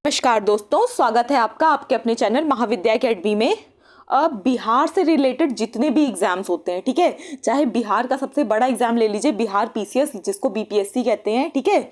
नमस्कार दोस्तों, स्वागत है आपका आपके अपने चैनल महाविद्या अकेडमी में। अब बिहार से रिलेटेड जितने भी एग्जाम्स होते हैं, ठीक है, चाहे बिहार का सबसे बड़ा एग्जाम ले लीजिए, बिहार पीसीएस जिसको बीपीएससी कहते हैं, ठीक है,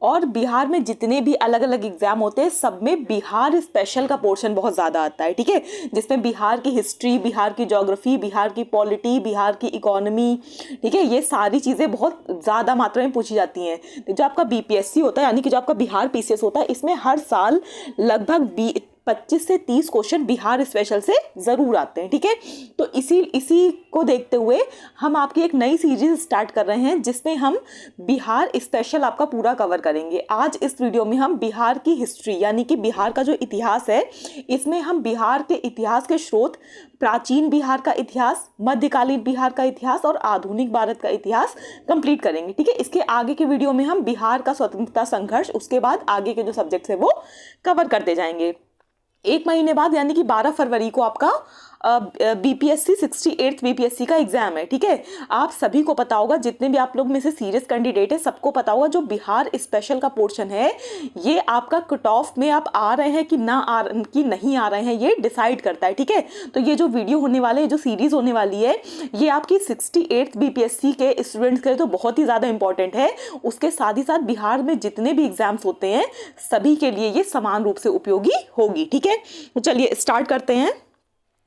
और बिहार में जितने भी अलग अलग एग्जाम होते हैं सब में बिहार स्पेशल का पोर्शन बहुत ज़्यादा आता है, ठीक है, जिसमें बिहार की हिस्ट्री, बिहार की ज्योग्राफी, बिहार की पॉलिटी, बिहार की इकोनॉमी, ठीक है, ये सारी चीज़ें बहुत ज़्यादा मात्रा में पूछी जाती हैं। जो आपका बीपीएससी होता है यानी कि जो आपका बिहार पीसीएस होता है, इसमें हर साल लगभग 25 से 30 क्वेश्चन बिहार स्पेशल से ज़रूर आते हैं, ठीक है। तो इसी को देखते हुए हम आपकी एक नई सीरीज स्टार्ट कर रहे हैं जिसमें हम बिहार स्पेशल आपका पूरा कवर करेंगे। आज इस वीडियो में हम बिहार की हिस्ट्री यानी कि बिहार का जो इतिहास है, इसमें हम बिहार के इतिहास के स्रोत, प्राचीन बिहार का इतिहास, मध्यकालीन बिहार का इतिहास और आधुनिक भारत का इतिहास कंप्लीट करेंगे, ठीक है। इसके आगे के वीडियो में हम बिहार का स्वतंत्रता संघर्ष, उसके बाद आगे के जो सब्जेक्ट्स है वो कवर करते जाएंगे। एक महीने बाद यानी कि 12 फरवरी को आपका बीपीएससी 68th बीपीएससी का एग्जाम है, ठीक है। आप सभी को पता होगा, जितने भी आप लोग में से सीरियस कैंडिडेट है सबको पता होगा, जो बिहार स्पेशल का पोर्शन है ये आपका कट ऑफ में आप आ रहे हैं कि नहीं आ रहे हैं, ये डिसाइड करता है, ठीक है। तो ये जो वीडियो होने वाले, जो सीरीज होने वाली है, ये आपकी 68th बीपीएससी के स्टूडेंट्स के लिए तो बहुत ही ज़्यादा इंपॉर्टेंट है। उसके साथ ही साथ बिहार में जितने भी एग्जाम्स होते हैं सभी के लिए ये समान रूप से उपयोगी होगी, ठीक है। तो चलिए स्टार्ट करते हैं।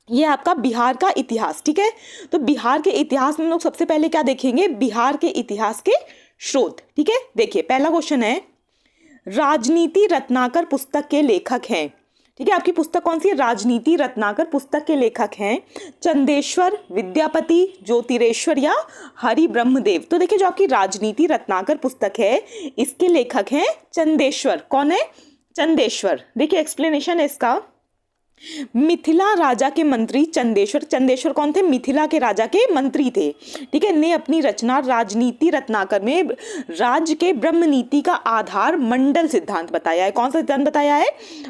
ये आपका बिहार का इतिहास, ठीक है। तो बिहार के इतिहास में हम लोग सबसे पहले क्या देखेंगे, बिहार के इतिहास के स्रोत, ठीक है। देखिए पहला क्वेश्चन है, राजनीति रत्नाकर पुस्तक के लेखक हैं, ठीक है। आपकी पुस्तक कौन सी है, राजनीति रत्नाकर पुस्तक के लेखक हैं चंदेश्वर, विद्यापति, ज्योतिरेश्वर या हरि ब्रह्मदेव। तो देखिए जो आपकी राजनीति रत्नाकर पुस्तक है इसके लेखक हैं चंदेश्वर। कौन है, चंदेश्वर। देखिए एक्सप्लेनेशन है इसका, मिथिला राजा के मंत्री चंदेश्वर कौन थे, मिथिला के राजा के मंत्री थे, ठीक है। ने अपनी रचना राजनीति रत्नाकर में राज्य के ब्रह्म नीति का आधार मंडल सिद्धांत बताया है। कौन सा सिद्धांत बताया है,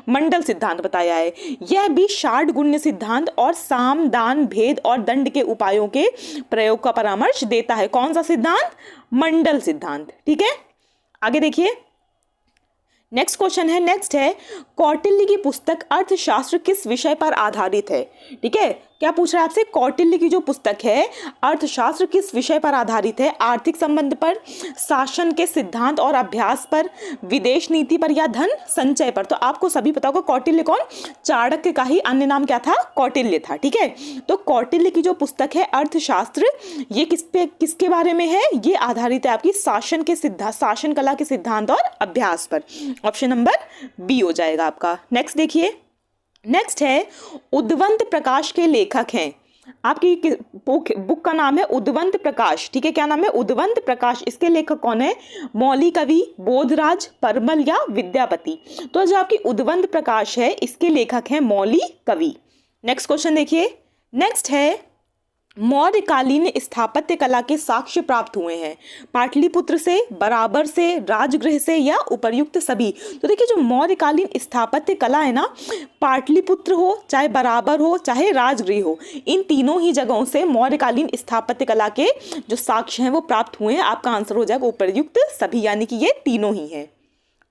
मंडल सिद्धांत बताया है। यह भी षाट गुण्य सिद्धांत और साम दान भेद और दंड के उपायों के प्रयोग का परामर्श देता है। कौन सा सिद्धांत, मंडल सिद्धांत, ठीक है। आगे देखिए नेक्स्ट क्वेश्चन है, नेक्स्ट है, कौटिल्य की पुस्तक अर्थशास्त्र किस विषय पर आधारित है, ठीक है। क्या पूछ रहा है आपसे, कौटिल्य की जो पुस्तक है अर्थशास्त्र किस विषय पर आधारित है, आर्थिक संबंध पर, शासन के सिद्धांत और अभ्यास पर, विदेश नीति पर या धन संचय पर। तो आपको सभी पता होगा कौटिल्य कौन, चाणक्य का ही अन्य नाम क्या था, कौटिल्य था, ठीक है। तो कौटिल्य की जो पुस्तक है अर्थशास्त्र, ये किसके बारे में है, ये आधारित है आपकी शासन कला के सिद्धांत और अभ्यास पर। ऑप्शन नंबर बी हो जाएगा आपका। नेक्स्ट देखिए, नेक्स्ट है, उद्वंत प्रकाश के लेखक हैं। आपकी बुक का नाम है उद्वंत प्रकाश, ठीक है। क्या नाम है, उद्वंत प्रकाश। इसके लेखक कौन है, मौली कवि, बोधराज, परमल या विद्यापति। तो जो आपकी उद्वंत प्रकाश है इसके लेखक हैं मौली कवि। नेक्स्ट क्वेश्चन देखिए, नेक्स्ट है, मौर्यकालीन स्थापत्य कला के साक्ष्य प्राप्त हुए हैं पाटलिपुत्र से, बराबर से, राजगृह से या उपर्युक्त सभी। तो देखिए जो मौर्यकालीन स्थापत्य कला है ना, पाटलिपुत्र हो, चाहे बराबर हो, चाहे राजगृह हो, इन तीनों ही जगहों से मौर्यकालीन स्थापत्य कला के जो साक्ष्य हैं वो प्राप्त हुए हैं। आपका आंसर हो जाएगा उपर्युक्त सभी, यानी कि ये तीनों ही हैं।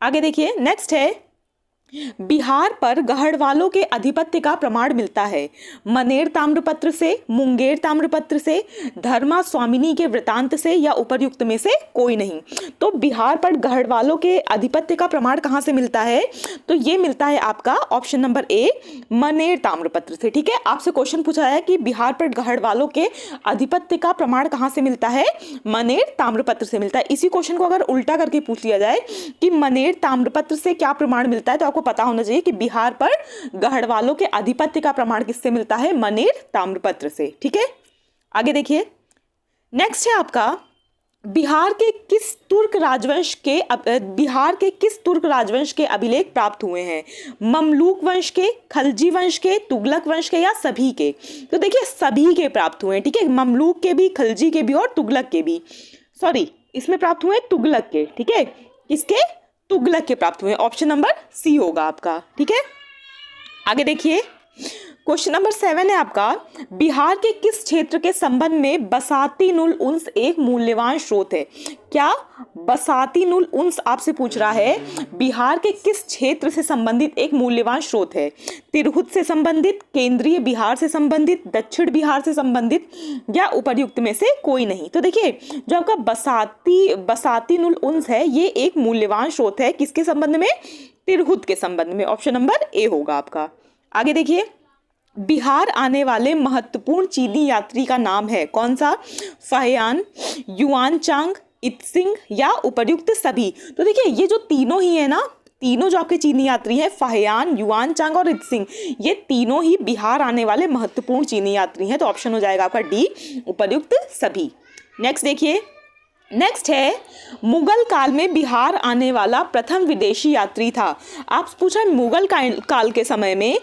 आगे देखिए नेक्स्ट है, बिहार पर गढ़वालों के आधिपत्य का प्रमाण मिलता है मनेर ताम्रपत्र से, मुंगेर ताम्रपत्र से, धर्मा स्वामिनी के वृतांत से या उपर्युक्त में से कोई नहीं। तो बिहार पर गढ़वालों के आधिपत्य का प्रमाण कहाँ से मिलता है, तो ये मिलता है आपका ऑप्शन नंबर ए, मनेर ताम्रपत्र से, ठीक है। आपसे क्वेश्चन पूछा है कि बिहार पर गढ़वालों के आधिपत्य का प्रमाण कहाँ से मिलता है, मनेर ताम्रपत्र से मिलता है। इसी क्वेश्चन को अगर उल्टा करके पूछ लिया जाए कि मनेर ताम्रपत्र से क्या प्रमाण मिलता है, तो आपको पता होना चाहिए कि बिहार पर गढ़वालों के आधिपत्य का प्रमाण किससे मिलता है, मनेर ताम्रपत्र से, ठीक है। आगे देखिए नेक्स्ट है आपका, बिहार के किस तुर्क राजवंश के अभिलेख प्राप्त हुए हैं, ममलूक वंश के, खलजी वंश के, तुगलक वंश के या सभी के। तो देखिए सभी के प्राप्त हुए हैं, ठीक है। ममलूक के भी, खलजी के भी और तुगलक के भी, सॉरी इसमें प्राप्त हुए तुगलक के, ठीक है। किसके, तुगलक के प्राप्त हुए। ऑप्शन नंबर सी होगा आपका, ठीक है। आगे देखिए क्वेश्चन नंबर 7 है आपका, बिहार के किस क्षेत्र के संबंध में बसाती नुल उन्स एक मूल्यवान स्रोत है? क्या बसाती नुल उन्स आपसे पूछ रहा है बिहार के किस क्षेत्र से संबंधित एक मूल्यवान स्रोत है? तिरहुत से संबंधित, केंद्रीय बिहार से संबंधित, दक्षिण बिहार से संबंधित या उपर्युक्त में से कोई नहीं? तो देखिए जो आपका बसाती नुल उन्स है ये एक मूल्यवान स्रोत है, किसके संबंध में? तिरहुत के संबंध में। ऑप्शन नंबर ए होगा आपका। आगे देखिए, बिहार आने वाले महत्वपूर्ण चीनी यात्री का नाम है कौन सा? फाहियान, युआनचांग, इत्सिंग या उपर्युक्त सभी? तो देखिए ये जो तीनों ही है ना, तीनों जो आपके चीनी यात्री हैं, फाहियान, युआनचांग और इत्सिंग, ये तीनों ही बिहार आने वाले महत्वपूर्ण चीनी यात्री हैं। तो ऑप्शन हो जाएगा आपका डी, उपर्युक्त सभी। नेक्स्ट देखिए, नेक्स्ट है, मुगल काल में बिहार आने वाला प्रथम विदेशी यात्री था। आप पूछा है मुगल काल के समय में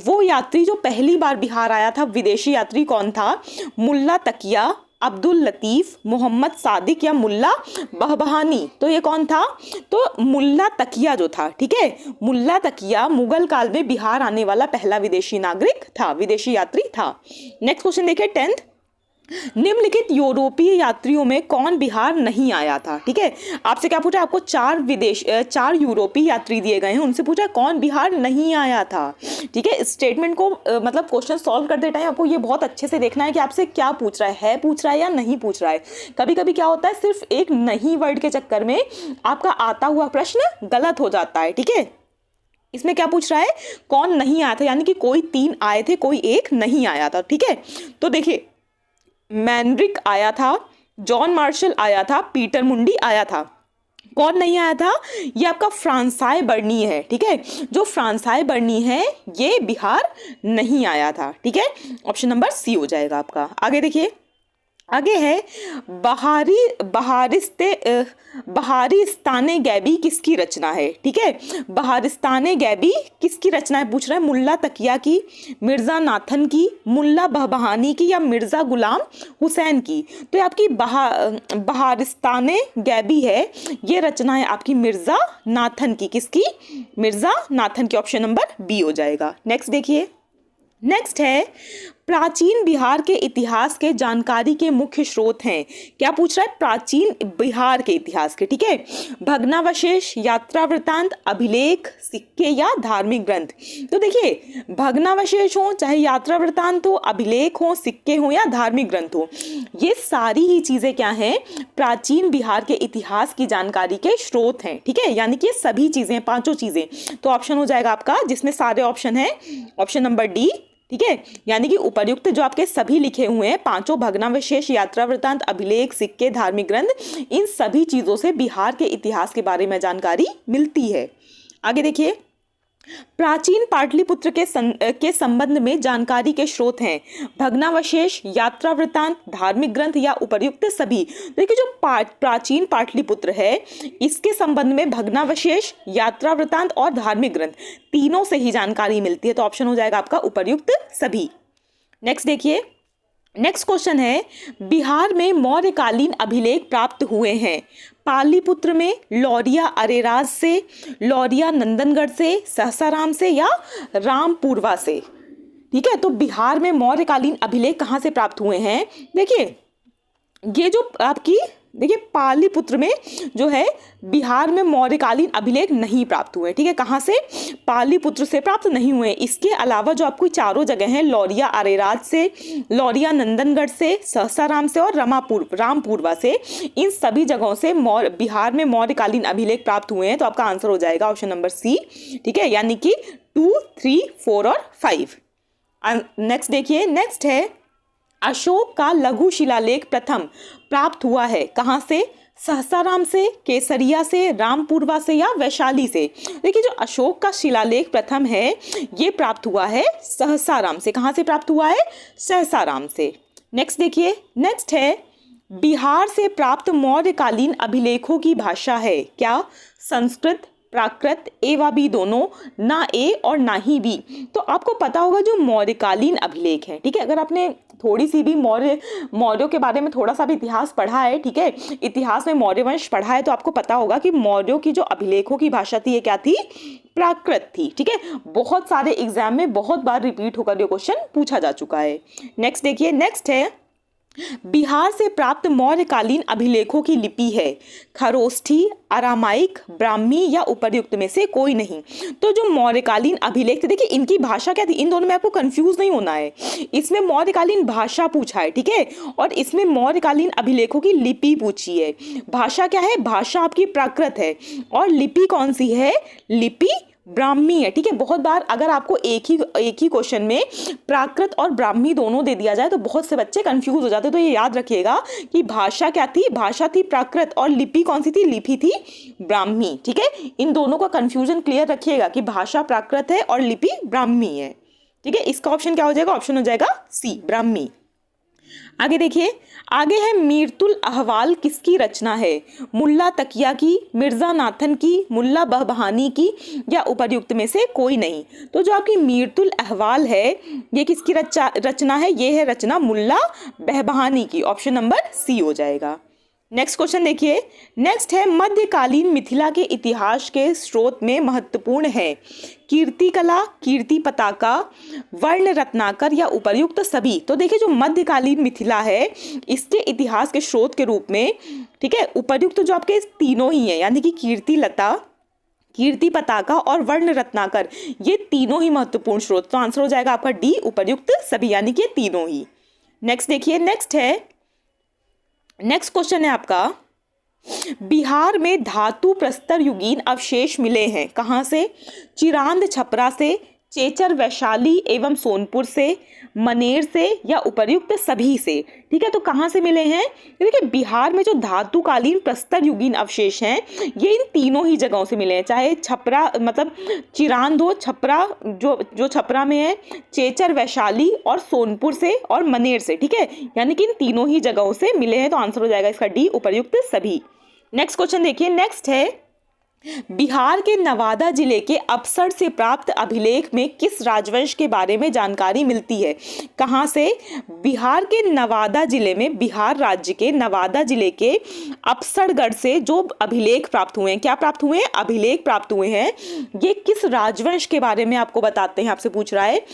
वो यात्री जो पहली बार बिहार आया था, विदेशी यात्री कौन था? मुल्ला तकिया, अब्दुल लतीफ, मोहम्मद सादिक या मुल्ला बहबहानी? तो ये कौन था? तो मुल्ला तकिया जो था, ठीक है, मुल्ला तकिया मुगल काल में बिहार आने वाला पहला विदेशी नागरिक था, विदेशी यात्री था। नेक्स्ट क्वेश्चन देखिए 10th, निम्नलिखित यूरोपीय यात्रियों में कौन बिहार नहीं आया था? ठीक है, आपसे क्या पूछा? आपको चार यूरोपीय यात्री दिए गए हैं, उनसे पूछा कौन बिहार नहीं आया था। ठीक है, स्टेटमेंट को मतलब क्वेश्चन सॉल्व करते टाइम आपको ये बहुत अच्छे से देखना है कि आपसे क्या पूछ रहा है पूछ रहा है या नहीं पूछ रहा है। कभी कभी क्या होता है, सिर्फ एक नहीं वर्ड के चक्कर में आपका आता हुआ प्रश्न गलत हो जाता है। ठीक है, इसमें क्या पूछ रहा है? कौन नहीं आया था, यानी कि कोई 3 आए थे, कोई एक नहीं आया था। ठीक है, तो देखिए मैनरिक आया था, जॉन मार्शल आया था, पीटर मुंडी आया था। कौन नहीं आया था? ये आपका फ्रांसाई बर्नी है। ठीक है, जो फ्रांसाई बर्नी है ये बिहार नहीं आया था। ठीक है, ऑप्शन नंबर सी हो जाएगा आपका। आगे देखिए, आगे है बहारिस्तान गैबी किसकी रचना है? ठीक है, बहारिस्तान गैबी किसकी रचना है पूछ रहा है? मुल्ला तकिया की, मिर्जा नाथन की, मुल्ला बहबहानी की या मिर्जा गुलाम हुसैन की? तो ये आपकी बहारिस्तान गैबी है, ये रचना है आपकी मिर्जा नाथन की। किसकी? मिर्जा नाथन की। ऑप्शन नंबर बी हो जाएगा। नेक्स्ट देखिए, नेक्स्ट है, प्राचीन बिहार के इतिहास के जानकारी के मुख्य स्रोत हैं। क्या पूछ रहा है? प्राचीन बिहार के इतिहास के। ठीक है, भग्नावशेष, यात्रा वृतांत, अभिलेख, सिक्के या धार्मिक ग्रंथ? तो देखिए भग्नावशेष हो, चाहे यात्रा वृतांत हो, अभिलेख हो, सिक्के हो या धार्मिक ग्रंथ हो, ये सारी ही चीजें क्या हैं? प्राचीन बिहार के इतिहास की जानकारी के स्रोत हैं। ठीक है, यानी कि सभी चीजें, पांचों चीजें। तो ऑप्शन हो जाएगा आपका, जिसमें सारे ऑप्शन है, ऑप्शन नंबर डी। ठीक है, यानी कि उपर्युक्त जो आपके सभी लिखे हुए हैं, पांचों भग्नावशेष, यात्रा वृतांत, अभिलेख, सिक्के, धार्मिक ग्रंथ, इन सभी चीजों से बिहार के इतिहास के बारे में जानकारी मिलती है। आगे देखिए, प्राचीन पाटलिपुत्र के संबंध में जानकारी के स्रोत हैं भग्नावशेष, यात्रा वृतांत, धार्मिक ग्रंथ या उपर्युक्त सभी? देखिए जो प्राचीन पाटलिपुत्र है इसके संबंध में भग्नावशेष, यात्रा वृतांत और धार्मिक ग्रंथ तीनों से ही जानकारी मिलती है। तो ऑप्शन हो जाएगा आपका उपर्युक्त सभी। नेक्स्ट देखिए, नेक्स्ट क्वेश्चन है, बिहार में मौर्यकालीन अभिलेख प्राप्त हुए हैं पालीपुत्र में, लौरिया अरेराज से, लौरिया नंदनगढ़ से, सहसाराम से या रामपुरवा से? ठीक है, तो बिहार में मौर्यकालीन अभिलेख कहाँ से प्राप्त हुए हैं? देखिए ये जो आपकी देखिए पालीपुत्र में जो है बिहार में मौर्यकालीन अभिलेख नहीं प्राप्त हुए। ठीक है, कहाँ से? पालीपुत्र से प्राप्त नहीं हुए। इसके अलावा जो आपको चारों जगह हैं, लौरिया अरेराज से, लौरिया नंदनगढ़ से, सहसाराम से और रामपुरवा से, इन सभी जगहों से बिहार में मौर्यकालीन अभिलेख प्राप्त हुए हैं। तो आपका आंसर हो जाएगा ऑप्शन नंबर सी। ठीक है, यानी कि 2, 3, 4 और 5। नेक्स्ट देखिए, नेक्स्ट है, अशोक का लघु शिलालेख प्रथम प्राप्त हुआ है कहाँ से? सहसाराम से, केसरिया से, रामपुरवा से या वैशाली से? देखिए जो अशोक का शिलालेख प्रथम है ये प्राप्त हुआ है सहसाराम से। कहाँ से प्राप्त हुआ है? सहसाराम से। नेक्स्ट देखिए, नेक्स्ट है, बिहार से प्राप्त मौर्यकालीन अभिलेखों की भाषा है क्या? संस्कृत, प्राकृत, ए व बी दोनों, ना ए और ना ही बी। तो आपको पता होगा जो मौर्यकालीन अभिलेख हैं, ठीक है, अगर आपने थोड़ी सी भी मौर्यों के बारे में थोड़ा सा भी इतिहास पढ़ा है, ठीक है, इतिहास में मौर्य वंश पढ़ा है, तो आपको पता होगा कि मौर्यों की जो अभिलेखों की भाषा थी ये क्या थी, प्राकृत थी, ठीक है। बहुत सारे एग्जाम में बहुत बार रिपीट होकर ये क्वेश्चन पूछा जा चुका है। नेक्स्ट देखिए, नेक्स्ट है बिहार से प्राप्त मौर्यकालीन अभिलेखों की लिपि है खरोष्ठी, अरामाइक, ब्राह्मी या उपर्युक्त में से कोई नहीं। तो जो मौर्यकालीन अभिलेख थे, देखिए इनकी भाषा क्या थी, इन दोनों में आपको कंफ्यूज नहीं होना है। इसमें मौर्यकालीन भाषा पूछा है, ठीक है, और इसमें मौर्यकालीन अभिलेखों की लिपि पूछी है। भाषा क्या है, भाषा आपकी प्राकृत है, और लिपि कौन सी है, लिपि ब्राह्मी है, ठीक है। बहुत बार अगर आपको एक ही क्वेश्चन में प्राकृत और ब्राह्मी दोनों दे दिया जाए तो बहुत से बच्चे कंफ्यूज हो जाते हैं। तो ये याद रखिएगा कि भाषा क्या थी, भाषा थी प्राकृत, और लिपि कौन सी थी, लिपि थी ब्राह्मी, ठीक है। इन दोनों का कंफ्यूजन क्लियर रखिएगा कि भाषा प्राकृत है और लिपि ब्राह्मी है, ठीक है। इसका ऑप्शन क्या हो जाएगा, ऑप्शन हो जाएगा सी, ब्राह्मी। आगे देखिए, आगे है मीरतुल अहवाल किसकी रचना है, मुल्ला तकिया की, मिर्जा नाथन की, मुल्ला बहबहानी की या उपर्युक्त में से कोई नहीं। तो जो आपकी मीरतुल अहवाल है ये किसकी रचना है, ये है रचना मुल्ला बहबहानी की, ऑप्शन नंबर सी हो जाएगा। नेक्स्ट क्वेश्चन देखिए, नेक्स्ट है मध्यकालीन मिथिला के इतिहास के स्रोत में महत्वपूर्ण है कीर्ति कला, कीर्ति पताका, वर्ण रत्नाकर या उपर्युक्त सभी। तो देखिए जो मध्यकालीन मिथिला है इसके इतिहास के स्रोत के रूप में, ठीक है, उपर्युक्त जो आपके तीनों ही है, यानी कि कीर्ति लता, कीर्ति पताका और वर्ण रत्नाकर, ये तीनों ही महत्वपूर्ण स्रोत। तो आंसर हो जाएगा आपका डी, उपर्युक्त सभी, यानी कि तीनों ही। नेक्स्ट देखिए, नेक्स्ट क्वेश्चन है आपका, बिहार में धातु प्रस्तर युगीन अवशेष मिले हैं कहाँ से, चिरांद छपरा से, चेचर वैशाली एवं सोनपुर से, मनेर से या उपर्युक्त सभी से, ठीक है। तो कहाँ से मिले हैं, देखिए बिहार में जो धातुकालीन प्रस्तर युगीन अवशेष हैं ये इन तीनों ही जगहों से मिले हैं, चाहे छपरा मतलब चिरांद हो, छपरा जो छपरा में है, चेचर वैशाली और सोनपुर से और मनेर से, ठीक है, यानी कि इन तीनों ही जगहों से मिले हैं। तो आंसर हो जाएगा इसका डी, उपर्युक्त सभी। नेक्स्ट क्वेश्चन देखिए, नेक्स्ट है बिहार के नवादा जिले के अपसर से प्राप्त अभिलेख में किस राजवंश के बारे में जानकारी मिलती है, कहां से, बिहार के नवादा जिले में, बिहार राज्य के नवादा जिले के अपसरगढ़ से जो अभिलेख प्राप्त हुए हैं, क्या प्राप्त हुए हैं, अभिलेख प्राप्त हुए हैं, ये किस राजवंश के बारे में आपको बताते हैं, आपसे पूछ रहा है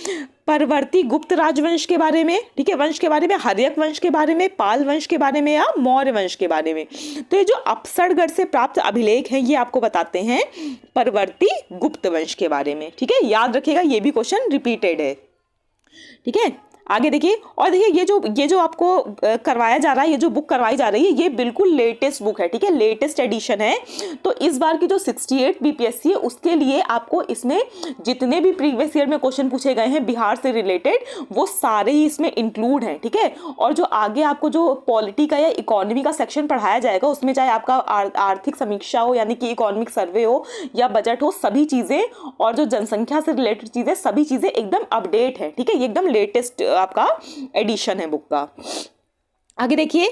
परवर्ती गुप्त राजवंश के बारे में, ठीक है, वंश के बारे में, हर्यक वंश के बारे में, पाल वंश के बारे में या मौर्य वंश के बारे में। तो ये जो अपसरगढ़ से प्राप्त अभिलेख हैं ये आपको बताते हैं परवर्ती गुप्त वंश के बारे में, ठीक है, याद रखिएगा ये भी क्वेश्चन रिपीटेड है, ठीक है। आगे देखिए, और देखिए ये जो आपको करवाया जा रहा है, ये जो बुक करवाई जा रही है ये बिल्कुल लेटेस्ट बुक है, ठीक है, लेटेस्ट एडिशन है। तो इस बार की जो 68 बीपीएससी है उसके लिए आपको इसमें जितने भी प्रीवियस ईयर में क्वेश्चन पूछे गए हैं बिहार से रिलेटेड वो सारे ही इसमें इंक्लूड हैं, ठीक है। और जो आगे आपको जो पॉलिटी का या इकोनॉमी का सेक्शन पढ़ाया जाएगा उसमें चाहे आपका आर्थिक समीक्षा हो यानी कि इकोनॉमिक सर्वे हो या बजट हो, सभी चीज़ें और जो जनसंख्या से रिलेटेड चीज़ें, सभी चीज़ें एकदम अपडेट है, ठीक है, ये एकदम लेटेस्ट आपका एडिशन है बुक का। आगे देखिए,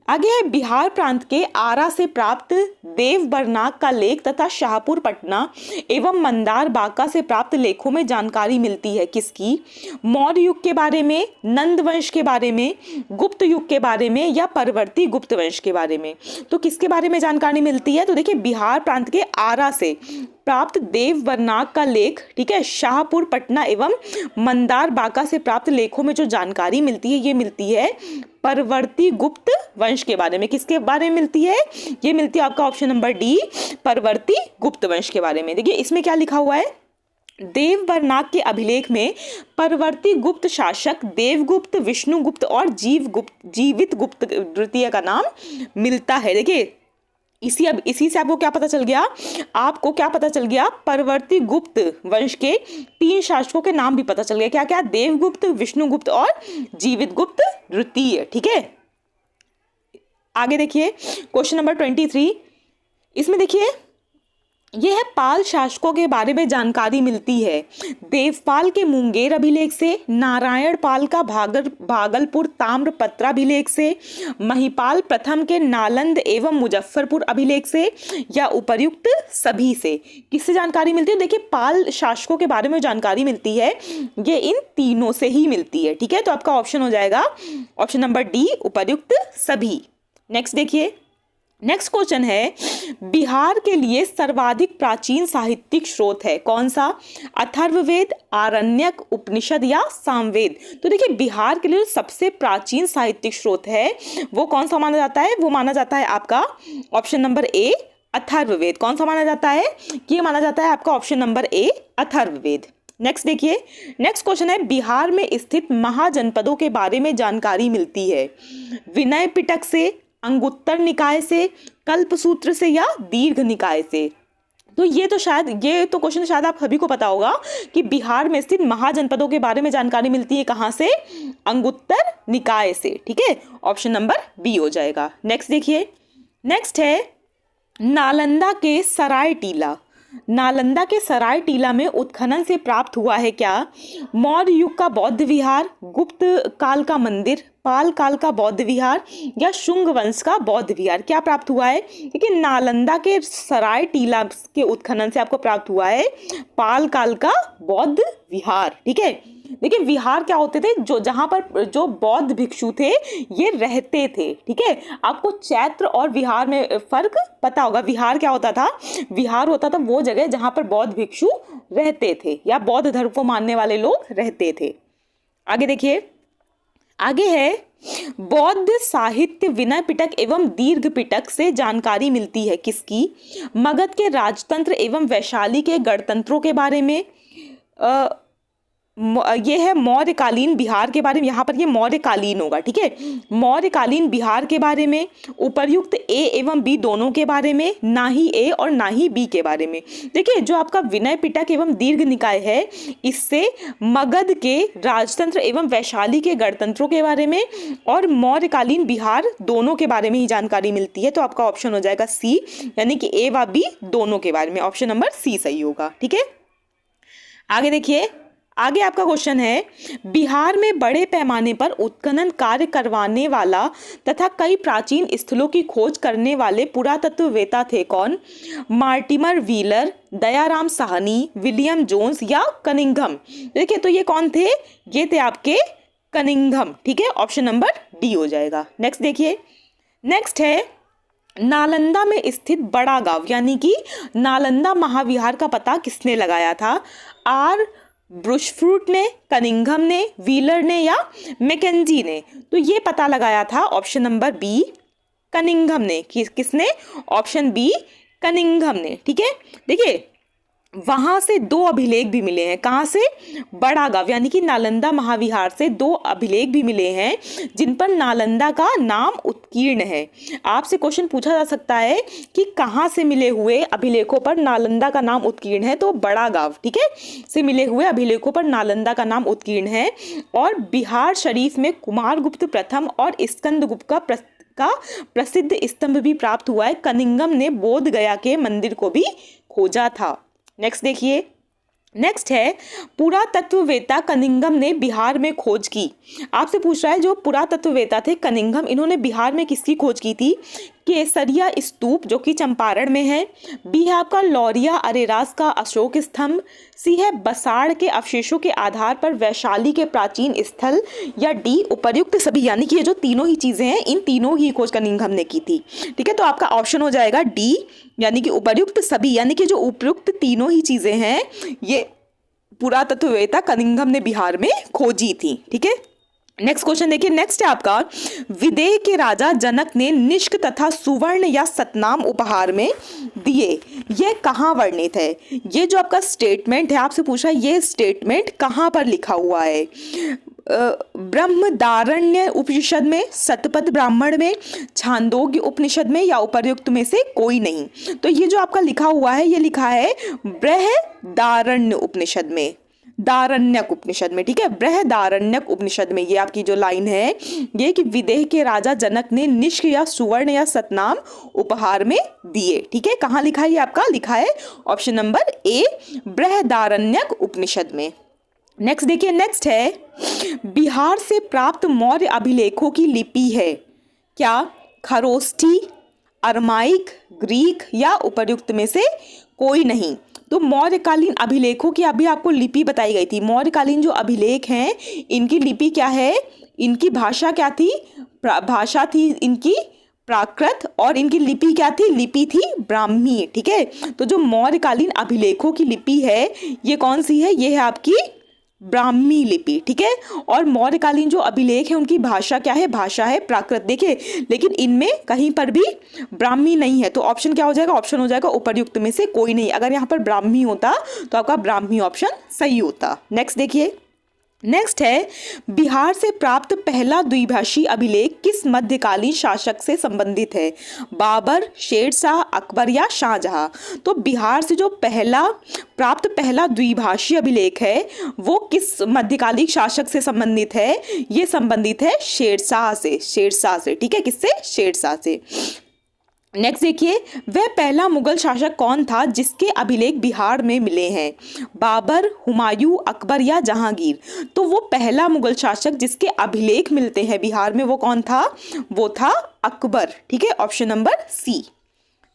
आगे है बिहार प्रांत के आरा से प्राप्त देव बरनाक का लेख तथा शाहपुर पटना एवं मंदार बांका से प्राप्त लेखों में जानकारी मिलती है किसकी, मौर्य युग के बारे में, नंद वंश के बारे में, गुप्त युग के बारे में या परवर्ती गुप्त वंश के बारे में। तो किसके बारे में जानकारी मिलती है, तो देखिए बिहार प्रांत के आरा से प्राप्त देव बरनाक का लेख, ठीक है, शाहपुर पटना एवं मंदार बांका से प्राप्त लेखों में जो जानकारी मिलती है ये मिलती है परवर्ती गुप्त वंश के बारे में। किसके बारे में मिलती है, ये मिलती है आपका ऑप्शन नंबर डी, परवर्ती गुप्त वंश के बारे में। देखिए इसमें क्या लिखा हुआ है, देव बरनाक के अभिलेख में परवर्ती गुप्त शासक देवगुप्त, विष्णुगुप्त और जीवित गुप्त द्वितीय का नाम मिलता है। देखिए इसी से आपको क्या पता चल गया, आपको क्या पता चल गया, परवर्ती गुप्त वंश के 3 शासकों के नाम भी पता चल गया, क्या क्या, देवगुप्त, विष्णुगुप्त और जीवित गुप्त द्वितीय, ठीक है। आगे देखिए क्वेश्चन नंबर 23, इसमें देखिए ये है पाल शासकों के बारे में जानकारी मिलती है देवपाल के मुंगेर अभिलेख से, नारायण पाल का भागलपुर ताम्रपत्र अभिलेख से, महिपाल प्रथम के नालंद एवं मुजफ्फरपुर अभिलेख से, या उपर्युक्त सभी से। किससे जानकारी मिलती है? देखिए, पाल शासकों के बारे में जानकारी मिलती है ये इन तीनों से ही मिलती है। ठीक है, तो आपका ऑप्शन हो जाएगा ऑप्शन नंबर डी, उपर्युक्त सभी। नेक्स्ट देखिए, नेक्स्ट क्वेश्चन है बिहार के लिए सर्वाधिक प्राचीन साहित्यिक स्रोत है कौन सा? अथर्ववेद, आरण्यक, उपनिषद या सामवेद? तो देखिए, बिहार के लिए सबसे प्राचीन साहित्यिक स्रोत है वो कौन सा माना जाता है? वो माना जाता है आपका ऑप्शन नंबर ए, अथर्ववेद। कौन सा माना जाता है? ये माना जाता है आपका option number A, Atharvaveda. Next देखिए, नेक्स्ट क्वेश्चन है बिहार में स्थित महाजनपदों के बारे में जानकारी मिलती है विनय पिटक से, अंगुत्तर निकाय से, कल्पसूत्र से या दीर्घ निकाय से? तो ये तो क्वेश्चन शायद आप सभी को पता होगा कि बिहार में स्थित महाजनपदों के बारे में जानकारी मिलती है कहाँ से? अंगुत्तर निकाय से। ठीक है, ऑप्शन नंबर बी हो जाएगा। नेक्स्ट देखिए, नेक्स्ट है नालंदा के सराय टीला। नालंदा के सराय टीला में उत्खनन से प्राप्त हुआ है क्या? मौर्य युग का बौद्ध विहार, गुप्त काल का मंदिर, पाल काल का बौद्ध विहार या शुंग वंश का बौद्ध विहार? क्या प्राप्त हुआ है? देखिए, नालंदा के सराय टीला के उत्खनन से आपको प्राप्त हुआ है पाल काल का बौद्ध विहार। ठीक है, देखिए विहार क्या होते थे? जो जहां पर जो बौद्ध भिक्षु थे ये रहते थे। ठीक है, आपको चैत्र और विहार में फर्क पता होगा। विहार क्या होता था? विहार होता था वो जगह जहां पर बौद्ध भिक्षु रहते थे या बौद्ध धर्म को मानने वाले लोग रहते थे। आगे देखिए, आगे है बौद्ध साहित्य विनय पिटक एवं दीर्घ पिटक से जानकारी मिलती है किसकी? मगध के राजतंत्र एवं वैशाली के गणतंत्रों के बारे में, ये है मौर्यकालीन बिहार के बारे में, यहाँ पर ये मौर्यकालीन होगा। ठीक है, मौर्यकालीन बिहार के बारे में, उपर्युक्त ए एवं बी दोनों के बारे में, ना ही ए और ना ही बी के बारे में। देखिए, जो आपका विनय पिटक एवं दीर्घ निकाय है इससे मगध के राजतंत्र एवं वैशाली के गणतंत्रों के बारे में और मौर्यकालीन बिहार दोनों के बारे में ही जानकारी मिलती है। तो आपका ऑप्शन हो जाएगा सी, यानी कि ए व बी दोनों के बारे में। ऑप्शन नंबर सी सही होगा। ठीक है, आगे देखिए, आगे आपका क्वेश्चन है बिहार में बड़े पैमाने पर उत्खनन कार्य करवाने वाला तथा कई प्राचीन स्थलों की खोज करने वाले पुरातत्ववेता थे कौन? Mortimer Wheeler, Dayaram Sahni, William Jones या कनिंघम? देखिए, तो ये कौन थे? ये थे आपके कनिंघम। ठीक है, ऑप्शन नंबर डी हो जाएगा। नेक्स्ट देखिए, नेक्स्ट है नालंदा में स्थित बड़ा गांव यानी कि नालंदा महाविहार का पता किसने लगाया था? आर ब्रुशफ्रूट ने, कनिंघम ने, व्हीलर ने या मैकेंजी ने? तो ये पता लगाया था ऑप्शन नंबर बी, कनिंघम ने। किसने? ऑप्शन बी, कनिंघम ने। ठीक है, देखिए वहां से दो अभिलेख भी मिले हैं। कहां से? बड़ा गांव यानी कि नालंदा महाविहार से दो अभिलेख भी मिले हैं जिन पर नालंदा का नाम उत्कीर्ण है। आपसे क्वेश्चन पूछा जा सकता है कि कहां से मिले हुए अभिलेखों पर नालंदा का नाम उत्कीर्ण है? तो बड़ा गांव, ठीक है, से मिले हुए अभिलेखों पर नालंदा का नाम उत्कीर्ण है। और बिहार शरीफ में कुमारगुप्त प्रथम और स्कंदगुप्त का प्रसिद्ध स्तंभ भी प्राप्त हुआ है। कनिंघम ने बोध गया के मंदिर को भी खोजा था। नेक्स्ट देखिए, नेक्स्ट है पुरातत्ववेता कनिंघम ने बिहार में खोज की। आपसे पूछ रहा है जो पुरातत्ववेता थे कनिंघम, इन्होंने बिहार में किसकी खोज की थी? केसरिया स्तूप जो कि चंपारण में है, बी है आपका लौरिया अरेराज का अशोक स्तंभ, सी है बसाड़ के अवशेषों के आधार पर वैशाली के प्राचीन स्थल, या डी उपर्युक्त सभी। यानी कि ये जो तीनों ही चीजें हैं इन तीनों की खोज कनिंघम ने की थी। ठीक है, तो आपका ऑप्शन हो जाएगा डी, यानी कि उपर्युक्त सभी, यानी कि जो उपयुक्त तीनों ही चीजें हैं ये पुरातत्ववेता कनिंघम ने बिहार में खोजी थी। ठीक है, नेक्स्ट क्वेश्चन देखिए, नेक्स्ट है आपका विदेह के राजा जनक ने निष्क तथा सुवर्ण या सतनाम उपहार में दिए, यह कहाँ वर्णित है? ये जो आपका स्टेटमेंट है आपसे पूछा, ये स्टेटमेंट कहाँ पर लिखा हुआ है? ब्रह्मदारण्य उपनिषद में, शतपथ ब्राह्मण में, छांदोग्य उपनिषद में या उपर्युक्त में से कोई नहीं। तो ये जो आपका लिखा हुआ है ये लिखा है बृहदारण्य उपनिषद में। बृहदारण्यक उपनिषद में, ठीक है, बृहदारण्यक उपनिषद में ये आपकी जो लाइन है ये कि विदेह के राजा जनक ने निष्क या सुवर्ण या सतनाम उपहार में दिए, ठीक है। कहाँ लिखा है ये आपका? लिखा है option number A, Brihadaranyaka Upanishad में। नेक्स्ट देखिए, नेक्स्ट है बिहार से प्राप्त मौर्य अभिलेखों की लिपि है क्या? खरोष्ठी, अरमाइक, ग्रीक या उपर्युक्त में से कोई नहीं। तो मौर्यकालीन अभिलेखों की अभी आपको लिपि बताई गई थी। मौर्यकालीन जो अभिलेख हैं इनकी लिपि क्या है? इनकी भाषा क्या थी? भाषा थी इनकी प्राकृत, और इनकी लिपि क्या थी? लिपि थी ब्राह्मी, ठीक है। तो जो मौर्यकालीन अभिलेखों की लिपि है ये कौन सी है? ये है आपकी ब्राह्मी लिपि, ठीक है। और मौर्यकालीन जो अभिलेख है उनकी भाषा क्या है? भाषा है प्राकृत, देखिए, लेकिन इनमें कहीं पर भी ब्राह्मी नहीं है। तो ऑप्शन क्या हो जाएगा? ऑप्शन हो जाएगा उपर्युक्त में से कोई नहीं। अगर यहाँ पर ब्राह्मी होता तो आपका ब्राह्मी ऑप्शन सही होता। नेक्स्ट देखिए, नेक्स्ट है बिहार से प्राप्त पहला द्विभाषी अभिलेख किस मध्यकालीन शासक से संबंधित है? बाबर, शेरशाह, अकबर या शाहजहां? तो बिहार से जो प्राप्त पहला द्विभाषी अभिलेख है वो किस मध्यकालीन शासक से संबंधित है? ये संबंधित है शेरशाह से, ठीक है। किससे? शेरशाह से। नेक्स्ट देखिए, वह पहला मुगल शासक कौन था जिसके अभिलेख बिहार में मिले हैं? बाबर, हुमायूं, अकबर या जहांगीर? तो वो पहला मुगल शासक जिसके अभिलेख मिलते हैं बिहार में वो कौन था? वो था अकबर, ठीक है। Option number C.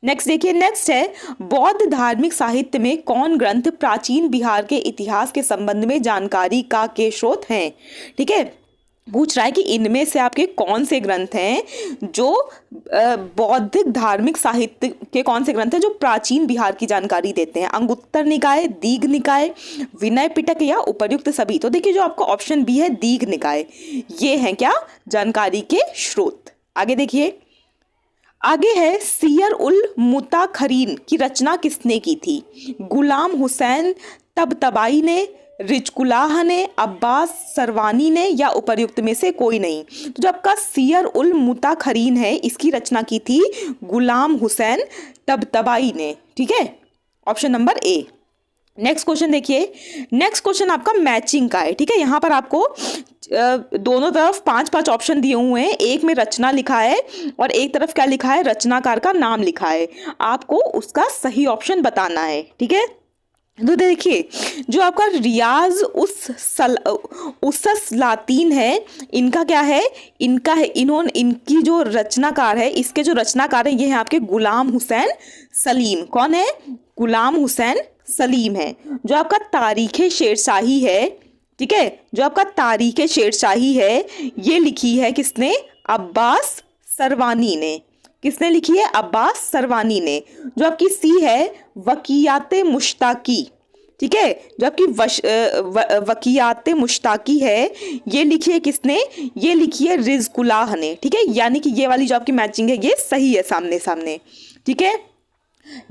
नेक्स्ट देखिए, नेक्स्ट है बौद्ध धार्मिक साहित्य में कौन ग्रंथ प्राचीन बिहार के इतिहास के संबंध में जानकारी के स्रोत हैं? ठीक है, पूछ रहा है कि इनमें से आपके कौन से ग्रंथ हैं जो बौद्धिक धार्मिक साहित्य के कौन से ग्रंथ हैं जो प्राचीन बिहार की जानकारी देते हैं? अंगुत्तर निकाय, दीघ निकाय, विनय पिटक या उपर्युक्त सभी? तो देखिए जो आपका ऑप्शन बी है दीघ निकाय, ये हैं क्या? जानकारी के स्रोत। आगे देखिए, आगे है सियर उल मुताखरीन की रचना किसने की थी? गुलाम हुसैन तबतबाई ने, रिजकुल्लाह ने, अब्बास सरवानी ने या उपर्युक्त में से कोई नहीं? तो जो आपका सियर उल मुताखरीन है इसकी रचना की थी गुलाम हुसैन तबतबाई ने, ठीक है। Option number A. Next question देखिए, नेक्स्ट क्वेश्चन आपका मैचिंग का है, ठीक है। यहाँ पर आपको दोनों तरफ 5-5 ऑप्शन दिए हुए हैं, एक में रचना लिखा है और एक तरफ क्या लिखा है? रचनाकार का नाम लिखा है। आपको उसका सही ऑप्शन बताना है, ठीक है। तो देखिए जो आपका रियाज उसस लातीन है इनका क्या है? इनका है इनकी जो रचनाकार है, इसके जो रचनाकार है ये है आपके गुलाम हुसैन सलीम। कौन है? गुलाम हुसैन सलीम है। जो आपका तारीख़े शेरशाही है, ठीक है, जो आपका तारीख़े शेरशाही है ये लिखी है किसने? अब्बास सरवानी ने। किसने लिखी है? अब्बास सरवानी ने। जो आपकी सी है वकियाते मुश्ताकी, ठीक है, जो आपकी वकियाते मुश्ताकी है ये लिखी है किसने? ये लिखी है रिजकुल्लाह ने, ठीक है। यानी कि ये वाली जो आपकी मैचिंग है ये सही है, सामने सामने, ठीक है।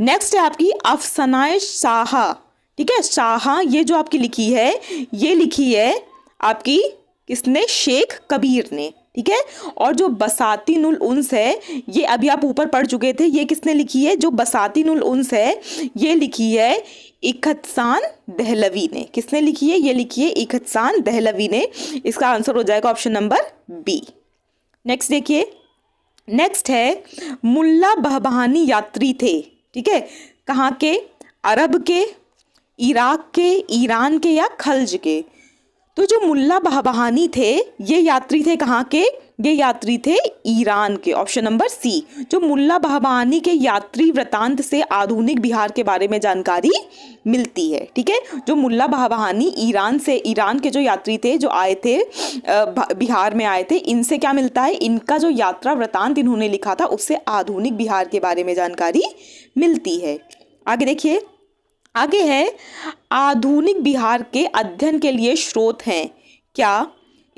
नेक्स्ट है आपकी अफसनाए शाह, ठीक है। शाह ये जो आपकी लिखी है ये लिखी है आपकी किसने? शेख कबीर ने, ठीक है। और जो बसातीनुल उन्स है ये अभी आप ऊपर पढ़ चुके थे, ये किसने लिखी है? जो बसातीनुल उन्स है ये लिखी है इखतसान दहलवी ने। किसने लिखी है? ये लिखी है इखतसान दहलवी ने। इसका आंसर हो जाएगा ऑप्शन नंबर बी। नेक्स्ट देखिए, नेक्स्ट है मुल्ला बहबहानी यात्री थे, ठीक है, कहाँ के? अरब के, इराक के, ईरान के या खल्ज के? तो जो मुल्ला बहबहानी थे ये यात्री थे कहाँ के? ये यात्री थे ईरान के। Option number C. जो मुल्ला बहबहानी के यात्री वृतांत से आधुनिक बिहार के बारे में जानकारी मिलती है, ठीक है। जो मुल्ला बहबहानी ईरान के जो यात्री थे जो आए थे बिहार में आए थे, इनसे क्या मिलता है? इनका जो यात्रा वृतांत इन्होंने लिखा था उससे आधुनिक बिहार के बारे में जानकारी मिलती है। आगे देखिए, आगे है आधुनिक बिहार के अध्ययन के लिए स्रोत हैं क्या?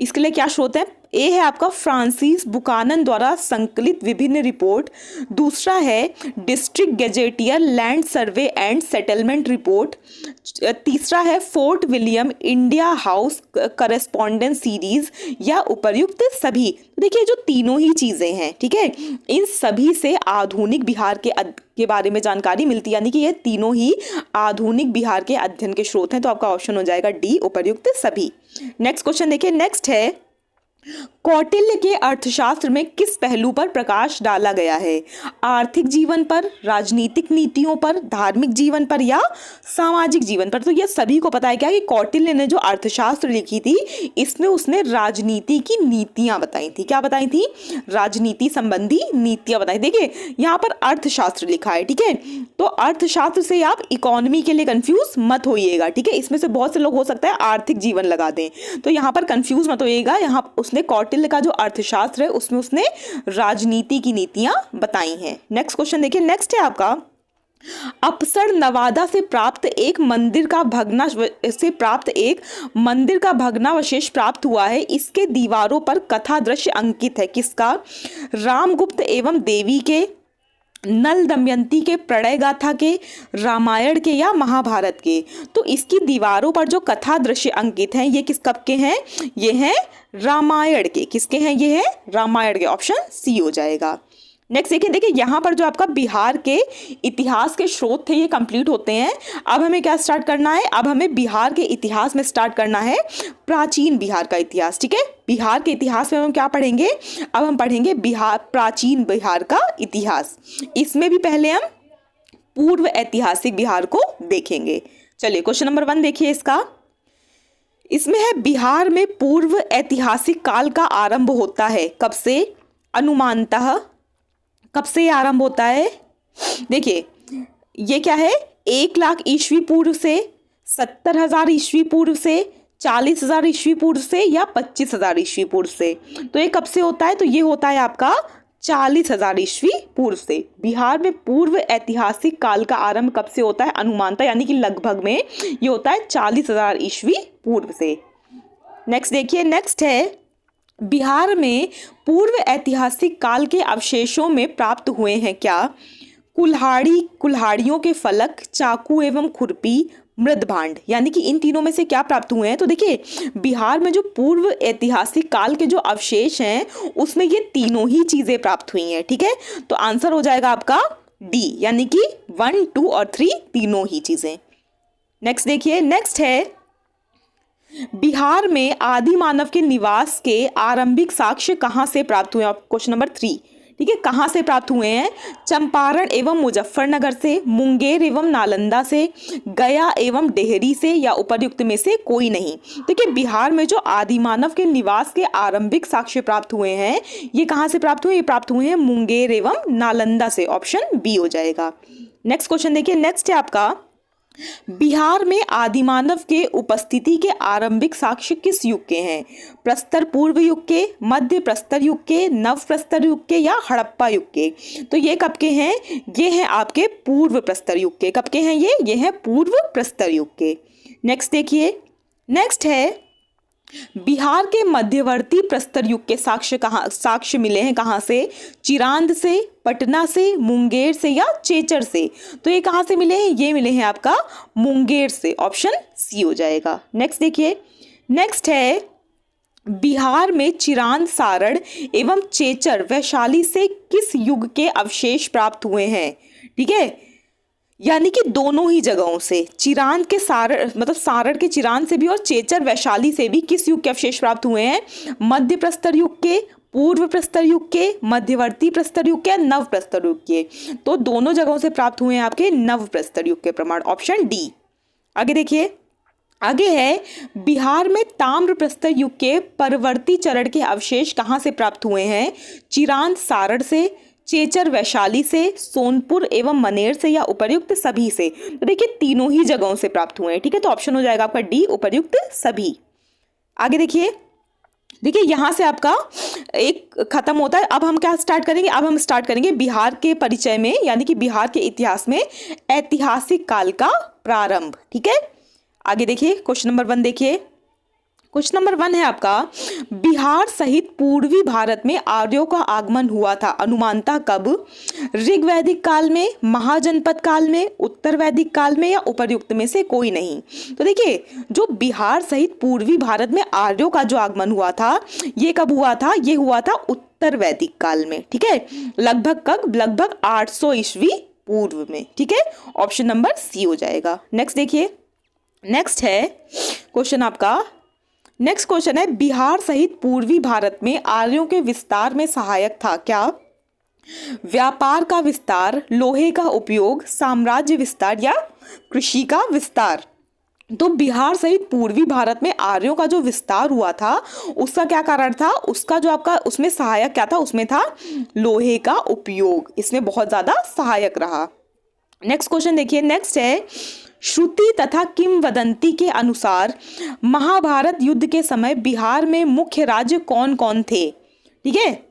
इसके लिए क्या स्रोत है? ए है आपका फ्रांसिस बुकानन द्वारा संकलित विभिन्न रिपोर्ट, दूसरा है district gazetteer land survey and settlement report, तीसरा है fort William India house correspondence series, या उपर्युक्त सभी। देखिए जो तीनों ही चीजें हैं, ठीक है, इन सभी से आधुनिक बिहार के बारे में जानकारी मिलती है, यानी कि ये तीनों ही आधुनिक बिहार के अध्ययन के स्रोत हैं। तो आपका ऑप्शन हो जाएगा डी, उपर्युक्त सभी। नेक्स्ट क्वेश्चन देखिए, नेक्स्ट है कौटिल्य के अर्थशास्त्र में किस पहलू पर प्रकाश डाला गया है? आर्थिक जीवन पर, राजनीतिक नीतियों पर, धार्मिक जीवन पर, या सामाजिक जीवन पर? तो ये सभी को पता है क्या कि कौटिल्य ने जो अर्थशास्त्र लिखी थी इसमें उसने राजनीति की नीतियां बताई थी। क्या बताई थी? राजनीति संबंधी नीतियां बताई। देखिए यहाँ पर अर्थशास्त्र लिखा है, ठीक है, तो अर्थशास्त्र से आप इकोनॉमी के लिए कंफ्यूज मत होइएगा, ठीक है। इसमें से बहुत से लोग हो सकता है आर्थिक जीवन लगा दें, तो यहाँ पर कंफ्यूज मत होइएगा। यहाँ उसने कौटिल्य का जो अर्थशास्त्र है उसमें उसने राजनीति की नीतियां बताई हैं। नेक्स्ट क्वेश्चन देखिए, नेक्स्ट है आपका अपसर नवादा से प्राप्त एक मंदिर का भग्नावशेष प्राप्त हुआ है। इसके दीवारों पर कथा दृश्य अंकित है। किसका? रामगुप्त एवं देवी के, नल दमयंती के, प्रणय गाथा के, रामायण के, या महाभारत के? तो इसकी दीवारों पर जो कथा दृश्य अंकित हैं ये किस कब के हैं? ये हैं रामायण के। किसके हैं? ये है रामायण के। ऑप्शन सी हो जाएगा। नेक्स्ट देखिए यहाँ पर जो आपका बिहार के इतिहास के स्रोत थे ये कंप्लीट होते हैं। अब हमें क्या स्टार्ट करना है? अब हमें बिहार के इतिहास में स्टार्ट करना है प्राचीन बिहार का इतिहास, ठीक है। बिहार के इतिहास में हम क्या पढ़ेंगे? अब हम पढ़ेंगे प्राचीन बिहार का इतिहास। इसमें भी पहले हम पूर्व ऐतिहासिक बिहार को देखेंगे। चलिए क्वेश्चन नंबर 1 देखिए इसका। इसमें है बिहार में पूर्व ऐतिहासिक काल का आरंभ होता है कब से? अनुमानतः कब से आरंभ होता है? देखिए ये क्या है, 1 लाख ईस्वी पूर्व से, 70,000 ईस्वी पूर्व से, 40,000 ईस्वी पूर्व से, या 25,000 ईस्वी पूर्व से? तो ये कब से होता है? तो ये होता है आपका 40,000 ईस्वी पूर्व से। बिहार में पूर्व ऐतिहासिक काल का आरंभ कब से होता है? अनुमानतः यानी कि लगभग में ये होता है 40,000 ईस्वी पूर्व से। नेक्स्ट देखिए, नेक्स्ट है बिहार में पूर्व ऐतिहासिक काल के अवशेषों में प्राप्त हुए हैं क्या? कुल्हाड़ियों के फलक, चाकू एवं खुरपी, मृद भांड, यानी कि इन तीनों में से क्या प्राप्त हुए हैं? तो देखिए बिहार में जो पूर्व ऐतिहासिक काल के जो अवशेष हैं उसमें ये तीनों ही चीजें प्राप्त हुई हैं, ठीक है। तो आंसर हो जाएगा आपका डी, यानी कि 1, 2 और 3 तीनों ही चीजें। नेक्स्ट देखिए, नेक्स्ट है बिहार में आदि मानव के निवास के आरंभिक साक्ष्य कहाँ से प्राप्त हुए? क्वेश्चन नंबर 3, ठीक है, कहाँ से प्राप्त हुए हैं? चंपारण एवं मुजफ्फरनगर से, मुंगेर एवं नालंदा से, गया एवं डेहरी से, या उपर्युक्त में से कोई नहीं? देखिए बिहार में जो आदि मानव के निवास के आरंभिक साक्ष्य प्राप्त हुए हैं ये कहाँ से प्राप्त हुए? ये प्राप्त हुए हैं मुंगेर एवं नालंदा से। ऑप्शन बी हो जाएगा। नेक्स्ट क्वेश्चन देखिए, नेक्स्ट है आपका बिहार में आदिमानव के उपस्थिति के आरंभिक साक्ष्य किस युग के हैं? प्रस्तर पूर्व युग के, मध्य प्रस्तर युग के, नव प्रस्तर युग के, या हड़प्पा युग के? तो ये कब के हैं? ये हैं आपके पूर्व प्रस्तर युग के। कब के हैं ये हैं पूर्व प्रस्तर युग के। नेक्स्ट देखिए, नेक्स्ट है बिहार के मध्यवर्ती प्रस्तर युग के साक्ष्य मिले हैं कहाँ से? चिरांद से, पटना से, मुंगेर से, या चेचर से? तो ये कहाँ से मिले हैं? ये मिले हैं आपका मुंगेर से। ऑप्शन सी हो जाएगा। नेक्स्ट देखिए, नेक्स्ट है बिहार में चिरांद, सारण एवं चेचर, वैशाली से किस युग के अवशेष प्राप्त हुए हैं? ठीक है, यानी कि दोनों ही जगहों से, चिरांद के सारण मतलब सारण के चिरांद से भी और चेचर वैशाली से भी किस युग के अवशेष प्राप्त हुए हैं? मध्य प्रस्तर युग के, पूर्व प्रस्तर युग के, मध्यवर्ती प्रस्तर युग के, नव प्रस्तर युग के? तो दोनों जगहों से प्राप्त हुए हैं आपके नव प्रस्तर युग के प्रमाण। Option D. आगे देखिए, आगे है बिहार में ताम्र प्रस्तर युग के परवर्ती चरण के अवशेष कहाँ से प्राप्त हुए हैं? चिरांद सारण से, चेचर वैशाली से, सोनपुर एवं मनेर से, या उपर्युक्त सभी से? तो देखिए तीनों ही जगहों से प्राप्त हुए हैं, ठीक है। तो ऑप्शन हो जाएगा आपका डी, उपर्युक्त सभी। आगे देखिए, यहां से आपका एक खत्म होता है। अब हम क्या स्टार्ट करेंगे? अब हम स्टार्ट करेंगे बिहार के परिचय में, यानी कि बिहार के इतिहास में ऐतिहासिक काल का प्रारंभ, ठीक है। आगे देखिए क्वेश्चन नंबर 1 देखिए। क्वेश्चन नंबर 1 है आपका, बिहार सहित पूर्वी भारत में आर्यों का आगमन हुआ था अनुमानतः कब? ऋग्वैदिक काल में, महाजनपद काल में, उत्तर वैदिक काल में या उपर्युक्त में से कोई नहीं। तो देखिए, जो बिहार सहित पूर्वी भारत में आर्यों का जो आगमन हुआ था, ये कब हुआ था? ये हुआ था उत्तर वैदिक काल में। ठीक है, लगभग कब? लगभग 800 ईस्वी पूर्व में। ठीक है, ऑप्शन नंबर सी हो जाएगा। नेक्स्ट देखिए, नेक्स्ट है क्वेश्चन आपका, नेक्स्ट क्वेश्चन है, बिहार सहित पूर्वी भारत में आर्यों के विस्तार में सहायक था क्या? व्यापार का विस्तार, लोहे का उपयोग, साम्राज्य विस्तार या कृषि का विस्तार? तो बिहार सहित पूर्वी भारत में आर्यों का जो विस्तार हुआ था, उसका क्या कारण था? उसका जो आपका उसमें सहायक क्या था? उसमें था लोहे का उपयोग, इसमें बहुत ज्यादा सहायक रहा। नेक्स्ट क्वेश्चन देखिए, नेक्स्ट है, श्रुति तथा किंवदंती के अनुसार महाभारत युद्ध के समय बिहार में मुख्य राज्य कौन कौन थे? ठीक है,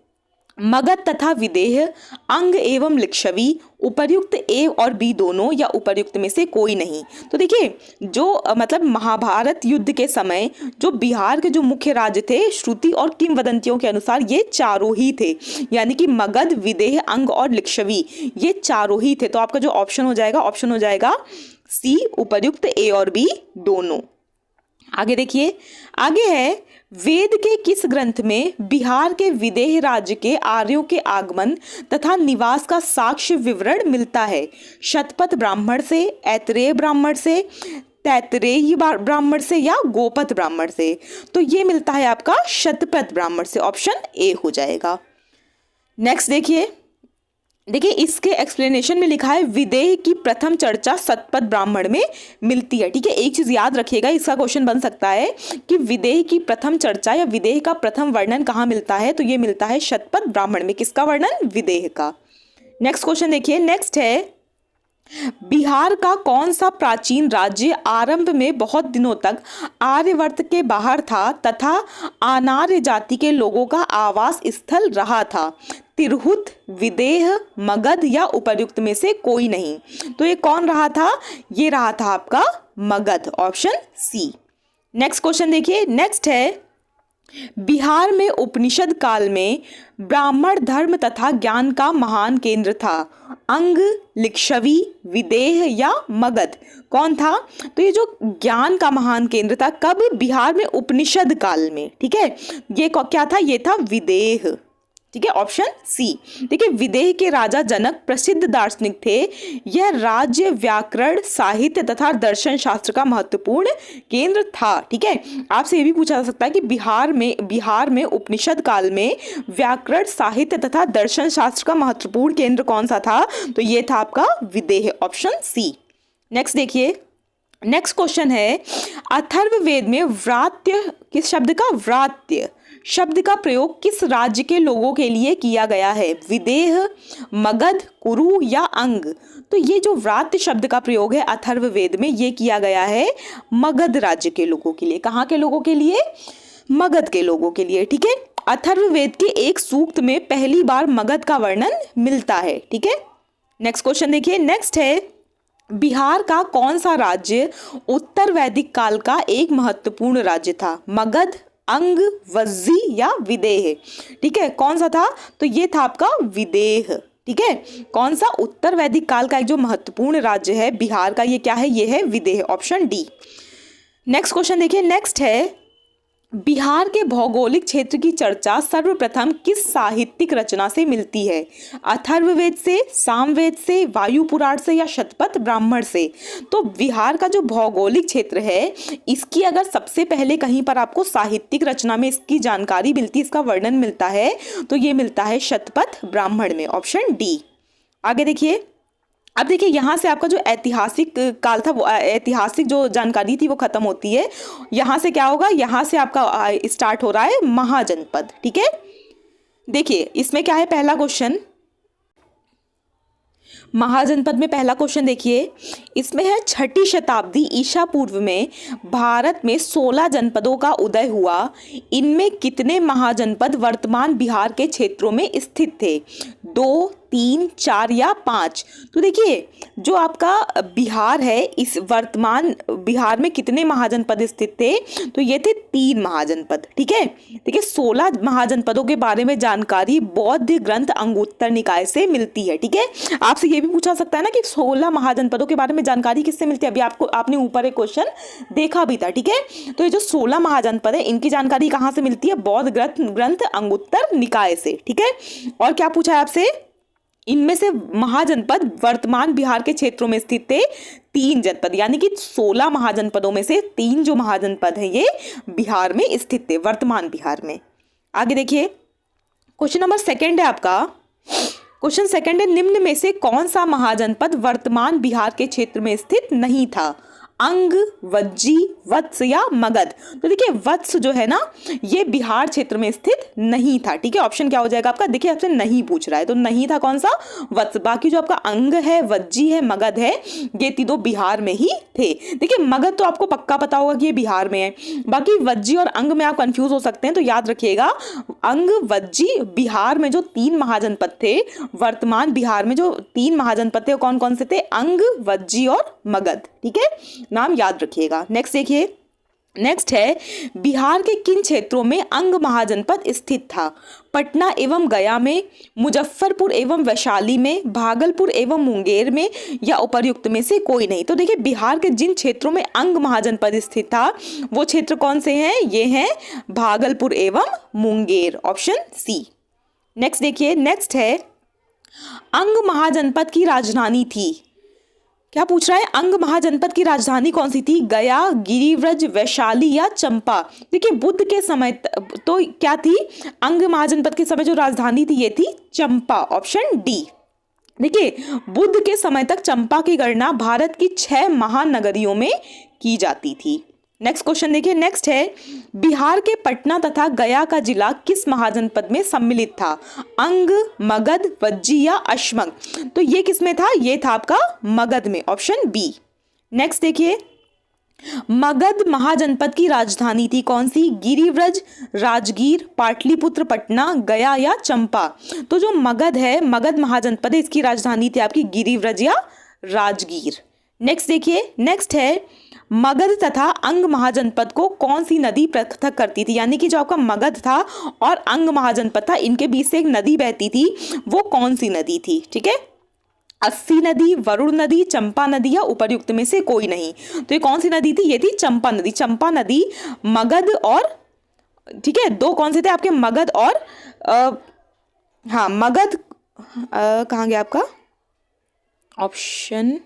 मगध तथा विदेह, अंग एवं लिच्छवी, उपर्युक्त ए और बी दोनों या उपर्युक्त में से कोई नहीं। तो देखिए, जो मतलब महाभारत युद्ध के समय जो बिहार के जो मुख्य राज्य थे, श्रुति और किंवदंतियों के अनुसार ये चारों ही थे, यानी कि मगध, विदेह, अंग और लिच्छवी, ये चारों ही थे। तो आपका जो ऑप्शन हो जाएगा, ऑप्शन हो जाएगा सी, उपर्युक्त ए और बी दोनों। आगे देखिए, आगे है, वेद के किस ग्रंथ में बिहार के विदेह राज्य के आर्यों के आगमन तथा निवास का साक्ष्य विवरण मिलता है? शतपथ ब्राह्मण से, ऐतरेय ब्राह्मण से, तैतरेयी ब्राह्मण से या गोपथ ब्राह्मण से? तो ये मिलता है आपका शतपथ ब्राह्मण से, ऑप्शन ए हो जाएगा। नेक्स्ट देखिए, इसके एक्सप्लेनेशन में लिखा है, विदेह की प्रथम चर्चा शतपथ ब्राह्मण में मिलती है। ठीक है, एक चीज याद रखिएगा, इसका क्वेश्चन बन सकता है कि विदेह की प्रथम चर्चा या विदेह का प्रथम वर्णन कहाँ मिलता है? तो ये मिलता है शतपथ ब्राह्मण में। किसका वर्णन? विदेह का। नेक्स्ट क्वेश्चन देखिए, नेक्स्ट है, बिहार का कौन सा प्राचीन राज्य आरंभ में बहुत दिनों तक आर्यवर्त के बाहर था तथा अनार्य जाति के लोगों का आवास स्थल रहा था? तिरहुत, विदेह, मगध या उपर्युक्त में से कोई नहीं। तो ये कौन रहा था? ये रहा था आपका Magadh, option C. Next question देखिए, नेक्स्ट है, बिहार में उपनिषद काल में ब्राह्मण धर्म तथा ज्ञान का महान केंद्र था? अंग, लिच्छवी, विदेह या मगध? कौन था? तो ये जो ज्ञान का महान केंद्र था, कब? बिहार में उपनिषद काल में। ठीक है, ये क्या था? ये था विदेह। ठीक है, ऑप्शन सी। देखिए, विदेह के राजा जनक प्रसिद्ध दार्शनिक थे। यह राज्य व्याकरण, साहित्य तथा दर्शन शास्त्र का महत्वपूर्ण केंद्र था। ठीक है, आपसे ये भी पूछा जा सकता है कि बिहार में उपनिषद काल में व्याकरण, साहित्य तथा दर्शन शास्त्र का महत्वपूर्ण केंद्र कौन सा था? तो ये था आपका विदेह, ऑप्शन सी। नेक्स्ट देखिए, नेक्स्ट क्वेश्चन है, अथर्ववेद में व्रात्य किस शब्द का? व्रात्य शब्द का प्रयोग किस राज्य के लोगों के लिए किया गया है? विदेह, मगध, कुरु या अंग? तो ये जो व्रात्य शब्द का प्रयोग है अथर्ववेद में, ये किया गया है मगध राज्य के लोगों के लिए। कहाँ के लोगों के लिए? मगध के लोगों के लिए। ठीक है, अथर्ववेद के एक सूक्त में पहली बार मगध का वर्णन मिलता है। ठीक है, नेक्स्ट क्वेश्चन देखिए, नेक्स्ट है, बिहार का कौन सा राज्य उत्तर वैदिक काल का एक महत्वपूर्ण राज्य था? मगध, अंग, वज्जी या विदेह? ठीक है, कौन सा था? तो ये था आपका विदेह। ठीक है, कौन सा? उत्तर वैदिक काल का एक जो महत्वपूर्ण राज्य है बिहार का, ये क्या है? ये है विदेह, ऑप्शन डी। नेक्स्ट क्वेश्चन देखिए, नेक्स्ट है, बिहार के भौगोलिक क्षेत्र की चर्चा सर्वप्रथम किस साहित्यिक रचना से मिलती है? अथर्ववेद से, सामवेद से, वायु पुराण से या शतपथ ब्राह्मण से? तो बिहार का जो भौगोलिक क्षेत्र है, इसकी अगर सबसे पहले कहीं पर आपको साहित्यिक रचना में इसकी जानकारी मिलती है, इसका वर्णन मिलता है, तो ये मिलता है शतपथ ब्राह्मण में, ऑप्शन डी। आगे देखिए, अब देखिए, यहाँ से आपका जो ऐतिहासिक काल था, वो ऐतिहासिक जो जानकारी थी वो खत्म होती है। यहाँ से क्या होगा? यहाँ से आपका स्टार्ट हो रहा है महाजनपद। ठीक है, देखिए इसमें क्या है, पहला क्वेश्चन महाजनपद में पहला क्वेश्चन देखिए, इसमें है 6ठी शताब्दी ईसा पूर्व में भारत में 16 जनपदों का उदय हुआ। इनमें कितने महाजनपद वर्तमान बिहार के क्षेत्रों में स्थित थे? 2, 3, 4 या 5? तो देखिए, जो आपका बिहार है, इस वर्तमान बिहार में कितने महाजनपद स्थित थे? तो ये थे 3 महाजनपद। ठीक है, देखिए 16 महाजनपदों के बारे में जानकारी बौद्ध ग्रंथ अंगुत्तर निकाय से मिलती है। ठीक है, आपसे ये भी पूछा सकता है ना कि 16 महाजनपदों के बारे में जानकारी किससे मिलती है। अभी आपने ऊपर एक क्वेश्चन देखा भी था। ठीक है, तो ये जो 16 महाजनपद है इनकी जानकारी कहाँ से मिलती है, बौद्ध ग्रंथ अंगुत्तर निकाय से। ठीक है, और क्या पूछा है आपसे, इनमें से महाजनपद वर्तमान बिहार के क्षेत्रों में स्थित थे 3 जनपद, यानी कि 16 महाजनपदों में से 3 जो महाजनपद हैं ये बिहार में स्थित थे, वर्तमान बिहार में। आगे देखिए, क्वेश्चन नंबर 2 है आपका। क्वेश्चन 2 है, निम्न में से कौन सा महाजनपद वर्तमान बिहार के क्षेत्र में स्थित नहीं था, अंग, वज्जी, वत्स या मगध। तो देखिए वत्स जो है ना ये बिहार क्षेत्र में स्थित नहीं था। ठीक है, ऑप्शन क्या हो जाएगा आपका, देखिए आपसे नहीं पूछ रहा है तो नहीं था कौन सा, वत्स। बाकी जो आपका अंग है, वज्जी है, मगध है, ये तीनों बिहार में ही थे। देखिए मगध तो आपको पक्का पता होगा कि ये बिहार में है, बाकी वज्जी और अंग में आप कंफ्यूज हो सकते हैं, तो याद रखिएगा अंग, वज्जी, बिहार में जो 3 महाजनपद थे, वर्तमान बिहार में जो 3 महाजनपद थे वो कौन कौन से थे, अंग, वज्जी और मगध। ठीक है, नाम याद रखिएगा। नेक्स्ट देखिए, नेक्स्ट है, बिहार के किन क्षेत्रों में अंग महाजनपद स्थित था, पटना एवं गया में, मुजफ्फरपुर एवं वैशाली में, भागलपुर एवं मुंगेर में या उपर्युक्त में से कोई नहीं। तो देखिए बिहार के जिन क्षेत्रों में अंग महाजनपद स्थित था वो क्षेत्र कौन से हैं, ये हैं भागलपुर एवं मुंगेर, ऑप्शन सी। नेक्स्ट देखिए, नेक्स्ट है, अंग महाजनपद की राजधानी थी, क्या पूछ रहा है, अंग महाजनपद की राजधानी कौन सी थी, गया, गिरिव्रज, वैशाली या चंपा। देखिए बुद्ध के समय तो क्या थी, अंग महाजनपद के समय जो राजधानी थी ये थी चंपा, ऑप्शन डी। देखिए बुद्ध के समय तक चंपा की गणना भारत की 6 महान नगरियों में की जाती थी। नेक्स्ट क्वेश्चन देखिए, नेक्स्ट है, बिहार के पटना तथा गया का जिला किस महाजनपद में सम्मिलित था, अंग, मगध, वज्जी या अश्मग। तो ये किसमें था, ये था आपका मगध में, ऑप्शन बी। नेक्स्ट देखिए, मगध महाजनपद की राजधानी थी कौन सी, गिरिव्रज, राजगीर, पाटलिपुत्र, पटना, गया या चंपा। तो जो मगध है, मगध महाजनपद है, इसकी राजधानी थी आपकी गिरिव्रज या राजगीर। नेक्स्ट देखिए, नेक्स्ट है, मगध तथा अंग महाजनपद को कौन सी नदी पृथक करती थी, यानी कि जो आपका मगध था और अंग महाजनपद था इनके बीच से एक नदी बहती थी, वो कौन सी नदी थी। ठीक है, अस्सी नदी, वरुण नदी, चंपा नदी या उपर्युक्त में से कोई नहीं। तो ये कौन सी नदी थी, ये थी चंपा नदी। चंपा नदी मगध और, ठीक है, 2 कौन से थे आपके, मगध और हाँ मगध, कहाँ गया आपका ऑप्शन,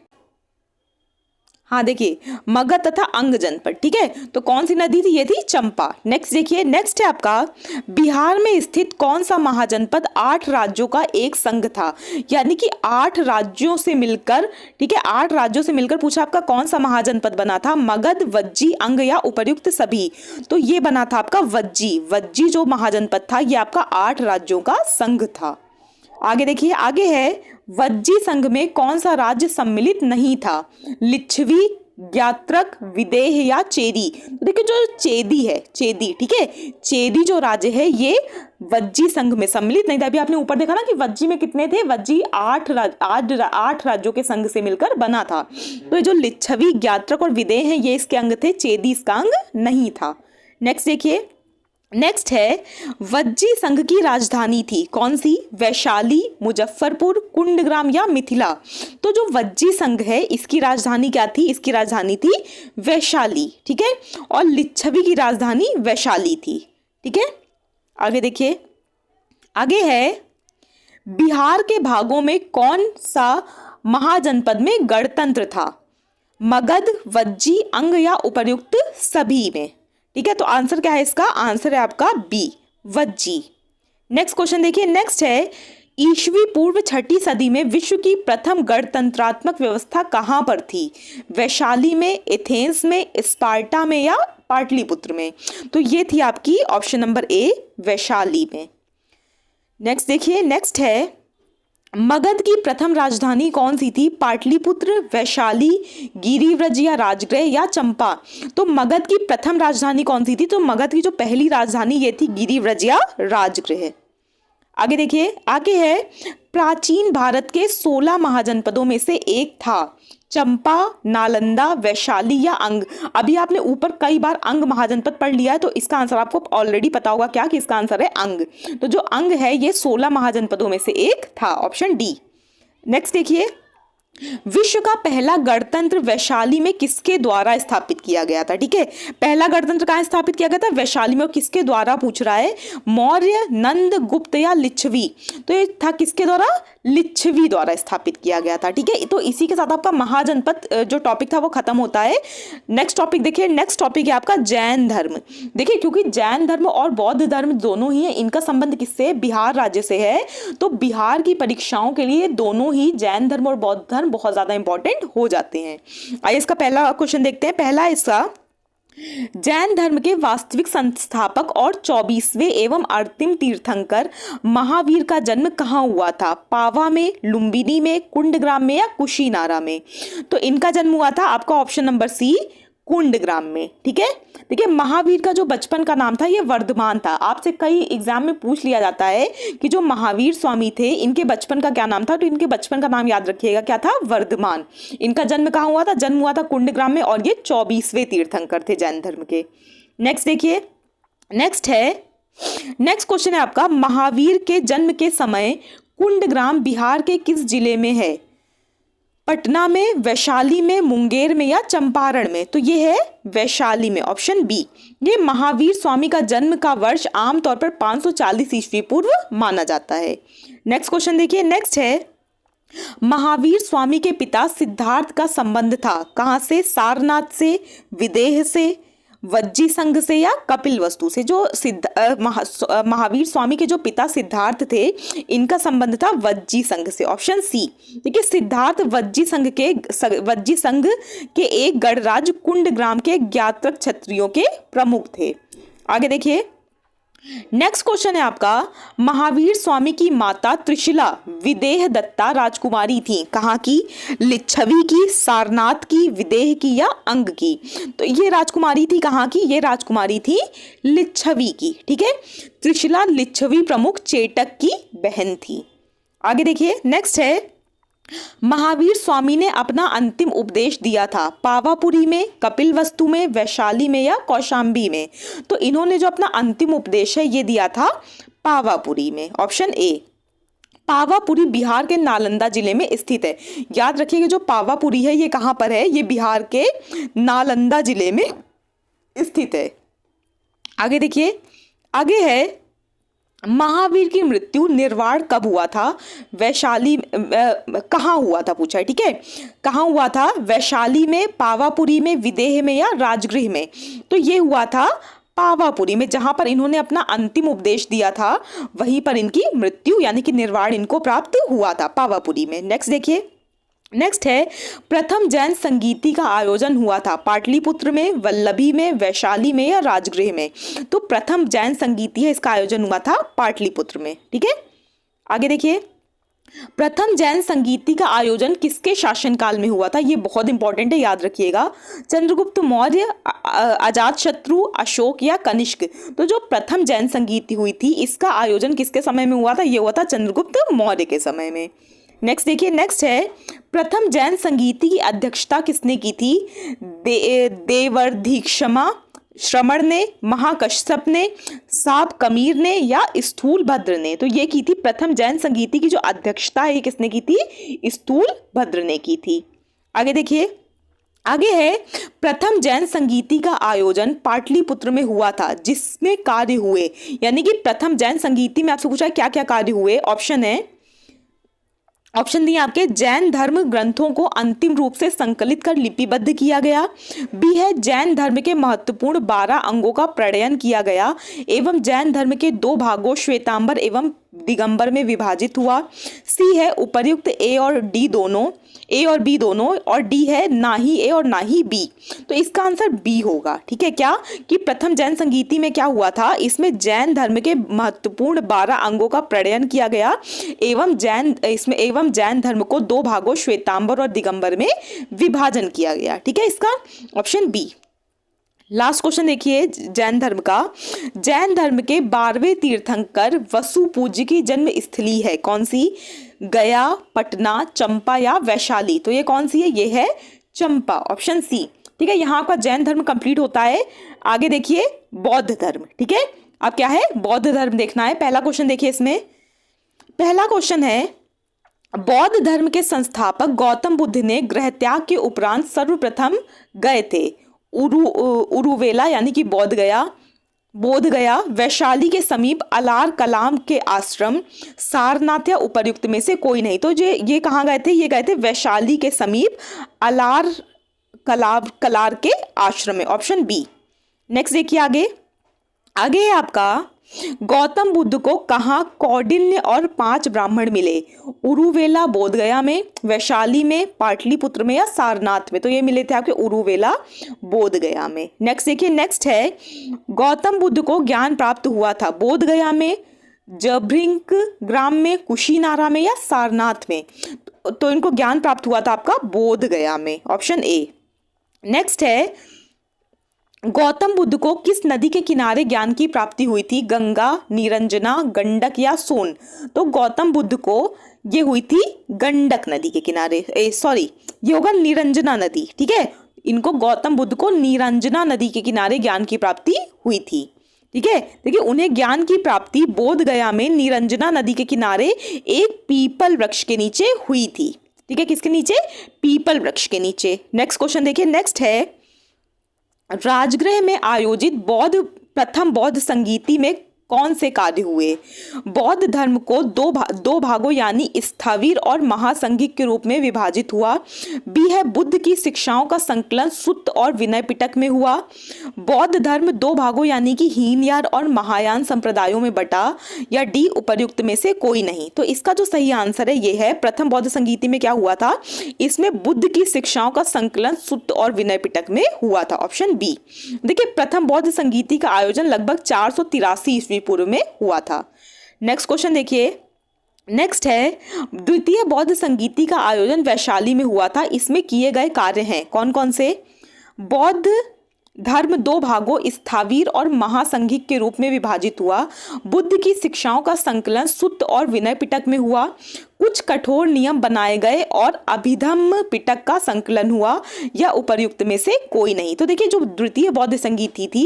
हाँ देखिए मगध तथा अंग जनपद। ठीक है, तो कौन सी नदी थी, ये थी चंपा। नेक्स्ट देखिए, नेक्स्ट है आपका, बिहार में स्थित कौन सा महाजनपद 8 राज्यों का एक संघ था, यानी कि 8 राज्यों से मिलकर, ठीक है 8 राज्यों से मिलकर पूछा आपका कौन सा महाजनपद बना था, मगध, वज्जी, अंग या उपर्युक्त सभी। तो ये बना था आपका वज्जी। वज्जी जो महाजनपद था ये आपका 8 राज्यों का संघ था। आगे देखिए, आगे है, वज्जी संघ में कौन सा राज्य सम्मिलित नहीं था, लिच्छवी, ज्ञात्रक, विदेह या चेदी। तो देखिए जो चेदी है, चेदी, ठीक है, चेदी जो राज्य है ये वज्जी संघ में सम्मिलित नहीं था। अभी आपने ऊपर देखा ना कि वज्जी में कितने थे, वज्जी 8 राज्यों के संघ से मिलकर बना था। तो जो लिच्छवी, ज्ञात्रक और विदेह है ये इसके अंग थे, चेदी इसका अंग नहीं था। नेक्स्ट देखिए, नेक्स्ट है, वज्जी संघ की राजधानी थी कौन सी, वैशाली, मुजफ्फरपुर, कुंडग्राम या मिथिला। तो जो वज्जी संघ है इसकी राजधानी क्या थी, इसकी राजधानी थी वैशाली। ठीक है, और लिच्छवी की राजधानी वैशाली थी। ठीक है, आगे देखिए, आगे है, बिहार के भागों में कौन सा महाजनपद में गणतंत्र था, मगध, वज्जी, अंग या उपर्युक्त सभी में। ठीक है, तो आंसर क्या है इसका, आंसर है आपका बी, वज्जी। नेक्स्ट क्वेश्चन देखिए, नेक्स्ट है, ईस्वी पूर्व 6ठी सदी में विश्व की प्रथम गणतंत्रात्मक व्यवस्था कहाँ पर थी, वैशाली में, एथेंस में, स्पार्टा में या पाटलिपुत्र में। तो ये थी आपकी ऑप्शन नंबर ए, वैशाली में। नेक्स्ट देखिए, नेक्स्ट है, मगध की प्रथम राजधानी कौन सी थी, पाटलिपुत्र, वैशाली, गिरिव्रज या राजगृह या चंपा। तो मगध की प्रथम राजधानी कौन सी थी, तो मगध की जो पहली राजधानी ये थी गिरिव्रज या राजगृह। आगे देखिए, आगे है, प्राचीन भारत के 16 महाजनपदों में से एक था चंपा, नालंदा, वैशाली या अंग। अभी आपने ऊपर कई बार अंग महाजनपद पढ़ लिया है, तो इसका आंसर आपको ऑलरेडी पता होगा क्या, कि इसका आंसर है अंग। तो जो अंग है ये 16 महाजनपदों में से एक था, ऑप्शन डी। नेक्स्ट देखिए, विश्व का पहला गणतंत्र वैशाली में किसके द्वारा स्थापित किया गया था? ठीक है, पहला गणतंत्र कहाँ स्थापित किया गया था? वैशाली में। और किसके द्वारा पूछ रहा है, मौर्य, नंद, गुप्त या लिच्छवी? तो ये था किसके द्वारा? लिच्छवी द्वारा स्थापित किया गया था। ठीक है, तो इसी के साथ आपका महाजनपद जो टॉपिक था वो खत्म होता है। नेक्स्ट टॉपिक देखिए, नेक्स्ट टॉपिक है आपका जैन धर्म। देखिए, क्योंकि जैन धर्म और बौद्ध धर्म दोनों ही है, इनका संबंध किससे? बिहार राज्य से है। तो बिहार की परीक्षाओं के लिए दोनों ही जैन धर्म और बौद्ध धर्म बहुत ज्यादा इंपॉर्टेंट हो जाते हैं। आइए इसका पहला क्वेश्चन देखते हैं। पहला इसका, जैन धर्म के वास्तविक संस्थापक और 24वें एवं अंतिम तीर्थंकर महावीर का जन्म कहाँ हुआ था? पावा में, लुम्बिनी में, कुंडग्राम में या कुशीनारा में? तो इनका जन्म हुआ था आपका ऑप्शन नंबर सी, कुंडग्राम में। ठीक है, देखिए महावीर का जो बचपन का नाम था ये वर्धमान था। आपसे कई एग्जाम में पूछ लिया जाता है कि जो महावीर स्वामी थे इनके बचपन का क्या नाम था, तो इनके बचपन का नाम याद रखिएगा, क्या था? वर्धमान। इनका जन्म कहाँ हुआ था? जन्म हुआ था कुंडग्राम में, और ये 24वें तीर्थंकर थे जैन धर्म के। नेक्स्ट देखिए, नेक्स्ट क्वेश्चन है आपका, महावीर के जन्म के समय कुंडग्राम बिहार के किस जिले में है? पटना में, वैशाली में, मुंगेर में या चंपारण में? तो ये है वैशाली में, ऑप्शन बी। ये महावीर स्वामी का जन्म का वर्ष आमतौर पर 540 ईस्वी पूर्व माना जाता है। नेक्स्ट क्वेश्चन देखिए, नेक्स्ट है, महावीर स्वामी के पिता सिद्धार्थ का संबंध था कहां से? सारनाथ से, विदेह से, वज्जी संघ से या कपिल वस्तु से? जो महावीर स्वामी के जो पिता सिद्धार्थ थे इनका संबंध था वज्जी संघ से, ऑप्शन सी। देखिए, सिद्धार्थ वज्जी संघ के एक गणराज्य कुंडग्राम के ज्ञातक क्षत्रियों के प्रमुख थे। आगे देखिए, नेक्स्ट क्वेश्चन है आपका, महावीर स्वामी की माता त्रिशिला विदेह दत्ता राजकुमारी थी कहाँ की? लिच्छवी की, सारनाथ की, विदेह की या अंग की? तो ये राजकुमारी थी कहाँ की? ये राजकुमारी थी लिच्छवी की। ठीक है, त्रिशिला लिच्छवी प्रमुख चेटक की बहन थी। आगे देखिए, नेक्स्ट है, महावीर स्वामी ने अपना अंतिम उपदेश दिया था पावापुरी में, कपिलवस्तु में, वैशाली में या कौशाम्बी में? तो इन्होंने जो अपना अंतिम उपदेश है ये दिया था पावापुरी में, ऑप्शन ए। पावापुरी बिहार के नालंदा जिले में स्थित है। याद रखिएगा, जो पावापुरी है ये कहाँ पर है? ये बिहार के नालंदा जिले में स्थित है। आगे देखिए, आगे है, महावीर की मृत्यु निर्वाण कब हुआ था? वैशाली कहाँ हुआ था पूछा है। ठीक है, कहाँ हुआ था? वैशाली में, पावापुरी में, विदेह में या राजगृह में? तो ये हुआ था पावापुरी में, जहां पर इन्होंने अपना अंतिम उपदेश दिया था वहीं पर इनकी मृत्यु यानी कि निर्वाण इनको प्राप्त हुआ था, पावापुरी में। नेक्स्ट देखिए, नेक्स्ट है, प्रथम जैन संगीति का आयोजन हुआ था पाटलिपुत्र में, वल्लभी में, वैशाली में या राजगृह में? तो प्रथम जैन संगीति है इसका आयोजन हुआ था पाटलिपुत्र में। ठीक है, आगे देखिए, प्रथम जैन संगीति का आयोजन किसके शासनकाल में हुआ था? ये बहुत इंपॉर्टेंट है, याद रखिएगा। चंद्रगुप्त मौर्य, अजातशत्रु, अशोक या कनिष्क? तो जो प्रथम जैन संगीति हुई थी इसका आयोजन किसके समय में हुआ था? ये हुआ था चंद्रगुप्त मौर्य के समय में। नेक्स्ट देखिए, नेक्स्ट है, प्रथम जैन संगीति की अध्यक्षता किसने की थी? देवर्धिक्षमा श्रमण ने, महाकश्यप ने, साब कमीर ने या स्थूल भद्र ने? तो ये की थी प्रथम जैन संगीति की जो अध्यक्षता है ये किसने की थी? स्थूल भद्र ने की थी। आगे देखिए, आगे है, प्रथम जैन संगीति का आयोजन पाटलिपुत्र में हुआ था जिसमें कार्य हुए, यानी कि प्रथम जैन संगीति में आपसे पूछा क्या क्या कार्य हुए? ऑप्शन है, ऑप्शन दिए आपके, जैन धर्म ग्रंथों को अंतिम रूप से संकलित कर लिपिबद्ध किया गया। बी है, जैन धर्म के महत्वपूर्ण 12 अंगों का प्रणयन किया गया एवं जैन धर्म के 2 भागों श्वेतांबर एवं दिगंबर में विभाजित हुआ। सी है, उपर्युक्त ए और बी दोनों, और डी है ना ही ए और ना ही बी। तो इसका आंसर बी होगा। ठीक है, क्या कि प्रथम जैन संगीति में क्या हुआ था? इसमें जैन धर्म के महत्वपूर्ण 12 अंगों का प्रणयन किया गया एवं जैन धर्म को 2 भागों श्वेतांबर और दिगंबर में विभाजन किया गया। ठीक है, इसका ऑप्शन बी। लास्ट क्वेश्चन देखिए जैन धर्म का। जैन धर्म के 12वें तीर्थंकर वसु पूज्य की जन्म स्थली है कौन सी? गया, पटना, चंपा या वैशाली? तो ये कौन सी है? ये है चंपा, ऑप्शन सी। ठीक है, यहाँ आपका जैन धर्म कंप्लीट होता है। आगे देखिए बौद्ध धर्म। ठीक है, अब क्या है? बौद्ध धर्म देखना है। पहला क्वेश्चन देखिए इसमें। पहला क्वेश्चन है, बौद्ध धर्म के संस्थापक गौतम बुद्ध ने गृह त्याग के उपरांत सर्वप्रथम गए थे उरुवेला यानी कि बोध गया, वैशाली के समीप अलार कलाम के आश्रम, सारनाथ या उपर्युक्त में से कोई नहीं। तो ये कहाँ गए थे? ये गए थे वैशाली के समीप अलार कलार के आश्रम में, ऑप्शन बी। नेक्स्ट देखिए आगे है आपका, गौतम बुद्ध को कहाँ कौंडिन्य और 5 ब्राह्मण मिले? उरुवेला बोधगया में, वैशाली में, पाटलिपुत्र में या सारनाथ में? तो ये मिले थे आपके उरुवेला बोधगया में। नेक्स्ट देखिए, नेक्स्ट है, गौतम बुद्ध को ज्ञान प्राप्त हुआ था बोधगया में, जभृंक ग्राम में, कुशीनारा में या सारनाथ में? तो इनको ज्ञान प्राप्त हुआ था आपका बोधगया में, ऑप्शन ए। नेक्स्ट है, गौतम बुद्ध को किस नदी के किनारे ज्ञान की प्राप्ति हुई थी? गंगा, निरंजना, गंडक या सोन? तो गौतम बुद्ध को ये हुई थी गंडक नदी के किनारे, ये होगा निरंजना नदी। ठीक है, इनको गौतम बुद्ध को निरंजना नदी के किनारे ज्ञान की प्राप्ति हुई थी। ठीक है, देखिए उन्हें ज्ञान की प्राप्ति बोध गया में निरंजना नदी के किनारे एक पीपल वृक्ष के नीचे हुई थी। ठीक है, किसके नीचे? पीपल वृक्ष के नीचे। नेक्स्ट क्वेश्चन देखिए, नेक्स्ट है, राजगृह में आयोजित प्रथम बौद्ध संगीति में कौन से कार्य हुए? बौद्ध धर्म को दो भागों यानी स्थविर और महासंघिक के रूप में विभाजित हुआ। बी है, बुद्ध की शिक्षाओं का संकलन सुत्त और विनय पिटक में हुआ। बौद्ध धर्म 2 भागों यानी कि हीनयान और महायान संप्रदायों में बटा। या डी, उपर्युक्त में से कोई नहीं। तो इसका जो सही आंसर है ये है, प्रथम बौद्ध संगीति में क्या हुआ था? इसमें बुद्ध की शिक्षाओं का संकलन सुत्त और विनय पिटक में हुआ था, ऑप्शन बी। देखिए प्रथम बौद्ध संगीति का आयोजन लगभग 483 ईस्वी पूर्व में हुआ था। नेक्स्ट क्वेश्चन देखिए, नेक्स्ट है, द्वितीय बौद्ध संगीति का आयोजन वैशाली में हुआ था। इसमें किए गए कार्य हैं कौन कौन से? बौद्ध धर्म 2 भागों स्थावीर और महासंघिक के रूप में विभाजित हुआ। बुद्ध की शिक्षाओं का संकलन सुत्त और विनय पिटक में हुआ। कुछ कठोर नियम बनाए गए और अभिधम्म पिटक का संकलन हुआ। या उपर्युक्त में से कोई नहीं। तो देखिए जो द्वितीय बौद्ध संगीति थी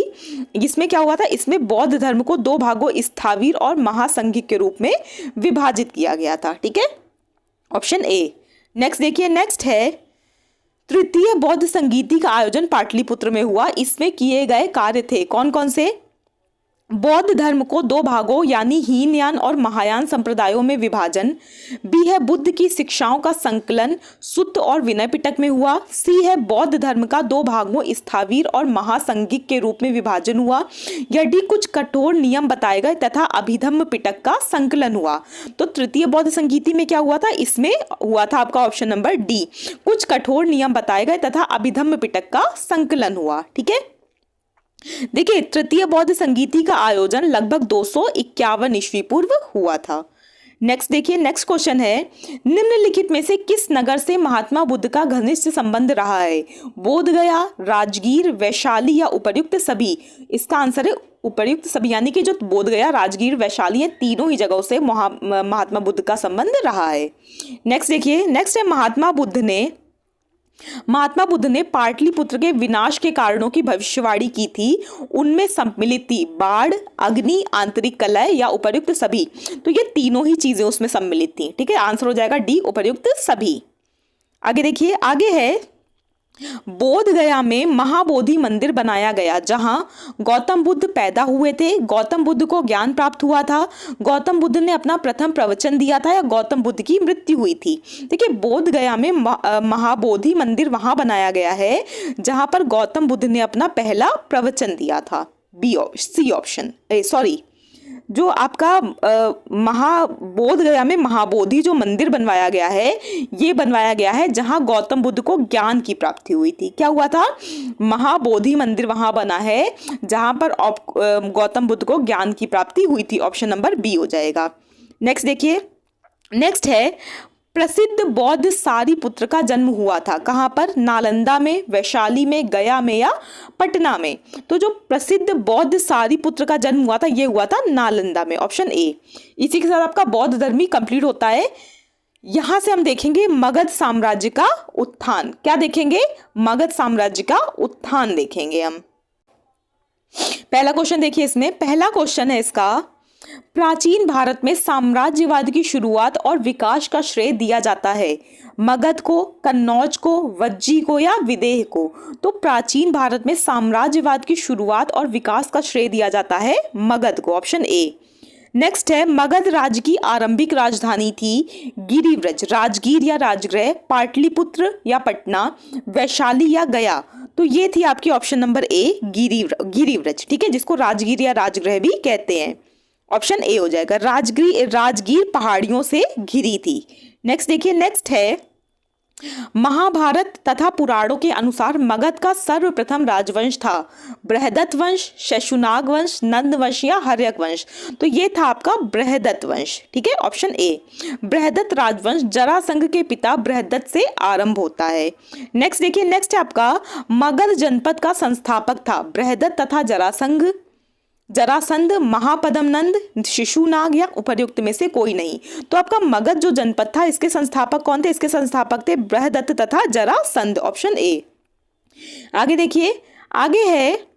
इसमें क्या हुआ था? इसमें बौद्ध धर्म को 2 भागों स्थावीर और महासंघिक के रूप में विभाजित किया गया था। ठीक है, ऑप्शन ए। नेक्स्ट देखिए, नेक्स्ट है, तृतीय बौद्ध संगीति का आयोजन पाटलिपुत्र में हुआ। इसमें किए गए कार्य थे कौन कौन से? बौद्ध धर्म को 2 भागों यानी हीनयान और महायान संप्रदायों में विभाजन। बी है, बुद्ध की शिक्षाओं का संकलन सुत्त और विनय पिटक में हुआ। सी है, बौद्ध धर्म का 2 भागों स्थावीर और महासंघिक के रूप में विभाजन हुआ। या डी, कुछ कठोर नियम बताए गए तथा अभिधम्म पिटक का संकलन हुआ। तो तृतीय बौद्ध संगीति में क्या हुआ था? इसमें हुआ था आपका ऑप्शन नंबर डी, कुछ कठोर नियम बताए गए तथा अभिधम्म पिटक का संकलन हुआ। ठीक है, देखिए तृतीय बौद्ध संगीति का आयोजन लगभग 251 ईस्वी पूर्व हुआ था। नेक्स्ट देखिए, नेक्स्ट क्वेश्चन है, निम्नलिखित में से किस नगर से महात्मा बुद्ध का घनिष्ठ संबंध रहा है? बोधगया, राजगीर, वैशाली या उपर्युक्त सभी? इसका आंसर है उपर्युक्त सभी, यानी कि जो बोधगया, राजगीर, वैशाली है तीनों ही जगहों से महात्मा बुद्ध का संबंध रहा है। नेक्स्ट देखिए, नेक्स्ट है, महात्मा बुद्ध ने पाटलिपुत्र के विनाश के कारणों की भविष्यवाणी की थी। उनमें सम्मिलित थी बाढ़, अग्नि, आंतरिक कलह या उपर्युक्त सभी? तो ये तीनों ही चीजें उसमें सम्मिलित थी। ठीक है, आंसर हो जाएगा डी, उपर्युक्त सभी। आगे देखिए, आगे है, बोधगया में महाबोधि मंदिर बनाया गया जहां गौतम बुद्ध पैदा हुए थे। गौतम बुद्ध को ज्ञान प्राप्त हुआ था। गौतम बुद्ध ने अपना प्रथम प्रवचन दिया था या गौतम बुद्ध की मृत्यु हुई थी? देखिए बोधगया में महाबोधि मंदिर वहां बनाया गया है जहां पर गौतम बुद्ध ने अपना पहला प्रवचन दिया था। बी, सी ऑप्शन, जो आपका बोधगया में महाबोधि जो मंदिर बनवाया गया है ये बनवाया गया है जहां गौतम बुद्ध को ज्ञान की प्राप्ति हुई थी। क्या हुआ था? महाबोधि मंदिर वहां बना है जहां पर गौतम बुद्ध को ज्ञान की प्राप्ति हुई थी। ऑप्शन नंबर बी हो जाएगा। नेक्स्ट देखिए, नेक्स्ट है, प्रसिद्ध बौद्ध सारीपुत्र का जन्म हुआ था? कहाँ पर? नालंदा में, वैशाली में, गया में या पटना में? तो जो प्रसिद्ध बौद्ध सारीपुत्र का जन्म हुआ था ये हुआ था नालंदा में, ऑप्शन ए। इसी के साथ आपका बौद्ध धर्म ही कंप्लीट होता है। यहां से हम देखेंगे मगध साम्राज्य का उत्थान। क्या देखेंगे? मगध साम्राज्य का उत्थान देखेंगे हम। पहला क्वेश्चन देखिए, इसमें पहला क्वेश्चन है इसका, प्राचीन भारत में साम्राज्यवाद की शुरुआत और विकास का श्रेय दिया जाता है मगध को, कन्नौज को, वज्जी को या विदेह को? तो प्राचीन भारत में साम्राज्यवाद की शुरुआत और विकास का श्रेय दिया जाता है मगध को, ऑप्शन ए। नेक्स्ट है, मगध राज्य की आरंभिक राजधानी थी गिरिव्रज, राजगीर या राजगृह, पाटलिपुत्र या पटना, वैशाली या गया? तो ये थी आपकी ऑप्शन नंबर ए, गिरिव्रज, ठीक है, जिसको राजगीर या राजगृह भी कहते हैं, ऑप्शन ए हो जाएगा। राजगीर पहाड़ियों से घिरी थी। नेक्स्ट देखिए, नेक्स्ट है, महाभारत तथा पुराणों के अनुसार मगध का सर्वप्रथम राजवंश था बृहदत्त वंश, शशुनाग वंश, नंद वंश या हर्यक वंश? तो ये था आपका बृहदत्त वंश, ठीक है, ऑप्शन ए। बृहदत्त राजवंश जरासंध के पिता बृहदत्त से आरंभ होता है। नेक्स्ट देखिए, नेक्स्ट है आपका, मगध जनपद का संस्थापक था बृहदत्त तथा जरासंध, महापद्मनंद, शिशुनाग या उपर्युक्त में से कोई नहीं? तो आपका मगध जो जनपद था इसके संस्थापक कौन थे? इसके संस्थापक थे बृहदत्त तथा जरासंध, ऑप्शन ए। आगे देखिए, आगे है,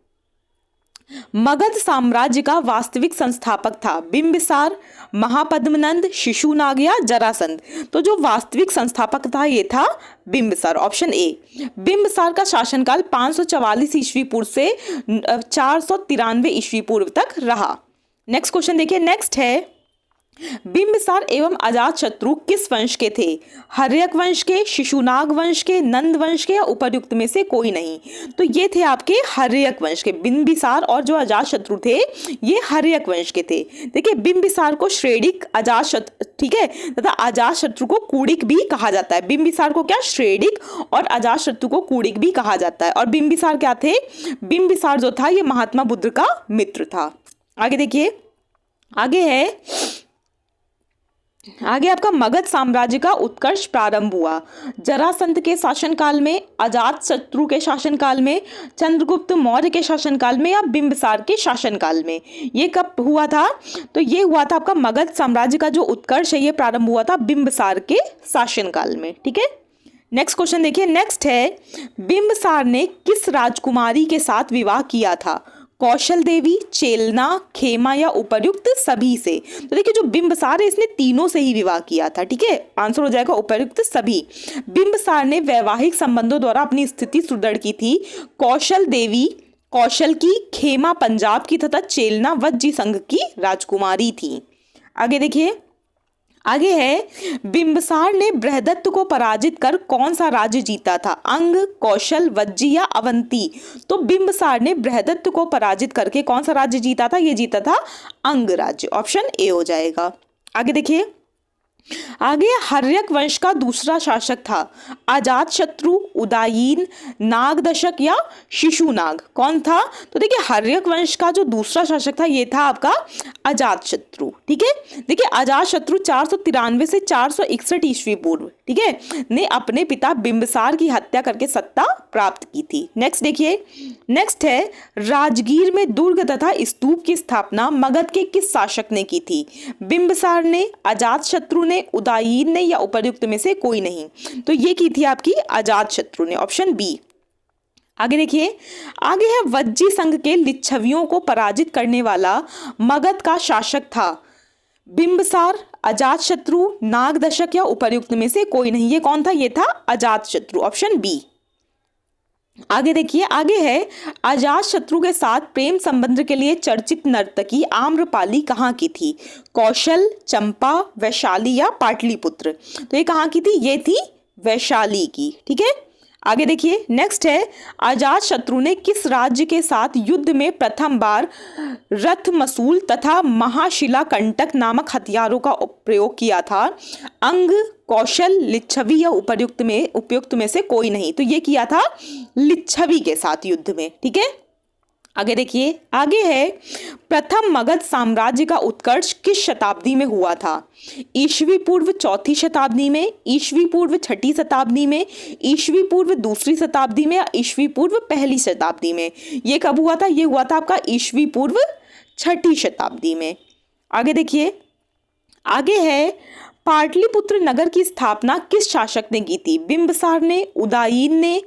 मगध साम्राज्य का वास्तविक संस्थापक था बिंबिसार, महापद्मनंद, शिशुनाग या जरासंध? तो जो वास्तविक संस्थापक था ये था बिंबिसार, ऑप्शन ए। बिंबिसार का शासनकाल 544 ईस्वी पूर्व से 493 ईस्वी पूर्व तक रहा। नेक्स्ट क्वेश्चन देखिए, नेक्स्ट है, बिंबिसार एवं अजातशत्रु किस वंश के थे? हर्यक वंश के, शिशुनाग वंश के, नंद वंश के या उपर्युक्त में से कोई नहीं? तो ये थे आपके हर्यक वंश के। बिंबिसार और जो अजातशत्रु थे ये हर्यक वंश के थे। देखिए, बिंबिसार को श्रेणिक, अजातशत्रु, ठीक है, तथा अजातशत्रु को कूड़िक भी कहा जाता है। बिंबिसार को क्या? श्रेणिक, और अजातशत्रु को कूड़िक भी कहा जाता है। और बिंबिसार क्या थे? बिंबिसार जो था ये महात्मा बुद्ध का मित्र था। आगे देखिए, आगे है, आगे आपका मगध साम्राज्य का उत्कर्ष प्रारंभ हुआ जरासंध के शासनकाल में, अजातशत्रु के शासनकाल में, चंद्रगुप्त मौर्य के शासनकाल में या बिंबिसार के शासनकाल में? ये कब हुआ था? तो ये हुआ था आपका मगध साम्राज्य का जो उत्कर्ष है ये प्रारंभ हुआ था बिंबिसार के शासनकाल में, ठीक है। नेक्स्ट क्वेश्चन देखिए, नेक्स्ट है, बिंबिसार ने किस राजकुमारी के साथ विवाह किया था? कौशल देवी, चेलना, खेमा या उपर्युक्त सभी से? तो देखिए, जो बिंबिसार है इसने तीनों से ही विवाह किया था, ठीक है, आंसर हो जाएगा उपर्युक्त सभी। बिंबिसार ने वैवाहिक संबंधों द्वारा अपनी स्थिति सुदृढ़ की थी। कौशल देवी कौशल की, खेमा पंजाब की तथा चेलना वज्जी संघ की राजकुमारी थी। आगे देखिए, आगे है, बिंबिसार ने बृहदत्त को पराजित कर कौन सा राज्य जीता था? अंग, कौशल, वज्जी या अवंती? तो बिंबिसार ने बृहदत्त को पराजित करके कौन सा राज्य जीता था? ये जीता था अंग राज्य, ऑप्शन ए हो जाएगा। आगे देखिए, आगे हर्यक वंश का दूसरा शासक था अजातशत्रु, उदायीन, नागदशक या शिशुनाग? कौन था? तो देखिए, हर्यक वंश का जो दूसरा शासक था ये था आपका अजातशत्रु, ठीक है। देखिए, अजातशत्रु 493 से 461 ईस्वी पूर्व, ठीक है, ने अपने पिता बिंबिसार की हत्या करके सत्ता प्राप्त की थी। नेक्स्ट देखिए, नेक्स्ट है, राजगीर में दुर्ग तथा स्तूप की स्थापना मगध के किस शासक ने की थी? बिंबिसार ने, अजातशत्रु ने, उदायीन ने या उपर्युक्त में से कोई नहीं? तो ये की थी आपकी अजातशत्रु ने, ऑप्शन बी। आगे देखिए, आगे है, वज्जी संघ के लिच्छवियों को पराजित करने वाला मगध का शासक था बिंबिसार, अजातशत्रु, नागदशक या उपर्युक्त में से कोई नहीं? ये कौन था? ये था अजातशत्रु, ऑप्शन बी। आगे देखिए, आगे है, अजातशत्रु के साथ प्रेम संबंध के लिए चर्चित नर्तकी आम्रपाली कहाँ की थी? कौशल, चंपा, वैशाली या पाटलिपुत्र? तो ये कहाँ की थी? ये थी वैशाली की, ठीक है। आगे देखिए, नेक्स्ट है, अजातशत्रु ने किस राज्य के साथ युद्ध में प्रथम बार रथमसूल तथा महाशिलाकंटक नामक हथियारों का प्रयोग किया था? अंग, कौशल, लिच्छवी या उपयुक्त में से कोई नहीं? तो ये किया था लिच्छवी के साथ युद्ध में, ठीक है। आगे देखिए, आगे है, प्रथम मगध साम्राज्य का उत्कर्ष किस शताब्दी में हुआ था? ईस्वी पूर्व चौथी शताब्दी में, ईस्वी पूर्व छठी शताब्दी में, ईस्वी पूर्व दूसरी शताब्दी में या ईस्वी पूर्व पहली शताब्दी में? ये कब हुआ था? ये हुआ था आपका ईस्वी पूर्व छठी शताब्दी में। आगे देखिए, आगे है पाटलिपुत्र नगर की स्थापना किस शासक ने की थी? बिंबिसार ने, उदयन ने,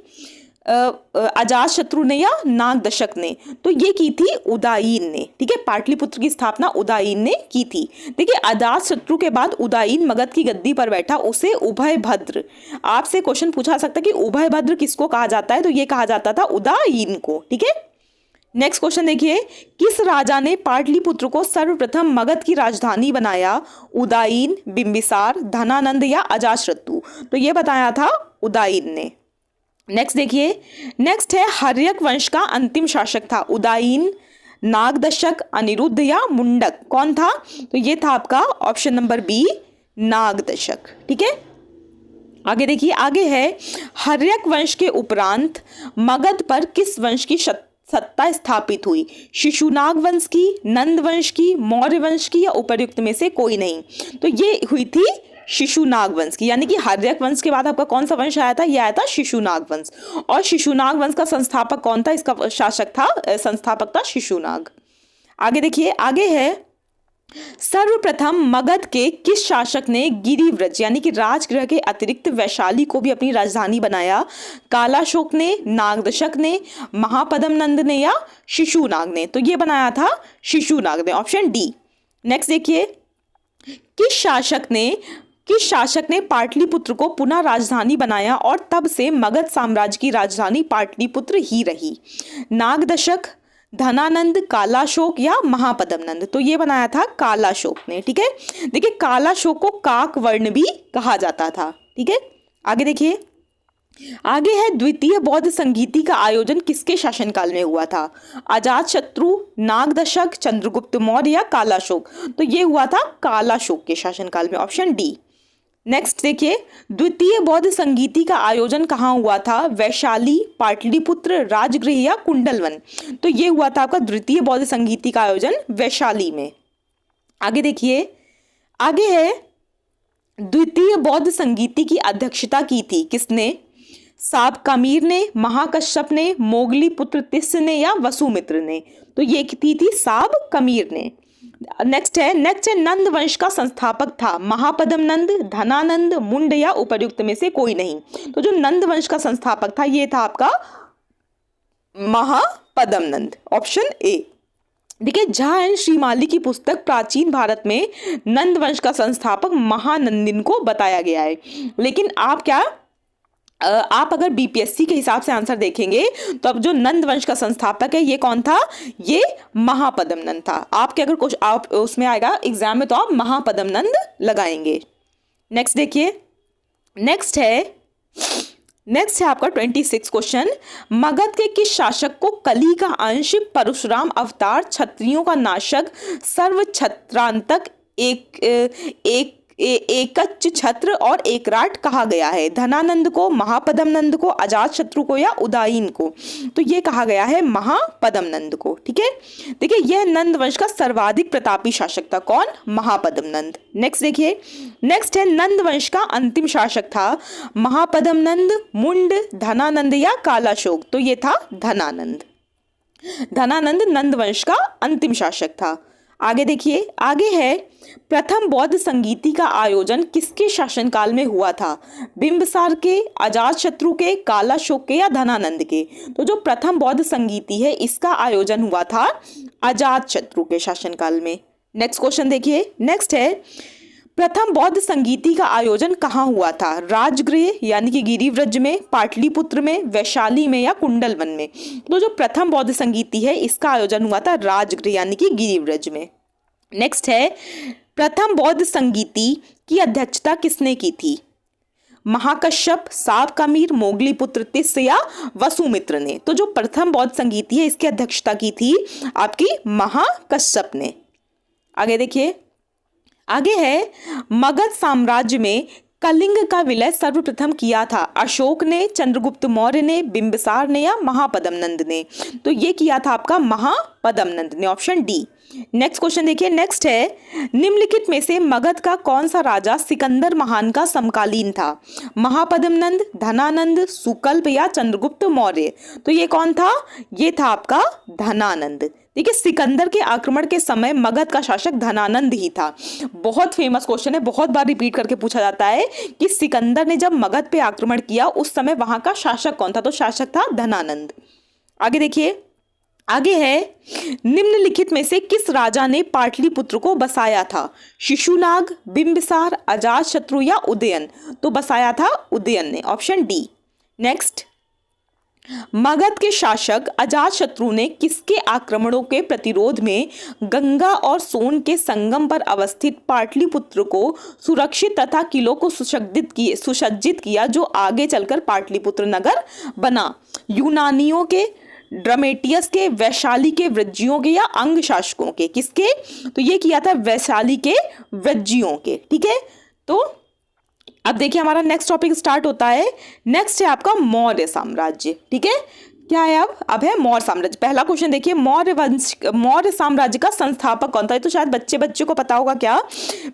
अजातशत्रु ने या नागदशक ने? तो ये की थी उदयन ने। ठीक है, पाटलिपुत्र की स्थापना उदयन ने की थी। देखिए, अजातशत्रु के बाद उदयन मगध की गद्दी पर बैठा, उसे उभयभद्र, आपसे क्वेश्चन पूछा सकता है कि उभयभद्र किसको कहा जाता है? तो ये कहा जाता था उदयन को। ठीक है, नेक्स्ट क्वेश्चन देखिए, किस राजा ने पाटलिपुत्र को सर्वप्रथम मगध की राजधानी बनाया? उदयन, बिंबिसार, धनानंद या अजातशत्रु? तो ये बताया था उदयन ने। नेक्स्ट देखिए, नेक्स्ट है हर्यक वंश का अंतिम शासक था? उदयन, नागदशक, अनिरुद्ध या मुंडक? कौन था? तो ये था आपका ऑप्शन नंबर बी, नागदशक। ठीक है, आगे देखिए, आगे है हर्यक वंश के उपरांत मगध पर किस वंश की सत्ता स्थापित हुई? शिशुनाग वंश की, नंद वंश की, मौर्य वंश की या उपर्युक्त में से कोई नहीं? तो ये हुई थी शिशुनाग वंश की, यानी कि हर्यक वंश के बाद आपका कौन सा वंश आया था? ये आया था शिशुनाग वंश। और शिशुनाग वंश का संस्थापक कौन था? इसका शासक था, संस्थापक था शिशुनाग। आगे देखिए, आगे है सर्वप्रथम मगध के किस शासक ने गिरिव्रज यानी कि राजगृह के अतिरिक्त वैशाली को भी अपनी राजधानी बनाया? कालाशोक ने, नागदशक ने, महापद्मनंद ने या शिशुनाग ने? तो ये बनाया था शिशुनाग ने, ऑप्शन डी। नेक्स्ट देखिए, किस शासक ने पाटलिपुत्र को पुनः राजधानी बनाया और तब से मगध साम्राज्य की राजधानी पाटलिपुत्र ही रही? नागदशक, धनानंद, कालाशोक या महापद्मनंद? तो ये बनाया था कालाशोक ने। ठीक है, देखिए कालाशोक को काक वर्ण भी कहा जाता था। ठीक है, आगे देखिए, आगे है द्वितीय बौद्ध संगीति का आयोजन किसके शासनकाल में हुआ था? अजातशत्रु, नागदशक, चंद्रगुप्त मौर्य या कालाशोक? तो ये हुआ था कालाशोक के शासनकाल में, ऑप्शन डी। नेक्स्ट देखिए, द्वितीय बौद्ध संगीति का आयोजन कहाँ हुआ था? वैशाली, पाटलिपुत्र, राजगृह या कुंडलवन? तो ये हुआ था आपका द्वितीय बौद्ध संगीति का आयोजन वैशाली में। आगे देखिए, आगे है द्वितीय बौद्ध संगीति की अध्यक्षता की थी किसने? साबकामीर ने, महाकश्यप ने, मोगली-पुत्र तिस्य ने या वसुमित्र ने? तो ये की थी साबकामीर ने। नेक्स्ट है नंद वंश का संस्थापक था? महापद्मनंद, धनानंद, मुंड या उपर्युक्त में से कोई नहीं? तो जो नंद वंश का संस्थापक था ये था आपका महापद्मनंद, ऑप्शन ए। देखिए, झा एंड श्रीमाली की पुस्तक प्राचीन भारत में नंद वंश का संस्थापक महानंदिन को बताया गया है, लेकिन आप अगर बीपीएससी के हिसाब से आंसर देखेंगे तो अब जो नंद वंश का संस्थापक है ये कौन था? ये महापद्मनंद था। आपके अगर कुछ आप उसमें आएगा एग्जाम में तो आप महापद्मनंद लगाएंगे। नेक्स्ट देखिए, नेक्स्ट है आपका 26 क्वेश्चन, मगध के किस शासक को कली का अंश, परशुराम अवतार, क्षत्रियों का नाशक, सर्व छत्रांतक, एकच्च छत्र और एकराट कहा गया है? धनानंद को, महापद्मनंद को, अजातशत्रु को या उदयन को? तो ये कहा गया है महापद्मनंद को। ठीक है, देखिए यह नंद वंश का सर्वाधिक प्रतापी शासक था। कौन? महापद्मनंद। नेक्स्ट देखिए, नेक्स्ट है नंद वंश का अंतिम शासक था? महापद्मनंद, मुंड, धनानंद या कालाशोक? तो ये था धनानंद। धनानंद नंद वंश का अंतिम शासक था। आगे देखिए, आगे है प्रथम बौद्ध संगीति का आयोजन किसके शासनकाल में हुआ था? बिंबिसार के, अजातशत्रु के, कालाशोक के या धनानंद के? तो जो प्रथम बौद्ध संगीति है इसका आयोजन हुआ था अजातशत्रु के शासनकाल में। नेक्स्ट क्वेश्चन देखिए, नेक्स्ट है प्रथम बौद्ध संगीति का आयोजन कहाँ हुआ था? राजगृह यानी कि गिरिव्रज में, पाटलिपुत्र में, वैशाली में या कुंडलवन में? तो जो प्रथम बौद्ध संगीति है इसका आयोजन हुआ था राजगृह यानी कि गिरिव्रज में। नेक्स्ट है प्रथम बौद्ध संगीति की अध्यक्षता किसने की थी? महाकश्यप, साबकामीर, मोगली-पुत्र तिस्य या वसुमित्र ने? तो जो प्रथम बौद्ध संगीति है इसकी अध्यक्षता की थी आपकी महाकश्यप ने। आगे देखिए, आगे है मगध साम्राज्य में कलिंग का विलय सर्वप्रथम किया था? अशोक ने, चंद्रगुप्त मौर्य ने, बिंबिसार ने या महापद्म नंद ने? तो ये किया था आपका महापद्म नंद ने, ऑप्शन डी। नेक्स्ट क्वेश्चन देखिए, नेक्स्ट है निम्नलिखित में से मगध का कौन सा राजा सिकंदर महान का समकालीन था? महापद्म नंद, धनानंद, सुकल्प या चंद्रगुप्त मौर्य? तो ये कौन था? ये था आपका धनानंद। देखिए सिकंदर के आक्रमण के समय मगध का शासक धनानंद ही था। बहुत फेमस क्वेश्चन है, बहुत बार रिपीट करके पूछा जाता है कि सिकंदर ने जब मगध पे आक्रमण किया उस समय वहां का शासक कौन था? तो शासक था धनानंद। आगे देखिए, आगे है निम्नलिखित में से किस राजा ने पाटलिपुत्र को बसाया था? शिशुनाग, बिंबिसार, अजातशत्रु या उदयन? तो बसाया था उदयन ने, ऑप्शन डी। नेक्स्ट, मगध के शासक अजातशत्रु ने किसके आक्रमणों के प्रतिरोध में गंगा और सोन के संगम पर अवस्थित पाटलिपुत्र को सुरक्षित तथा किलों को सुसज्जित किया जो आगे चलकर पाटलिपुत्र नगर बना? यूनानियों के, ड्रमेटियस के, वैशाली के वृज्जियों के या अंग शासकों के? किसके? तो ये किया था वैशाली के वृज्जियों के। ठीक है, तो अब देखिए हमारा नेक्स्ट टॉपिक स्टार्ट होता है। नेक्स्ट है आपका मौर्य साम्राज्य। ठीक है, क्या है अब है मौर्य साम्राज्य। पहला क्वेश्चन देखिए, मौर्य साम्राज्य का संस्थापक कौन था? ये तो शायद बच्चे को पता होगा। क्या?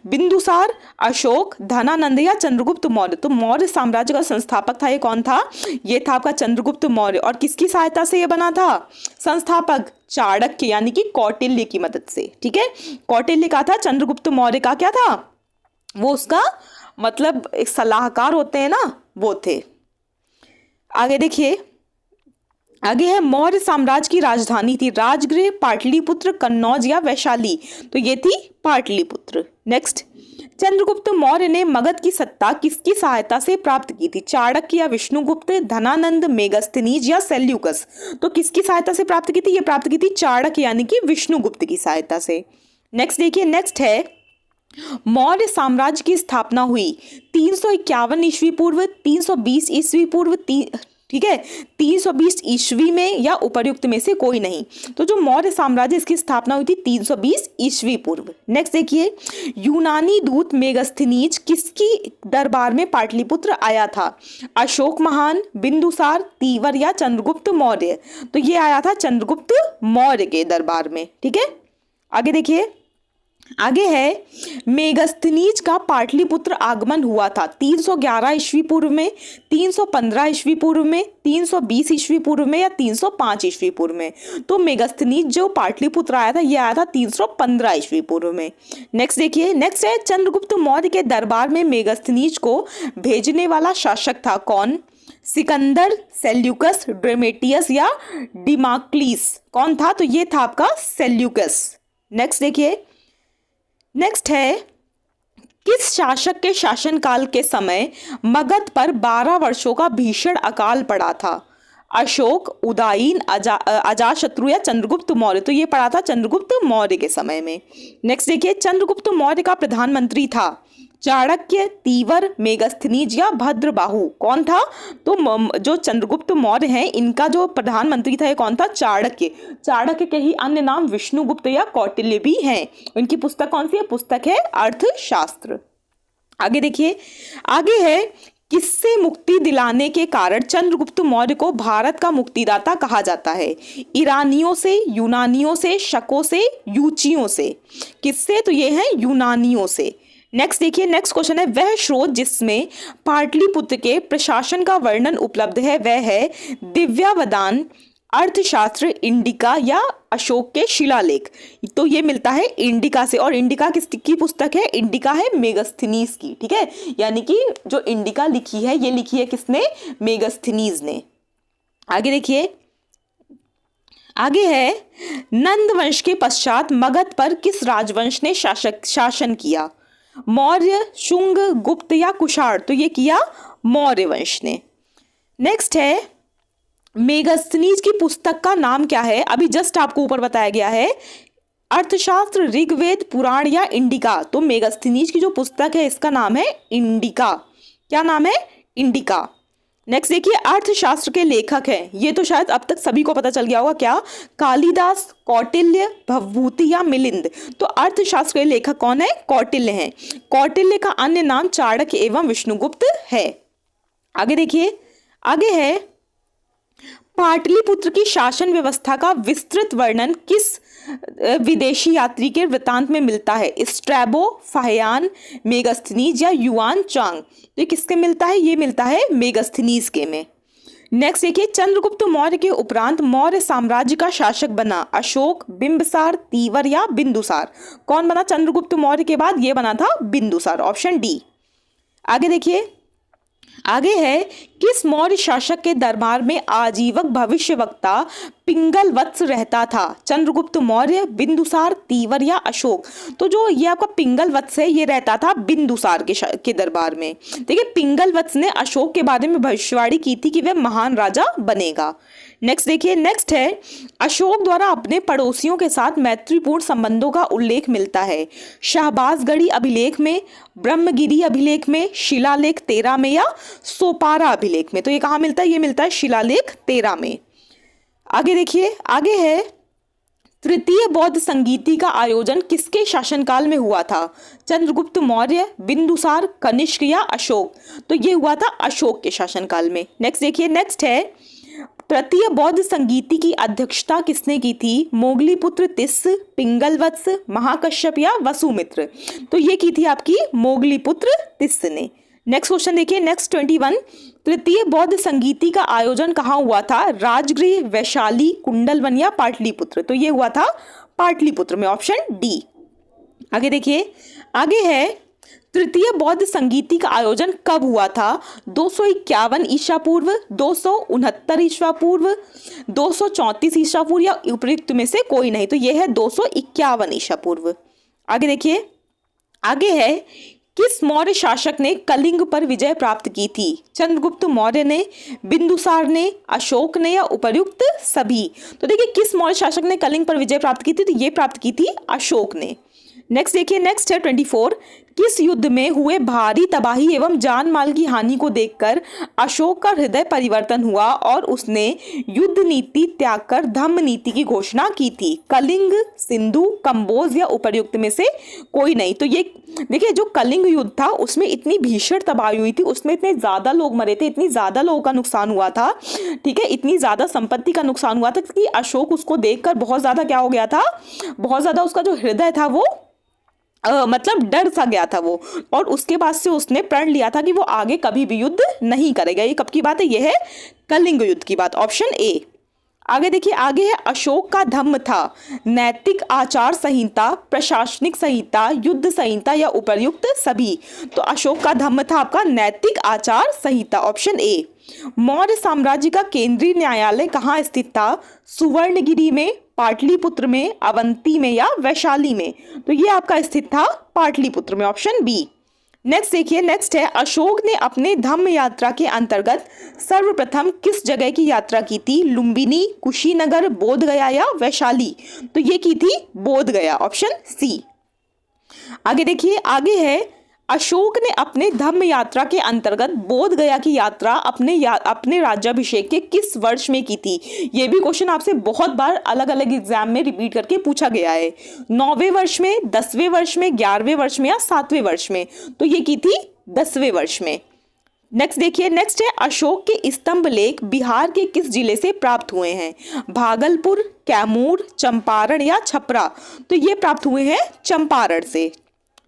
बिंदुसार, अशोक, धनानंद या चंद्रगुप्त मौर्य? तो मौर्य साम्राज्य का संस्थापक था, ये कौन था? ये था आपका चंद्रगुप्त मौर्य। और किसकी सहायता से ये बना था संस्थापक? चाणक्य यानी कि कौटिल्य की मदद से। ठीक है, कौटिल्य का था, चंद्रगुप्त मौर्य का क्या था? वो उसका मतलब एक सलाहकार होते हैं ना, वो थे। आगे देखिए, आगे है मौर्य साम्राज्य की राजधानी थी राजगृह, पाटलिपुत्र, कन्नौज या वैशाली? तो ये थी पाटलिपुत्र। नेक्स्ट, चंद्रगुप्त मौर्य ने मगध की सत्ता किसकी सहायता से प्राप्त की थी? चाणक्य या विष्णुगुप्त, धनानंद, मेगस्थनीज या सेल्यूकस? तो किसकी सहायता से प्राप्त की थी? ये प्राप्त की थी चाणक्य यानी कि विष्णुगुप्त की सहायता से। नेक्स्ट देखिए, नेक्स्ट है मौर्य साम्राज्य की स्थापना हुई 351 ईस्वी पूर्व, 320 ईस्वी पूर्व, ठीक है, 320 ईस्वी में या उपर्युक्त में से कोई नहीं। तो जो मौर्य साम्राज्य इसकी स्थापना हुई थी 320 ईस्वी पूर्व। नेक्स्ट देखिए, यूनानी दूत मेगस्थनीज किसकी दरबार में पाटलिपुत्र आया था? अशोक महान, बिंदुसार, तीवर या चंद्रगुप्त मौर्य? तो ये आया था चंद्रगुप्त मौर्य के दरबार में। ठीक है, आगे देखिए, आगे है मेगस्थनीज का पाटलिपुत्र आगमन हुआ था 311 ईस्वी पूर्व में, 315 ईस्वी पूर्व में, 320 ईस्वी पूर्व में या 305 ईस्वी पूर्व में? तो मेगस्थनीज जो पाटलिपुत्र आया था ये आया था 315 ईस्वी पूर्व में। नेक्स्ट देखिए, नेक्स्ट है चंद्रगुप्त मौर्य के दरबार में मेगस्थनीज को भेजने वाला शासक था कौन? सिकंदर, सेल्यूकस, ड्रेमेटियस या डिमाक्लीस? कौन था? तो ये था आपका सेल्यूकस। नेक्स्ट देखिए, नेक्स्ट है किस शासक के शासनकाल के समय मगध पर 12 वर्षों का भीषण अकाल पड़ा था? अशोक, उदयन, अजातशत्रु या चंद्रगुप्त मौर्य? तो ये पड़ा था चंद्रगुप्त मौर्य के समय में। नेक्स्ट देखिए, चंद्रगुप्त मौर्य का प्रधानमंत्री था चाणक्य, तीवर, मेगस्थनीज या भद्रबाहु? कौन था? तो जो चंद्रगुप्त मौर्य हैं इनका जो प्रधानमंत्री था ये कौन था? चाणक्य। चाणक्य के ही अन्य नाम विष्णुगुप्त या कौटिल्य भी हैं। इनकी पुस्तक कौन सी है? पुस्तक है अर्थशास्त्र। आगे देखिए, आगे है किससे मुक्ति दिलाने के कारण चंद्रगुप्त मौर्य को भारत का मुक्तिदाता कहा जाता है? ईरानियों से, यूनानियों से, शकों से, यूचियों से? किससे? तो ये है यूनानियों से। नेक्स्ट देखिए, नेक्स्ट क्वेश्चन है वह स्रोत जिसमें पाटलिपुत्र के प्रशासन का वर्णन उपलब्ध है वह है दिव्यावदान, अर्थशास्त्र, इंडिका या अशोक के शिलालेख? तो ये मिलता है इंडिका से। और इंडिका किसकी पुस्तक है? इंडिका है मेगस्थनीज की। ठीक है, यानी कि जो इंडिका लिखी है ये लिखी है किसने? मेगस्थनीज ने। आगे देखिए, आगे है नंद वंश के पश्चात मगध पर किस राजवंश ने शासन किया? मौर्य, शुंग, गुप्त या कुषाण? तो ये किया मौर्य वंश ने। नेक्स्ट है मेगस्थनीज की पुस्तक का नाम क्या है? अभी जस्ट आपको ऊपर बताया गया है अर्थशास्त्र, ऋग्वेद, पुराण या इंडिका? तो मेगस्थनीज की जो पुस्तक है इसका नाम है इंडिका। क्या नाम है? इंडिका। नेक्स्ट देखिए, अर्थशास्त्र के लेखक हैं, ये तो शायद अब तक सभी को पता चल गया होगा, क्या? कालिदास, कौटिल्य, भवभूति या मिलिंद। तो अर्थशास्त्र के लेखक कौन है? कौटिल्य हैं। कौटिल्य का अन्य नाम चाणक्य एवं विष्णुगुप्त है। आगे देखिए, आगे है, पाटलिपुत्र की शासन व्यवस्था का विस्तृत वर्णन किस विदेशी यात्री के वृत्तांत में मिलता है? स्ट्रैबो, फाहियान, मेगास्थनीज या युआन चांग। तो ये किसके मिलता है? ये मिलता है मेगास्थनीज के में। नेक्स्ट देखिए, चंद्रगुप्त मौर्य के उपरांत मौर्य साम्राज्य का शासक बना अशोक, बिंबिसार, तीवर या बिंदुसार। कौन बना चंद्रगुप्त मौर्य के बाद? ये बना था बिंदुसार, ऑप्शन डी। आगे देखिए, आगे है, किस मौर्य शासक के दरबार में आजीवक भविष्यवक्ता पिंगल वत्स रहता था? चंद्रगुप्त मौर्य, बिंदुसार, तीवर या अशोक। तो जो ये आपका पिंगल वत्स है, ये रहता था बिंदुसार के दरबार में। देखिए, पिंगल वत्स ने अशोक के बारे में भविष्यवाणी की थी कि वह महान राजा बनेगा। नेक्स्ट देखिए, नेक्स्ट है, अशोक द्वारा अपने पड़ोसियों के साथ मैत्रीपूर्ण संबंधों का उल्लेख मिलता है शाहबाजगढ़ी अभिलेख में, ब्रह्मगिरी अभिलेख में, शिलालेख 13 में या सोपारा अभिलेख में। तो ये कहाँ मिलता है? ये मिलता है शिलालेख 13 में। आगे देखिए, आगे है, तृतीय बौद्ध संगीति का आयोजन किसके शासनकाल में हुआ था? चंद्रगुप्त मौर्य, बिंदुसार, कनिष्क या अशोक। तो ये हुआ था अशोक के शासनकाल में। नेक्स्ट देखिए, नेक्स्ट है, तृतीय बौद्ध संगीति की अध्यक्षता किसने की थी? मोगलीपुत्र तिस्स, पिंगलवत्स, महाकश्यप या वसुमित्र। तो ये की थी आपकी मोगलीपुत्र तिस्स ने। नेक्स्ट क्वेश्चन देखिए, नेक्स्ट 21, तृतीय बौद्ध संगीति का आयोजन कहाँ हुआ था? राजगृह, वैशाली, कुंडलवन या पाटलिपुत्र। तो ये हुआ था पाटलिपुत्र में, ऑप्शन डी। आगे देखिए, आगे है, तृतीय बौद्ध संगीति का आयोजन कब हुआ था? 251 ईसा पूर्व, 269 ईसा पूर्व, 234 ईसा पूर्व या उपयुक्त में से कोई नहीं। तो यह है 251 ईसा पूर्व। आगे देखिए, आगे है, किस मौर्य शासक ने कलिंग पर विजय प्राप्त की थी? चंद्रगुप्त मौर्य ने, बिंदुसार ने, अशोक ने या उपर्युक्त सभी। तो देखिए, किस मौर्य शासक ने कलिंग पर विजय प्राप्त की थी? तो ये प्राप्त की थी अशोक ने। नेक्स्ट देखिए, नेक्स्ट है 24, किस युद्ध में हुए भारी तबाही एवं जान माल की हानि को देखकर अशोक का हृदय परिवर्तन हुआ और उसने युद्ध नीति त्याग कर धम्म नीति की घोषणा की थी? कलिंग, सिंधु, कंबोज या उपर्युक्त में से कोई नहीं। तो ये देखिए, जो कलिंग युद्ध था उसमें इतनी भीषण तबाही हुई थी, उसमें इतने ज्यादा लोग मरे थे, इतनी ज्यादा लोगों का नुकसान हुआ था, ठीक है, इतनी ज्यादा संपत्ति का नुकसान हुआ था कि अशोक उसको देखकर बहुत ज्यादा क्या हो गया था, बहुत ज्यादा उसका जो हृदय था वो मतलब डर सा गया था वो, और उसके बाद से उसने प्रण लिया था कि वो आगे कभी भी युद्ध नहीं करेगा। ये कब की बात है? ये है कलिंग युद्ध की बात, ऑप्शन ए। आगे देखिए, आगे है, अशोक का धम्म था नैतिक आचार संहिता, प्रशासनिक संहिता, युद्ध संहिता या उपर्युक्त सभी। तो अशोक का धम्म था आपका नैतिक आचार संहिता, ऑप्शन ए। मौर्य साम्राज्य का केंद्रीय न्यायालय कहाँ स्थित था? सुवर्णगिरी में, पाटलिपुत्र में, अवंती में या वैशाली में। तो ये आपका स्थित था पाटलिपुत्र में, ऑप्शन बी। नेक्स्ट देखिए, नेक्स्ट है, अशोक ने अपने धम्म यात्रा के अंतर्गत सर्वप्रथम किस जगह की यात्रा की थी? लुम्बिनी, कुशीनगर, बोधगया या वैशाली। तो ये की थी बोधगया, ऑप्शन सी। आगे देखिए, आगे है, अशोक ने अपने धम्म यात्रा के अंतर्गत बोधगया की यात्रा अपने राज्याभिषेक के किस वर्ष में की थी? ये भी क्वेश्चन आपसे बहुत बार अलग अलग एग्जाम में रिपीट करके पूछा गया है। 9वें वर्ष में, 10वें वर्ष में, 11वें वर्ष में या 7वें वर्ष में। तो ये की थी 10वें वर्ष में। नेक्स्ट देखिए, नेक्स्ट है, अशोक के स्तंभ लेख बिहार के किस जिले से प्राप्त हुए हैं? भागलपुर, कैमूर, चंपारण या छपरा। तो ये प्राप्त हुए हैं चंपारण से।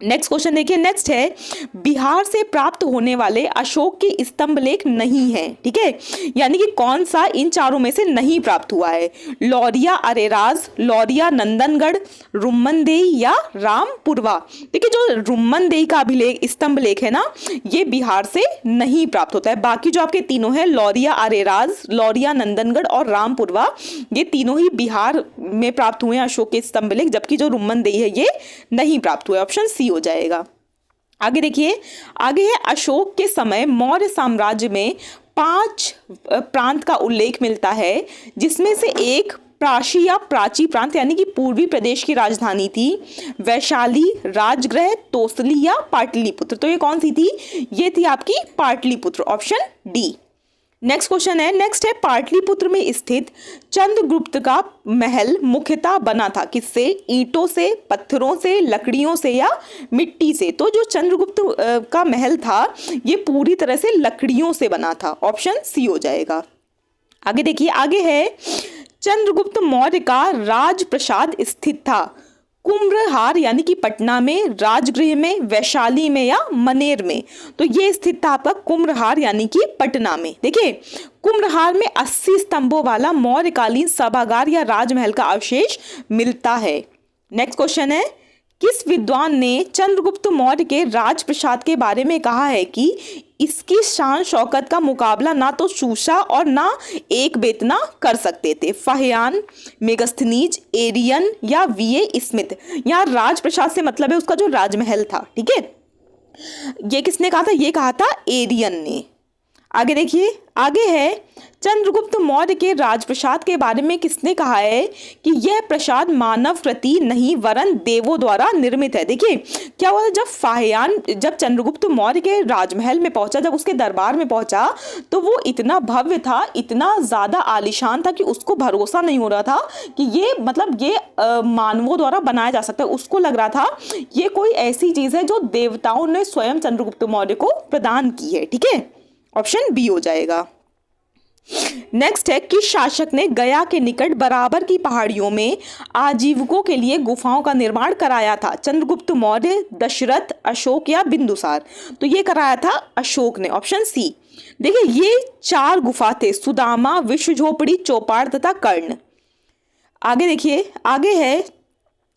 नेक्स्ट क्वेश्चन देखिए, नेक्स्ट है, बिहार से प्राप्त होने वाले अशोक के स्तंभ लेख नहीं है, ठीक है, यानी कि कौन सा इन चारों में से नहीं प्राप्त हुआ है? लौरिया अरेराज, लौरिया नंदनगढ़, रुम्मनदेही या रामपुरवा। देखिए, जो रुम्मनदेही का अभिलेख स्तंभ लेख है ना, ये बिहार से नहीं प्राप्त होता है। बाकी जो आपके तीनों है, लौरिया अरेराज, लौरिया नंदनगढ़ और रामपुरवा, ये तीनों ही बिहार में प्राप्त हुए हैं अशोक के स्तंभ लेख, जबकि जो रुम्मनदेही है ये नहीं प्राप्त हुआ है, ऑप्शन सी हो जाएगा। आगे देखिए, आगे है, अशोक के समय मौर्य साम्राज्य में 5 प्रांत का उल्लेख मिलता है, जिसमें से एक प्राची या प्राची प्रांत यानी कि पूर्वी प्रदेश की राजधानी थी। वैशाली, राजगृह, तोसली या पाटलिपुत्र। तो ये कौन सी थी? ये थी आपकी Pataliputra, option D. Next question है, नेक्स्ट है पाटलिपुत्र में स्थित चंद्रगुप्त का महल मुख्यतः बना था किससे? ईंटों से, पत्थरों से, लकड़ियों से या मिट्टी से? तो जो चंद्रगुप्त का महल था ये पूरी तरह से लकड़ियों से बना था। ऑप्शन सी हो जाएगा। आगे देखिए, आगे है चंद्रगुप्त मौर्य का राजप्रसाद स्थित था कुम्भलहार यानी कि पटना में, राजगृह में, वैशाली में या मनेर में? तो ये स्थित था आपका कुम्भलहार यानी कि पटना में। देखिए, कुम्भलहार में 80 स्तंभों वाला मौर्यकालीन सभागार या राजमहल का अवशेष मिलता है। नेक्स्ट क्वेश्चन है, किस विद्वान ने चंद्रगुप्त मौर्य के राजप्रसाद के बारे में कहा है कि इसकी शान शौकत का मुकाबला ना तो शूशा और ना एक बेतना कर सकते थे? फाहियान, मेगस्थनीज, एरियन या वीए स्मिथ? यहाँ राजप्रसाद से मतलब है उसका जो राजमहल था, ठीक है। ये किसने कहा था? ये कहा था एरियन ने। आगे देखिए, आगे है चंद्रगुप्त मौर्य के राजप्रसाद के बारे में किसने कहा है कि यह प्रसाद मानव कृति नहीं वरन देवों द्वारा निर्मित है? देखिए क्या हुआ था, जब चंद्रगुप्त मौर्य के राजमहल में पहुंचा, जब उसके दरबार में पहुंचा तो वो इतना भव्य था, इतना ज्यादा आलीशान था कि उसको भरोसा नहीं हो रहा था कि ये मानवों द्वारा बनाया जा सकता है। उसको लग रहा था ये कोई ऐसी चीज है जो देवताओं ने स्वयं चंद्रगुप्त मौर्य को प्रदान की है, ठीक है। ऑप्शन बी हो जाएगा। नेक्स्ट है, किस शासक ने गया के निकट बराबर की पहाड़ियों में आजीविकों के लिए गुफाओं का निर्माण कराया था? चंद्रगुप्त मौर्य, दशरथ, अशोक या बिंदुसार? तो ये कराया था अशोक ने। Option C. देखिए ये 4 गुफा थे, सुदामा, विश्व झोपड़ी, चौपाड़ तथा कर्ण। आगे देखिए, आगे है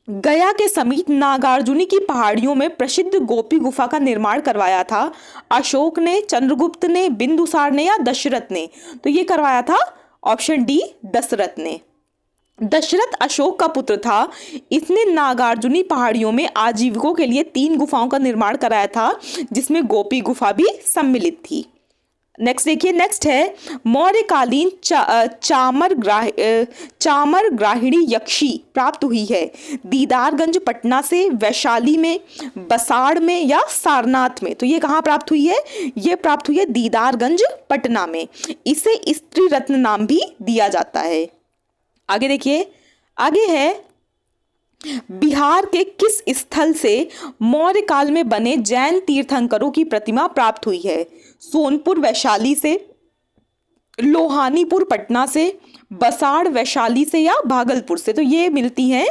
गया के समीप नागार्जुनी की पहाड़ियों में प्रसिद्ध गोपी गुफा का निर्माण करवाया था अशोक ने, चंद्रगुप्त ने, बिंदुसार ने या दशरथ ने? तो ये करवाया था ऑप्शन डी, दशरथ ने। दशरथ अशोक का पुत्र था, इसने नागार्जुनी पहाड़ियों में आजीविकों के लिए 3 गुफाओं का निर्माण कराया था जिसमें गोपी गुफा भी सम्मिलित थी। नेक्स्ट देखिए, नेक्स्ट है मौर्यकालीन चामर ग्राहिणी यक्षी प्राप्त हुई है दीदारगंज पटना से, वैशाली में, बसाड़ में या सारनाथ में? तो ये कहाँ प्राप्त हुई है? ये प्राप्त हुई है दीदारगंज पटना में। इसे स्त्री रत्न नाम भी दिया जाता है। आगे देखिए, आगे है बिहार के किस स्थल से मौर्य काल में बने जैन तीर्थंकरों की प्रतिमा प्राप्त हुई है? सोनपुर वैशाली से, लोहानीपुर पटना से, बसाड़ वैशाली से या भागलपुर से? तो ये मिलती हैं,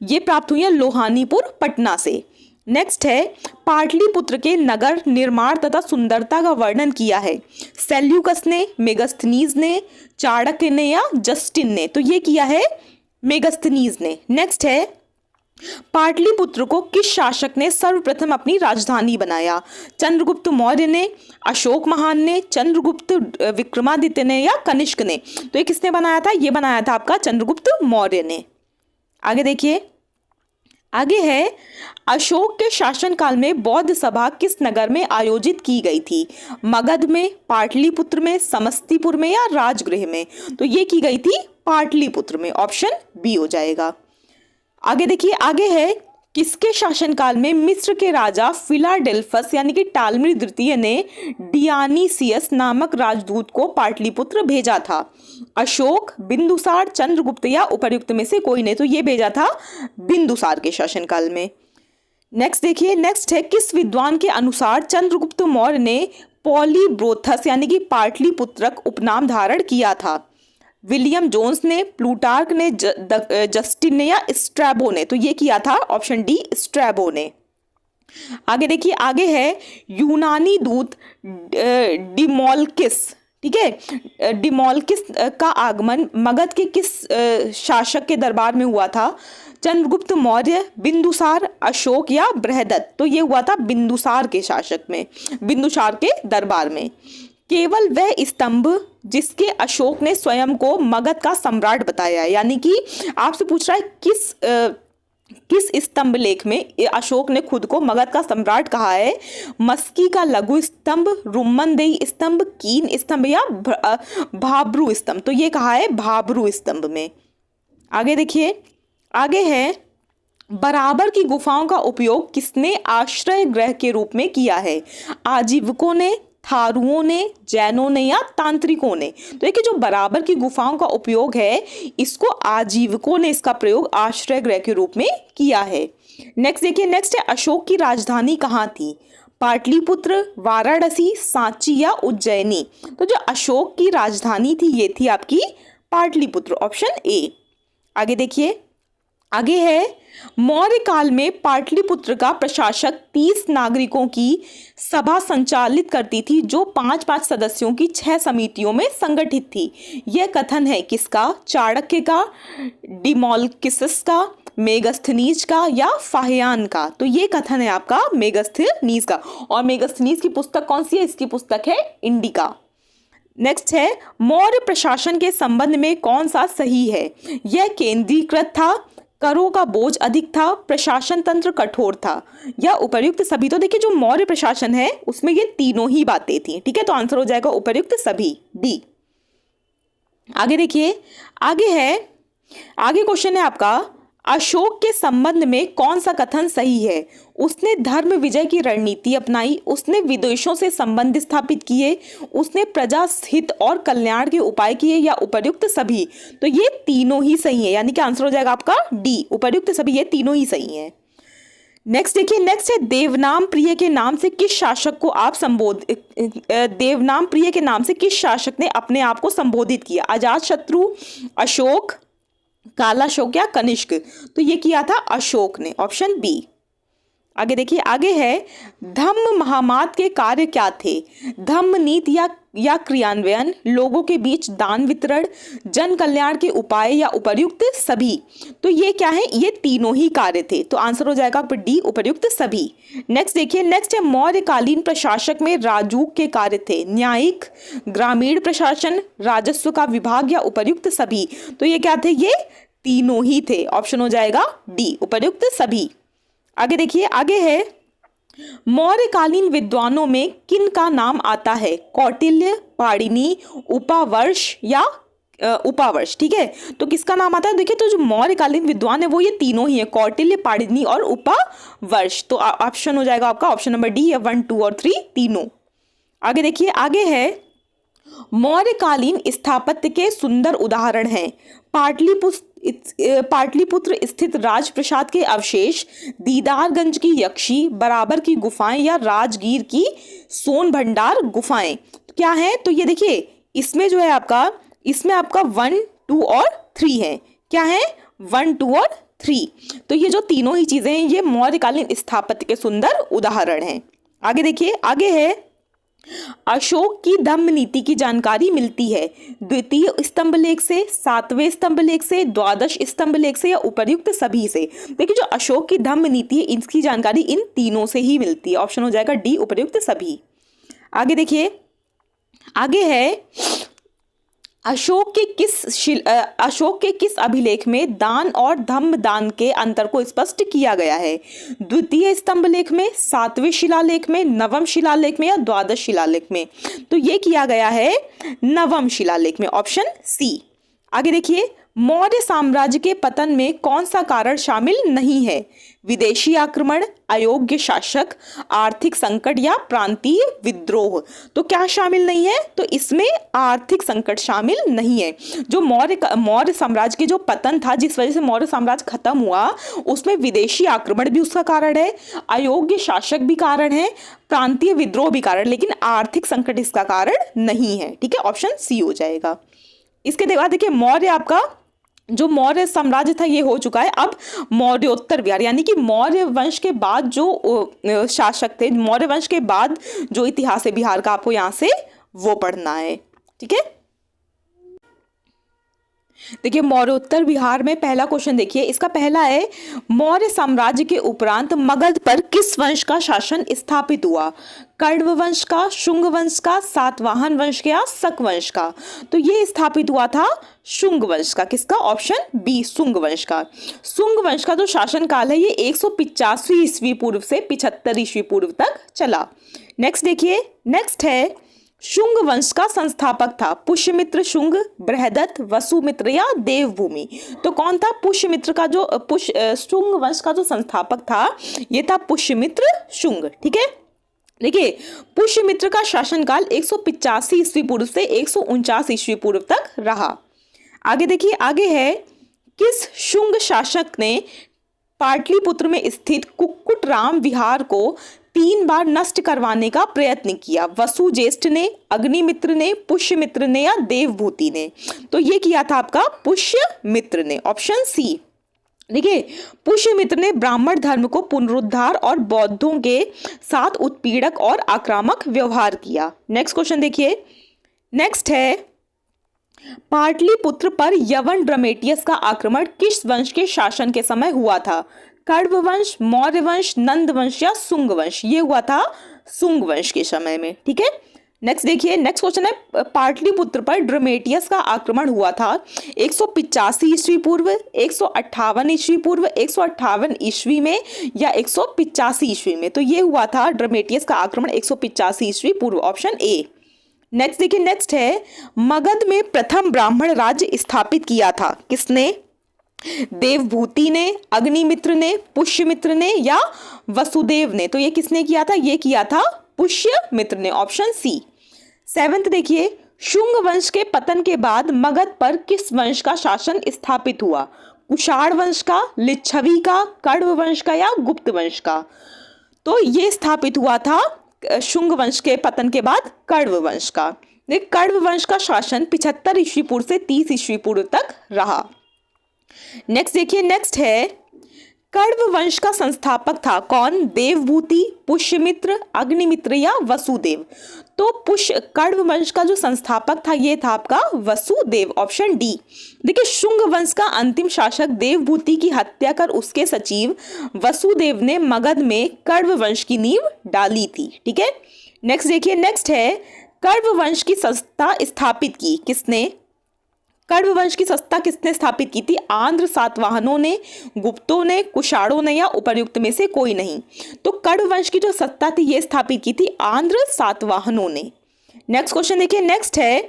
ये प्राप्त हुई है लोहानीपुर पटना से। नेक्स्ट है पाटलिपुत्र के नगर निर्माण तथा सुंदरता का वर्णन किया है सेल्यूकस ने, मेगस्थनीज ने, चाणक्य ने या जस्टिन ने? तो ये किया है मेगस्थनीज ने। नेक्स्ट है पाटलिपुत्र को किस शासक ने सर्वप्रथम अपनी राजधानी बनाया? चंद्रगुप्त मौर्य ने, अशोक महान ने, चंद्रगुप्त विक्रमादित्य ने या कनिष्क ने? तो ये किसने बनाया था? ये बनाया था आपका चंद्रगुप्त मौर्य ने। आगे देखिए, आगे है अशोक के शासनकाल में बौद्ध सभा किस नगर में आयोजित की गई थी? मगध में, पाटलिपुत्र में, समस्तीपुर में या राजगृह में? तो ये की गई थी पाटलिपुत्र में। ऑप्शन बी हो जाएगा। आगे देखिए, आगे है किसके शासनकाल में मिस्र के राजा फिलाडेल्फस यानी कि टालमी द्वितीय ने डियानीसियस नामक राजदूत को पाटलिपुत्र भेजा था? अशोक, बिंदुसार, चंद्रगुप्त या उपर्युक्त में से कोई ने? तो ये भेजा था बिंदुसार के शासनकाल में। नेक्स्ट देखिए, नेक्स्ट है किस विद्वान के अनुसार चंद्रगुप्त मौर्य ने पॉलीब्रोथस यानी कि पाटलिपुत्रक उपनाम धारण किया था? विलियम जोन्स ने, प्लूटार्क ने, जस्टिन ने या स्ट्रैबो ने? तो ये किया था ऑप्शन डी, स्ट्रैबो ने। आगे देखिए, आगे है यूनानी दूत डिमोल्किस, ठीक है, डिमोल्किस का आगमन मगध के किस शासक के दरबार में हुआ था? चंद्रगुप्त मौर्य, बिंदुसार, अशोक या बृहदत्त? तो ये हुआ था बिंदुसार के शासक में, बिंदुसार के दरबार में। केवल वह स्तंभ जिसके अशोक ने स्वयं को मगध का सम्राट बताया, यानी कि आपसे पूछ रहा है किस स्तंभ लेख में अशोक ने खुद को मगध का सम्राट कहा है? मस्की का लघु स्तंभ, रुम्मनदेही स्तंभ, कीन स्तंभ या भाब्रू स्तंभ? तो ये कहा है भाब्रू स्तंभ में। आगे देखिए, आगे है बराबर की गुफाओं का उपयोग किसने आश्रय गृह के रूप में किया है? आजीविकों ने, थारुओं ने, जैनों ने या तांत्रिकों ने? तो देखिए जो बराबर की गुफाओं का उपयोग है इसको आजीविकों ने इसका प्रयोग आश्रय गृह के रूप में किया है। नेक्स्ट देखिए, नेक्स्ट है अशोक की राजधानी कहाँ थी? पाटलिपुत्र, वाराणसी, सांची या उज्जैनी? तो जो अशोक की राजधानी थी ये थी आपकी पाटलिपुत्र, ऑप्शन ए। आगे देखिए, आगे है मौर्य काल में पाटलिपुत्र का प्रशासक 30 नागरिकों की सभा संचालित करती थी जो 5-5 सदस्यों की 6 समितियों में संगठित थी। यह कथन है किसका? चाणक्य का, डिमोक्रिटस का, मेगास्थनीज का या फाहियान का? तो ये कथन है आपका मेगास्थनीज का। और मेगास्थनीज की पुस्तक कौन सी है? इसकी पुस्तक है इंडिका। नेक्स्ट है मौर्य प्रशासन के संबंध में कौन सा सही है? यह केंद्रीकृत था, करों का बोझ अधिक था, प्रशासन तंत्र कठोर था या उपर्युक्त सभी? तो देखिए जो मौर्य प्रशासन है उसमें ये तीनों ही बातें थी, ठीक है। तो आंसर हो जाएगा उपर्युक्त सभी, डी। आगे देखिए, आगे क्वेश्चन है आपका अशोक के संबंध में कौन सा कथन सही है? उसने धर्म विजय की रणनीति अपनाई, उसने विदेशों से संबंध स्थापित किए, उसने प्रजा हित और कल्याण के उपाय किए या उपर्युक्त सभी? तो ये तीनों ही सही है, यानी कि आंसर हो जाएगा आपका डी, उपर्युक्त सभी, ये तीनों ही सही है। नेक्स्ट देखिए, नेक्स्ट है देवनाम प्रिय के नाम से किस शासक को आप देवनाम प्रिय के नाम से किस शासक ने अपने आप को संबोधित किया? अजातशत्रु, अशोक, काला अशोक या कनिष्क? तो ये किया था अशोक ने, ऑप्शन बी। आगे देखिए, आगे है धम्म महामात के कार्य क्या थे? धम्म नीति या क्रियान्वयन, लोगों के बीच दान वितरण, जन कल्याण के उपाय या उपर्युक्त सभी? तो ये क्या है? ये तीनों ही कार्य थे, तो आंसर हो जाएगा डी, उपर्युक्त सभी। नेक्स्ट देखिए, नेक्स्ट है मौर्यकालीन प्रशासक में राजूक के कार्य थे? न्यायिक, ग्रामीण प्रशासन, राजस्व का विभाग या उपर्युक्त सभी? तो ये क्या थे? ये तीनों ही थे, ऑप्शन हो जाएगा डी, उपर्युक्त सभी। आगे देखिए, आगे है मौर्यकालीन विद्वानों में किन का नाम आता है? कौटिल्य, पाणिनि, उपावर्ष या उपावर्ष, ठीक है। तो किसका नाम आता है? देखिए तो जो मौर्यकालीन विद्वान है वो ये तीनों ही है, कौटिल्य, पाणिनि और उपावर्ष। तो ऑप्शन हो जाएगा आपका ऑप्शन नंबर डी, 1, 2 और 3 तीनों। आगे देखिए, आगे है मौर्यकालीन स्थापत्य के सुंदर उदाहरण हैं पाटलिपुत्र स्थित राजप्रसाद के अवशेष, दीदारगंज की यक्षी, बराबर की गुफाएं या राजगीर की सोन भंडार गुफाएं? क्या है? तो ये देखिए इसमें जो है आपका, इसमें आपका 1, 2 और 3 है। क्या है? 1, 2 और 3। तो ये जो तीनों ही चीजें हैं ये मौर्यकालीन स्थापत्य के सुंदर उदाहरण हैं। आगे देखिए, आगे है अशोक की धम्म नीति की जानकारी मिलती है द्वितीय स्तंभ लेख से, 7वें स्तंभ लेख से, द्वादश स्तंभ लेख से या उपर्युक्त सभी से? देखिए जो अशोक की धम्म नीति है इसकी जानकारी इन तीनों से ही मिलती है, ऑप्शन हो जाएगा डी, उपर्युक्त सभी। आगे देखिए, आगे है अशोक के किस अभिलेख में दान और धम्म दान के अंतर को स्पष्ट किया गया है? द्वितीय स्तंभ लेख में, 7वें शिलालेख में, 9वें शिलालेख में या द्वादश शिलालेख में? तो ये किया गया है 9वें शिलालेख में, ऑप्शन सी। आगे देखिए, मौर्य साम्राज्य के पतन में कौन सा कारण शामिल नहीं है? विदेशी आक्रमण, अयोग्य शासक, आर्थिक संकट या प्रांतीय विद्रोह? तो क्या शामिल नहीं है? तो इसमें आर्थिक संकट शामिल नहीं है। जो मौर्य साम्राज्य के जो पतन था, जिस वजह से मौर्य साम्राज्य खत्म हुआ, उसमें विदेशी आक्रमण भी उसका कारण है, अयोग्य शासक भी कारण है, प्रांतीय विद्रोह भी कारण, लेकिन आर्थिक संकट इसका कारण नहीं है, ठीक है। ऑप्शन सी हो जाएगा। इसके बाद देखिए मौर्य, आपका जो मौर्य साम्राज्य था ये हो चुका है। अब मौर्योत्तर बिहार, यानी कि मौर्य वंश के बाद जो शासक थे, मौर्य वंश के बाद जो इतिहास है बिहार का, आपको यहाँ से वो पढ़ना है, ठीक है। देखिए मौर्योत्तर बिहार में पहला क्वेश्चन देखिए, इसका पहला है मौर्य साम्राज्य के उपरांत मगध पर किस वंश का शासन स्थापित हुआ? कण्व वंश का, शुंग वंश का, सातवाहन वंश का या शक वंश का? तो ये स्थापित हुआ था शुंग वंश का। किसका? ऑप्शन बी, शुंग वंश का। शुंग वंश का जो शासन काल है ये 185 ईस्वी पूर्व से 75 ईस्वी पूर्व तक चला। नेक्स्ट देखिए, नेक्स्ट है शुंग वंश का संस्थापक था पुष्यमित्र शुंग, बृहदत्त, वसुमित्र या देवभूमि? तो कौन था? पुष्यमित्र का जो शुंग वंश का जो संस्थापक था ये था पुष्यमित्र शुंग, ठीक है। देखिए, पुष्यमित्र का शासनकाल 185 ईस्वी पूर्व से 149 ईस्वी पूर्व तक रहा। आगे देखिए, आगे है, किस शुंग शासक ने पाटलिपुत्र में स्थित कुक्कुटराम विहार को 3 बार नष्ट करवाने का प्रयत्न किया? वसु ज्येष्ठ ने, अग्निमित्र ने, पुष्यमित्र ने या देवभूति ने? तो ये किया था आपका पुष्यमित्र ने, ऑप्शन सी। देखिए, पुष्यमित्र ने ब्राह्मण धर्म को पुनरुद्धार और बौद्धों के साथ उत्पीड़क और आक्रामक व्यवहार किया। नेक्स्ट क्वेश्चन देखिए, नेक्स्ट है, पाटलिपुत्र पर यवन ड्रमेटियस का आक्रमण किस वंश के शासन के समय हुआ था? कण्व वंश, मौर्य वंश, नंद वंश या सुंग वंश? ये हुआ था सुंग वंश के समय में, ठीक है। नेक्स्ट देखिए, नेक्स्ट क्वेश्चन है, पाटलिपुत्र पर ड्रमेटियस का आक्रमण हुआ था 185 ईस्वी पूर्व, 158 ईस्वी पूर्व, 158 ईस्वी में या 185 ईस्वी में? तो ये हुआ था ड्रमेटियस का आक्रमण 185 ईस्वी पूर्व, ऑप्शन ए। नेक्स्ट देखिए, नेक्स्ट है, मगध में प्रथम ब्राह्मण राज्य स्थापित किया था किसने? देवभूति ने, अग्निमित्र ने, पुष्यमित्र ने या वसुदेव ने? तो ये किसने किया था? ये किया था पुष्यमित्र ने, ऑप्शन सी। 7th देखिए, शुंग वंश के पतन के बाद मगध पर किस वंश का शासन स्थापित हुआ? कुषाण वंश का, लिच्छवी का, कण्व वंश का या गुप्त वंश का? तो ये स्थापित हुआ था शुंग वंश के पतन के बाद कण्व वंश का। कण्व वंश का शासन 75 ईस्वी पूर्व से 30 ईस्वी पूर्व तक रहा। नेक्स्ट देखिए, नेक्स्ट है, कण्व वंश का संस्थापक था कौन? देवभूति, पुष्यमित्र, अग्निमित्र या वसुदेव? तो कण्व वंश का जो संस्थापक था ये था आपका वसुदेव, ऑप्शन डी। देखिए, शुंग वंश का अंतिम शासक देवभूति की हत्या कर उसके सचिव वसुदेव ने मगध में कण्व वंश की नींव डाली थी, ठीक है। नेक्स्ट देखिए, नेक्स्ट है, कण्व वंश की संस्था स्थापित की किसने? कण्व वंश की संस्था किसने स्थापित की थी? आंध्र सातवाहनों ने, गुप्तों ने, कुषाणों ने या उपर्युक्त में से कोई नहीं? तो कण्व वंश की जो सत्ता थी ये स्थापित की थी आंध्र सातवाहनों ने। नेक्स्ट क्वेश्चन देखिए, नेक्स्ट है,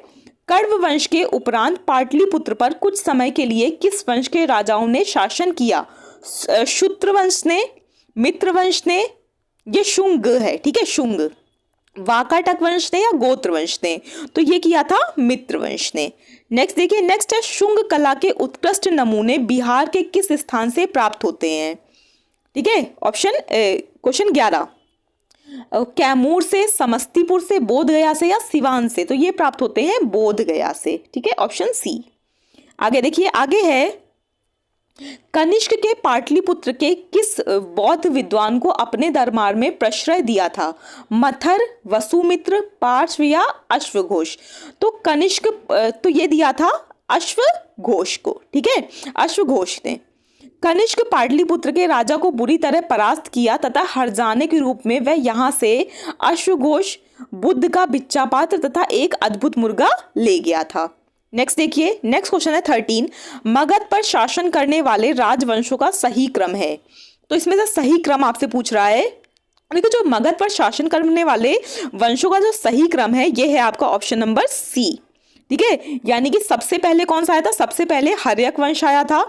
कण्व वंश के उपरांत पाटलिपुत्र पर कुछ समय के लिए किस वंश के राजाओं ने शासन किया? शूद्र वंश ने, मित्र वंश ने, ये शुंग है, ठीक है, शुंग। वाकाटक वंश ने या गोत्र वंश ने? तो ये किया था मित्र वंश ने। नेक्स्ट देखिए, नेक्स्ट है, शुंग कला के उत्कृष्ट नमूने बिहार के किस स्थान से प्राप्त होते हैं? ठीक है, ऑप्शन क्वेश्चन 11, कैमूर से, समस्तीपुर से, बोधगया से या सिवान से? तो ये प्राप्त होते हैं बोधगया से, ठीक है, ऑप्शन सी। आगे देखिए, आगे है, कनिष्क के पाटलिपुत्र के किस बौद्ध विद्वान को अपने दरबार में प्रश्रय दिया था? मथर, वसुमित्र, पार्श्व या अश्वघोष? तो कनिष्क तो ये दिया था अश्वघोष को, ठीक है, अश्वघोष ने। कनिष्क पाटलिपुत्र के राजा को बुरी तरह परास्त किया तथा हर्जाने के रूप में वह यहाँ से अश्वघोष, बुद्ध का बिच्चा पात्र तथा एक अद्भुत मुर्गा ले गया था। नेक्स्ट देखिए, नेक्स्ट क्वेश्चन है 13, मगध पर शासन करने वाले राजवंशों का सही क्रम है? तो इसमें से सही क्रम आपसे पूछ रहा है। देखो, जो मगध पर शासन करने वाले वंशों का जो सही क्रम है ये है आपका ऑप्शन नंबर सी, ठीक है। यानी कि सबसे पहले कौन सा आया था? सबसे पहले हर्यक वंश आया था,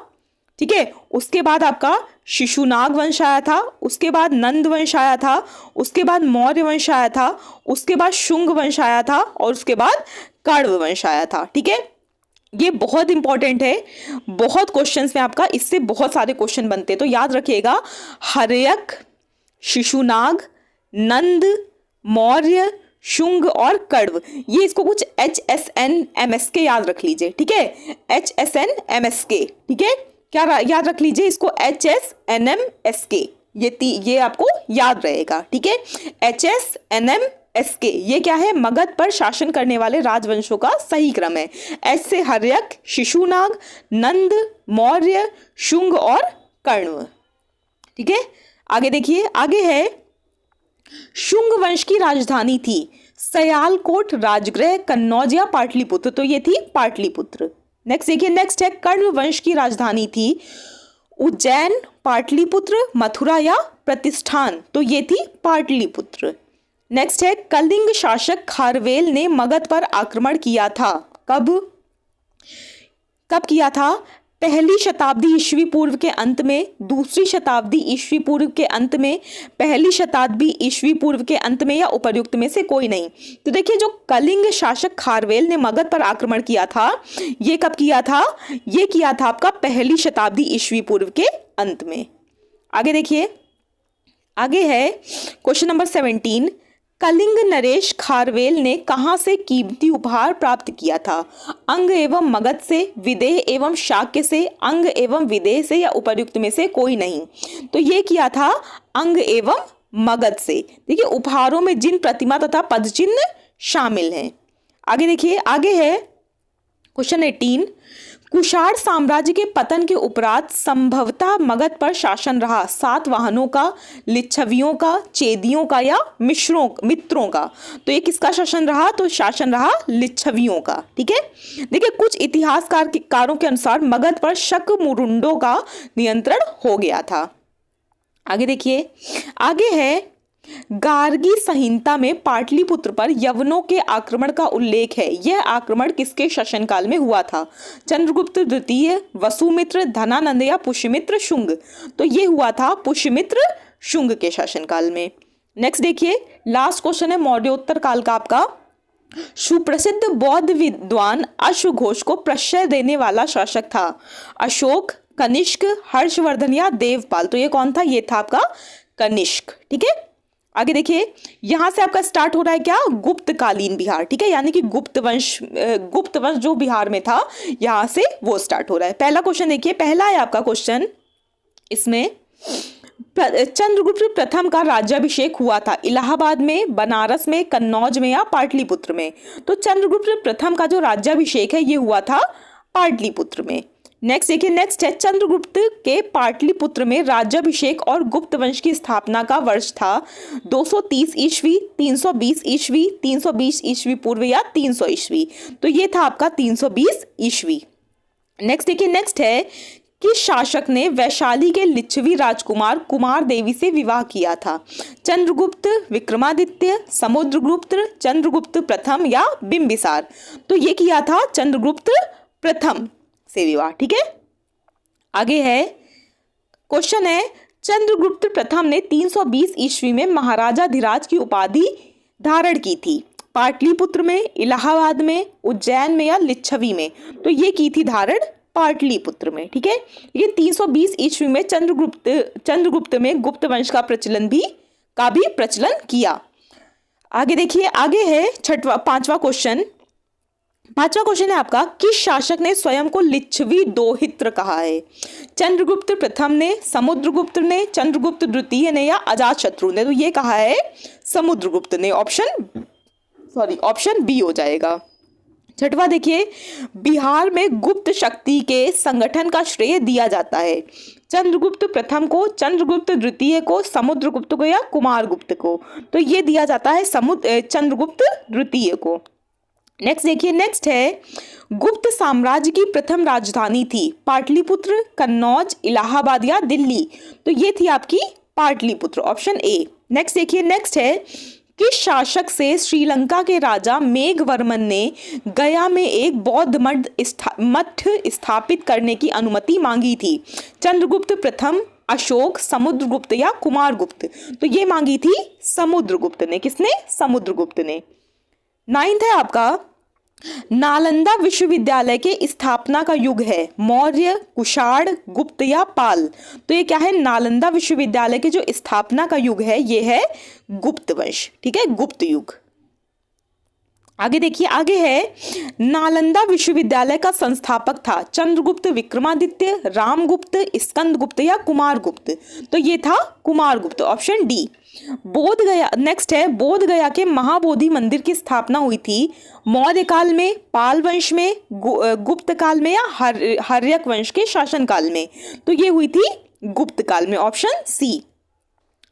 ठीक है, उसके बाद आपका शिशुनाग वंश आया था, उसके बाद नंद वंश आया था, उसके बाद मौर्य वंश आया था, उसके बाद शुंग वंश आया था और उसके बाद कण्व वंश आया था, ठीक है। ये बहुत इंपॉर्टेंट है, बहुत क्वेश्चंस में आपका इससे बहुत सारे क्वेश्चन बनते हैं, तो याद रखिएगा, हर्यक, शिशुनाग, नंद, मौर्य, शुंग और कण्व, ये इसको कुछ HSN-MSK याद रख लीजिए, ठीक है, HSN-MSK, ठीक है, क्या याद रख लीजिए इसको, HSN-MSK, ये आपको याद रहेगा, ठीक है, HSN-MSK, ये क्या है? मगध पर शासन करने वाले राजवंशों का सही क्रम है। एच से हर्यक, शिशुनाग, नंद, मौर्य, शुंग और कण्व, ठीक है। आगे देखिए, आगे है, शुंग वंश की राजधानी थी सयालकोट, राजगृह, कन्नौज या पाटलिपुत्र? तो ये थी पाटलिपुत्र। नेक्स्ट देखिए, नेक्स्ट है, कण्व वंश की राजधानी थी उज्जैन, पाटलिपुत्र, मथुरा या प्रतिष्ठान? तो ये थी पाटलिपुत्र। नेक्स्ट है, कलिंग शासक खारवेल ने मगध पर आक्रमण किया था, कब किया था? पहली शताब्दी ईस्वी पूर्व के अंत में, दूसरी शताब्दी ईस्वी पूर्व के अंत में, पहली शताब्दी ईस्वी पूर्व के अंत में, या उपर्युक्त में से कोई नहीं। तो देखिए जो कलिंग शासक खारवेल ने मगध पर आक्रमण किया था, ये कब किया था? ये किया था आपका पहली शताब्दी ईस्वी पूर्व के अंत में। आगे देखिए, आगे है क्वेश्चन नंबर 17। कलिंग नरेश खारवेल ने कहां से कीमती उपहार प्राप्त किया था? अंग एवं मगध से, विदेह एवं शाक्य से, अंग एवं विदेह से, या उपर्युक्त में से कोई नहीं। तो ये किया था अंग एवं मगध से। देखिए उपहारों में जिन प्रतिमा तथा पदचिन्ह शामिल हैं। आगे देखिए, आगे है क्वेश्चन 18। कुषाण साम्राज्य के पतन के उपरांत संभवतः मगध पर शासन रहा सातवाहनों का, लिच्छवियों का, चेदियों का, या मित्रों का। तो ये किसका शासन रहा? तो शासन रहा लिच्छवियों का। ठीक है, देखिए कुछ इतिहासकारों के अनुसार मगध पर शक मुरुंडों का नियंत्रण हो गया था। आगे देखिए, आगे है गार्गी संहिता में पाटलिपुत्र पर यवनों के आक्रमण का उल्लेख है। यह आक्रमण किसके शासनकाल में हुआ था? चंद्रगुप्त द्वितीय, वसुमित्र, धनानंद, या पुष्यमित्र शुंग। तो ये हुआ था पुष्यमित्र शुंग के शासनकाल में। नेक्स्ट देखिए, लास्ट क्वेश्चन है मौर्योत्तर काल का आपका। सुप्रसिद्ध बौद्ध विद्वान अश्वघोष को प्रश्रय देने वाला शासक था? अशोक, कनिष्क, हर्षवर्धन, या देवपाल। तो ये कौन था? ये था आपका कनिष्क। ठीक है, आगे देखिए, यहां से आपका स्टार्ट हो रहा है क्या? गुप्तकालीन बिहार। ठीक है, यानी कि गुप्त वंश जो बिहार में था, यहां से वो स्टार्ट हो रहा है। पहला क्वेश्चन देखिए, पहला है आपका क्वेश्चन, इसमें चंद्रगुप्त प्रथम का राज्याभिषेक हुआ था इलाहाबाद में, बनारस में, कन्नौज में, या पाटलिपुत्र में। तो चंद्रगुप्त प्रथम का जो राज्याभिषेक है ये हुआ था पाटलिपुत्र में। नेक्स्ट देखिए, नेक्स्ट है चंद्रगुप्त के पाटलिपुत्र में राज्याभिषेक और गुप्त वंश की स्थापना का वर्ष था 230 ईस्वी, 320 ईस्वी, 320 ईस्वी पूर्व, या 300 ईस्वी। तो ये था आपका 320 ईस्वी। नेक्स्ट देखिए, नेक्स्ट है किस शासक ने वैशाली के लिच्छवी राजकुमार कुमार देवी से विवाह किया था? चंद्रगुप्त, विक्रमादित्य, समुद्रगुप्त, चंद्रगुप्त प्रथम, या बिंबिसार। तो ये किया था चंद्रगुप्त प्रथम से विवाह। ठीक है, आगे है क्वेश्चन है चंद्रगुप्त प्रथम ने 320 ईस्वी में महाराजा धीराज की उपाधि धारण की थी पाटलिपुत्र में, इलाहाबाद में, उज्जैन में, या लिच्छवी में। तो ये की थी धारण पाटलिपुत्र में। ठीक है, ये 320 ईस्वी में चंद्रगुप्त में गुप्त वंश का भी प्रचलन किया। आगे देखिए, आगे है पांचवा क्वेश्चन है आपका, किस शासक ने स्वयं को लिच्छवी दोहित्र कहा है? चंद्रगुप्त प्रथम ने, समुद्रगुप्त ने, चंद्रगुप्त द्वितीय ने, या अजातशत्रु ने। तो ये कहा है समुद्रगुप्त ने। ऑप्शन बी हो जाएगा। छठवां देखिए, बिहार में गुप्त शक्ति के संगठन का श्रेय दिया जाता है चंद्रगुप्त प्रथम को, चंद्रगुप्त द्वितीय को, समुद्रगुप्त को, या कुमारगुप्त को। तो ये दिया जाता है चंद्रगुप्त द्वितीय को। नेक्स्ट देखिए, नेक्स्ट है गुप्त साम्राज्य की प्रथम राजधानी थी पाटलिपुत्र, कन्नौज, इलाहाबाद, या दिल्ली। तो ये थी आपकी पाटलिपुत्र, ऑप्शन ए। नेक्स्ट देखिए, नेक्स्ट है किस शासक से श्रीलंका के राजा मेघवर्मन ने गया में एक बौद्ध मठ स्थापित करने की अनुमति मांगी थी? चंद्रगुप्त प्रथम, अशोक, समुद्रगुप्त, या कुमारगुप्त। तो ये मांगी थी समुद्रगुप्त ने। किसने? समुद्रगुप्त ने। 9th है आपका, नालंदा विश्वविद्यालय के स्थापना का युग है मौर्य, कुषाण, गुप्त, या पाल। तो ये क्या है? नालंदा विश्वविद्यालय के जो स्थापना का युग है ये है गुप्त वंश। ठीक है, गुप्त युग। आगे देखिए, आगे है नालंदा विश्वविद्यालय का संस्थापक था चंद्रगुप्त, विक्रमादित्य, रामगुप्त, स्कंदगुप्त, या कुमारगुप्त। तो ये था कुमारगुप्त, ऑप्शन डी। बोध गया, नेक्स्ट है बोध गया के महाबोधि मंदिर की स्थापना हुई थी मौर्य काल में, पाल वंश में, गुप्त काल में, या हर्यक वंश के शासन काल में। तो ये हुई थी गुप्त काल में, ऑप्शन सी।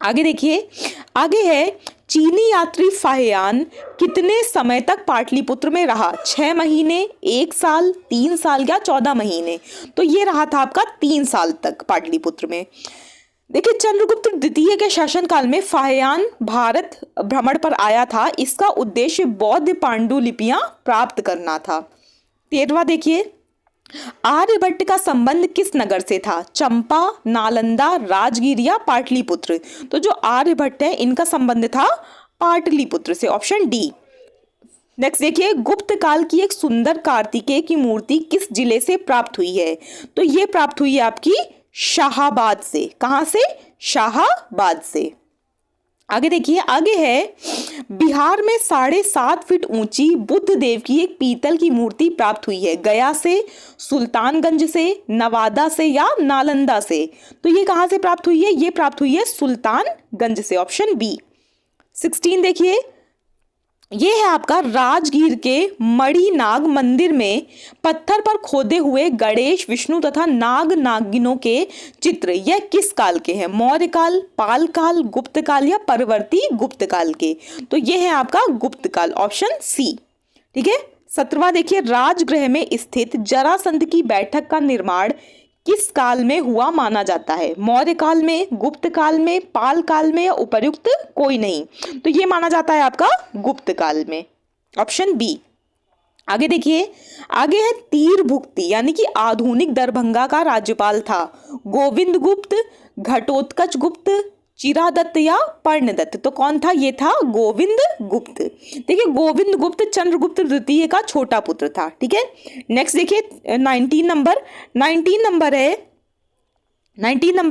आगे देखिए, आगे है चीनी यात्री फाहियान कितने समय तक पाटलिपुत्र में रहा? 6 महीने, 1 साल, 3 साल, या 14 महीने। तो ये रहा था आपका 3 साल तक पाटलिपुत्र में। देखिए, चंद्रगुप्त द्वितीय के शासनकाल में फाहियान भारत भ्रमण पर आया था। इसका उद्देश्य बौद्ध पांडुलिपियां प्राप्त करना था। 13वां देखिए, आर्यभट्ट का संबंध किस नगर से था? चंपा, नालंदा, राजगीर या पाटलिपुत्र? तो जो आर्यभट्ट है इनका संबंध था पाटलिपुत्र से, ऑप्शन डी। नेक्स्ट देखिए, गुप्त काल की एक सुंदर कार्तिकेय की मूर्ति किस जिले से प्राप्त हुई है? तो ये प्राप्त हुई है आपकी शाहाबाद से। कहां से? शाहाबाद से। आगे देखिए, आगे है, बिहार में 7.5 फीट ऊंची बुद्ध देव की एक पीतल की मूर्ति प्राप्त हुई है। गया से, सुल्तानगंज से, नवादा से या नालंदा से? तो ये कहां से प्राप्त हुई है? ये प्राप्त हुई है सुल्तानगंज से, ऑप्शन बी। 16 देखिए, ये है आपका राजगीर के मणिनाग मंदिर में पत्थर पर खोदे हुए गणेश, विष्णु तथा नाग नागिनों के चित्र। यह किस काल के हैं? मौर्य काल, पाल काल, गुप्त काल या परवर्ती गुप्त काल के? तो ये है आपका गुप्त काल, ऑप्शन सी। ठीक है। 17वां देखिए, राजगृह में स्थित जरासंध की बैठक का निर्माण किस काल में हुआ माना जाता है? मौर्य काल में, गुप्त काल में, पाल काल में या उपर्युक्त कोई नहीं? तो ये माना जाता है आपका गुप्त काल में, ऑप्शन बी। आगे देखिए, आगे है तीरभुक्ति, यानी कि आधुनिक दरभंगा का राज्यपाल था। गोविंद गुप्त, घटोत्कच गुप्त, चिरादत्त या पर्णदत्त? तो कौन था? ये था गोविंद गुप्त। देखिए, गोविंद गुप्त चंद्रगुप्त द्वितीय का छोटा पुत्र था। ठीक है। नेक्स्ट देखिए, 19 नंबर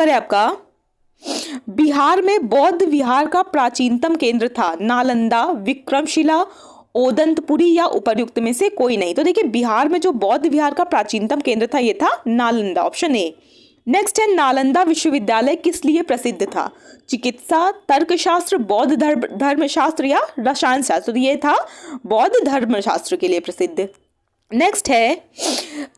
है आपका, बिहार में बौद्ध विहार का प्राचीनतम केंद्र था। नालंदा, विक्रमशिला, ओदंतपुरी या उपर्युक्त में से कोई नहीं? तो देखिए, बिहार में जो बौद्ध विहार का प्राचीनतम केंद्र था ये था नालंदा, ऑप्शन ए। नेक्स्ट है, नालंदा विश्वविद्यालय किस लिए प्रसिद्ध था? चिकित्सा, तर्कशास्त्र, बौद्ध धर्मशास्त्र या रसायन शास्त्र? ये था बौद्ध धर्मशास्त्र के लिए प्रसिद्ध। नेक्स्ट है,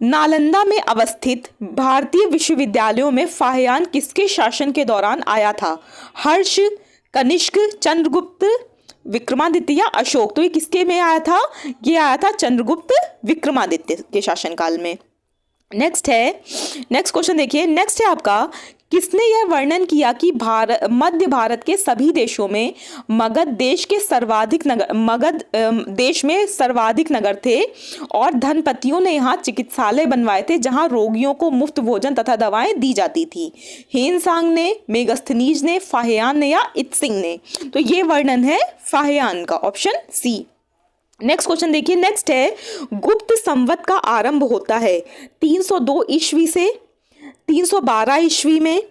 नालंदा में अवस्थित भारतीय विश्वविद्यालयों में फाहियान किसके शासन के दौरान आया था? हर्ष, कनिष्क, चंद्रगुप्त, विक्रमादित्य या अशोक? तो ये किसके में आया था? ये आया था चंद्रगुप्त विक्रमादित्य के शासनकाल में। नेक्स्ट क्वेश्चन देखिए, नेक्स्ट है आपका, किसने यह वर्णन किया कि मध्य भारत के सभी देशों में मगध देश में सर्वाधिक नगर थे और धनपतियों ने यहाँ चिकित्सालय बनवाए थे जहाँ रोगियों को मुफ्त भोजन तथा दवाएं दी जाती थी? हेनसांग ने, मेगस्थनीज ने, फाहियान ने या इत्सिंग ने? तो ये वर्णन है फाहियान का, ऑप्शन सी। नेक्स्ट क्वेश्चन देखिए, नेक्स्ट है, गुप्त संवत का आरंभ होता है 302 ईस्वी से, 312 ईस्वी में,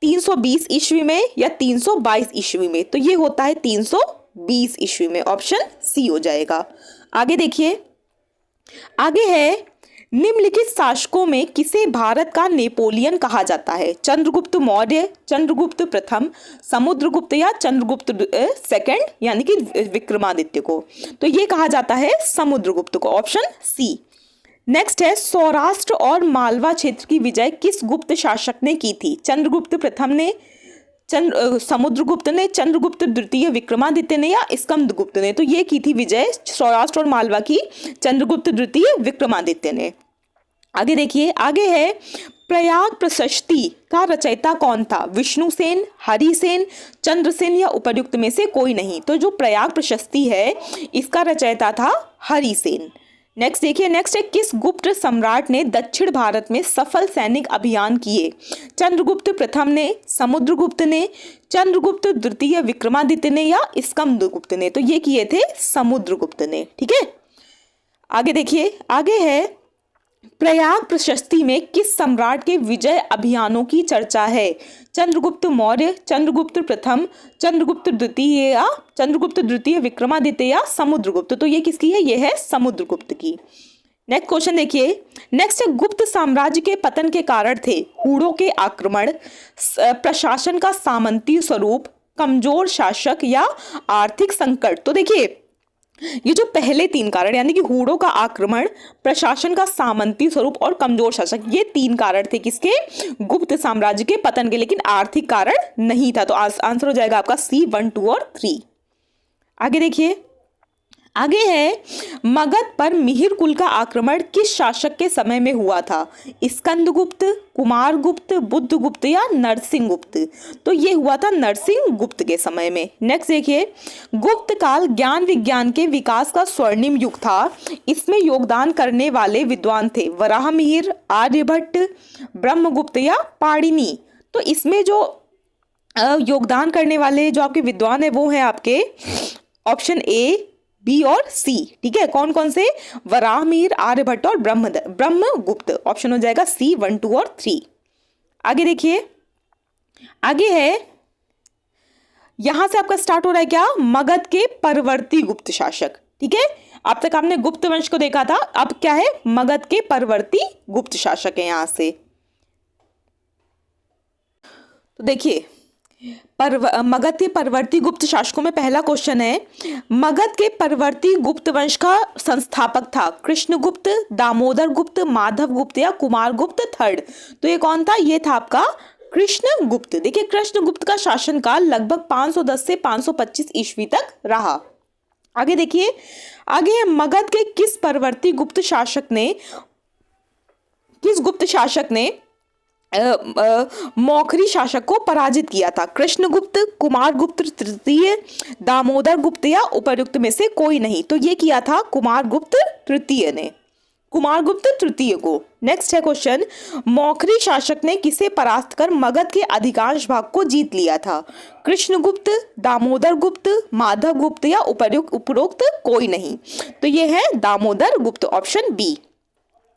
320 ईस्वी में या 322 ईस्वी में? तो ये होता है 320 ईस्वी में, ऑप्शन सी हो जाएगा। आगे देखिए, आगे है, निम्नलिखित शासकों में किसे भारत का नेपोलियन कहा जाता है? चंद्रगुप्त मौर्य, चंद्रगुप्त प्रथम, समुद्रगुप्त या चंद्रगुप्त सेकंड यानी कि विक्रमादित्य को? तो ये कहा जाता है समुद्रगुप्त को, ऑप्शन सी। नेक्स्ट है, सौराष्ट्र और मालवा क्षेत्र की विजय किस गुप्त शासक ने की थी? चंद्रगुप्त प्रथम ने, समुद्रगुप्त ने, चंद्रगुप्त द्वितीय विक्रमादित्य ने या स्कंदगुप्त ने? तो ये की थी विजय सौराष्ट्र और मालवा की चंद्रगुप्त द्वितीय विक्रमादित्य ने। आगे देखिए, आगे है, प्रयाग प्रशस्ति का रचयिता कौन था? विष्णुसेन, हरिसेन, चंद्रसेन या उपर्युक्त में से कोई नहीं? तो जो प्रयाग प्रशस्ति है इसका रचयिता था हरिसेन। नेक्स्ट देखिए, नेक्स्ट है, किस गुप्त सम्राट ने दक्षिण भारत में सफल सैनिक अभियान किए? चंद्रगुप्त प्रथम ने, समुद्रगुप्त ने, चंद्रगुप्त द्वितीय विक्रमादित्य ने या स्कंदगुप्त ने? तो ये किए थे समुद्रगुप्त ने। ठीक है। आगे देखिए, आगे है, प्रयाग प्रशस्ति में किस सम्राट के विजय अभियानों की चर्चा है? चंद्रगुप्त मौर्य, चंद्रगुप्त प्रथम, चंद्रगुप्त द्वितीय विक्रमादित्य या समुद्रगुप्त? तो ये किसकी है? ये है समुद्रगुप्त की। नेक्स्ट क्वेश्चन देखिए, नेक्स्ट है, गुप्त साम्राज्य के पतन के कारण थे हूणों के आक्रमण, प्रशासन का सामंती स्वरूप, कमजोर शासक या आर्थिक संकट? तो देखिए, ये जो पहले 3 कारण यानी कि हूणों का आक्रमण, प्रशासन का सामंती स्वरूप और कमजोर शासक, ये 3 कारण थे किसके? गुप्त साम्राज्य के पतन के, लेकिन आर्थिक कारण नहीं था। तो आंसर हो जाएगा आपका C 1, 2 और 3। आगे देखिए, आगे है, मगध पर मिहिर कुल का आक्रमण किस शासक के समय में हुआ था? स्कंदगुप्त, कुमारगुप्त, बुद्धगुप्त या नरसिंहगुप्त? तो ये हुआ था नरसिंहगुप्त के समय में। नेक्स्ट देखिए, गुप्त काल ज्ञान विज्ञान के विकास का स्वर्णिम युग था। इसमें योगदान करने वाले विद्वान थे वराहमिहिर, आर्यभट्ट, ब्रह्मगुप्त या पाणिनि? तो इसमें जो योगदान करने वाले जो आपके विद्वान है वो है आपके ऑप्शन ए, बी और सी। ठीक है, कौन कौन से? वराहमिहिर, आर्यभट्ट और ब्रह्मगुप्त। ऑप्शन हो जाएगा सी 1, 2 और 3। आगे देखिए, आगे है, यहां से आपका स्टार्ट हो रहा है क्या? मगध के परवर्ती गुप्त शासक। ठीक है, अब तक आपने गुप्त वंश को देखा था, अब क्या है? मगध के परवर्ती गुप्त शासक है यहां से। तो देखिए, मगध के परवर्ती गुप्त शासकों में पहला क्वेश्चन है, मगध के परवर्ती गुप्त वंश का संस्थापक था कृष्णगुप्त, दामोदर गुप्त, माधव गुप्त या कुमार गुप्त थर्ड? तो ये कौन था? ये था आपका कृष्णगुप्त। देखिए, कृष्णगुप्त का शासनकाल लगभग 510 से 525 ईस्वी तक रहा। आगे देखिए, आगे मगध के किस परवर्ती गुप्त शासक ने मौखरी शासक को पराजित किया था? कृष्णगुप्त, कुमारगुप्त तृतीय, दामोदर गुप्त या उपर्युक्त में से कोई नहीं? तो ये किया था कुमारगुप्त तृतीय ने, कुमारगुप्त तृतीय को। नेक्स्ट है क्वेश्चन, मौखरी शासक ने किसे परास्त कर मगध के अधिकांश भाग को जीत लिया था? कृष्णगुप्त, दामोदर गुप्त, माधव गुप्त या उपरोक्त कोई नहीं? तो ये है दामोदर गुप्त, ऑप्शन बी।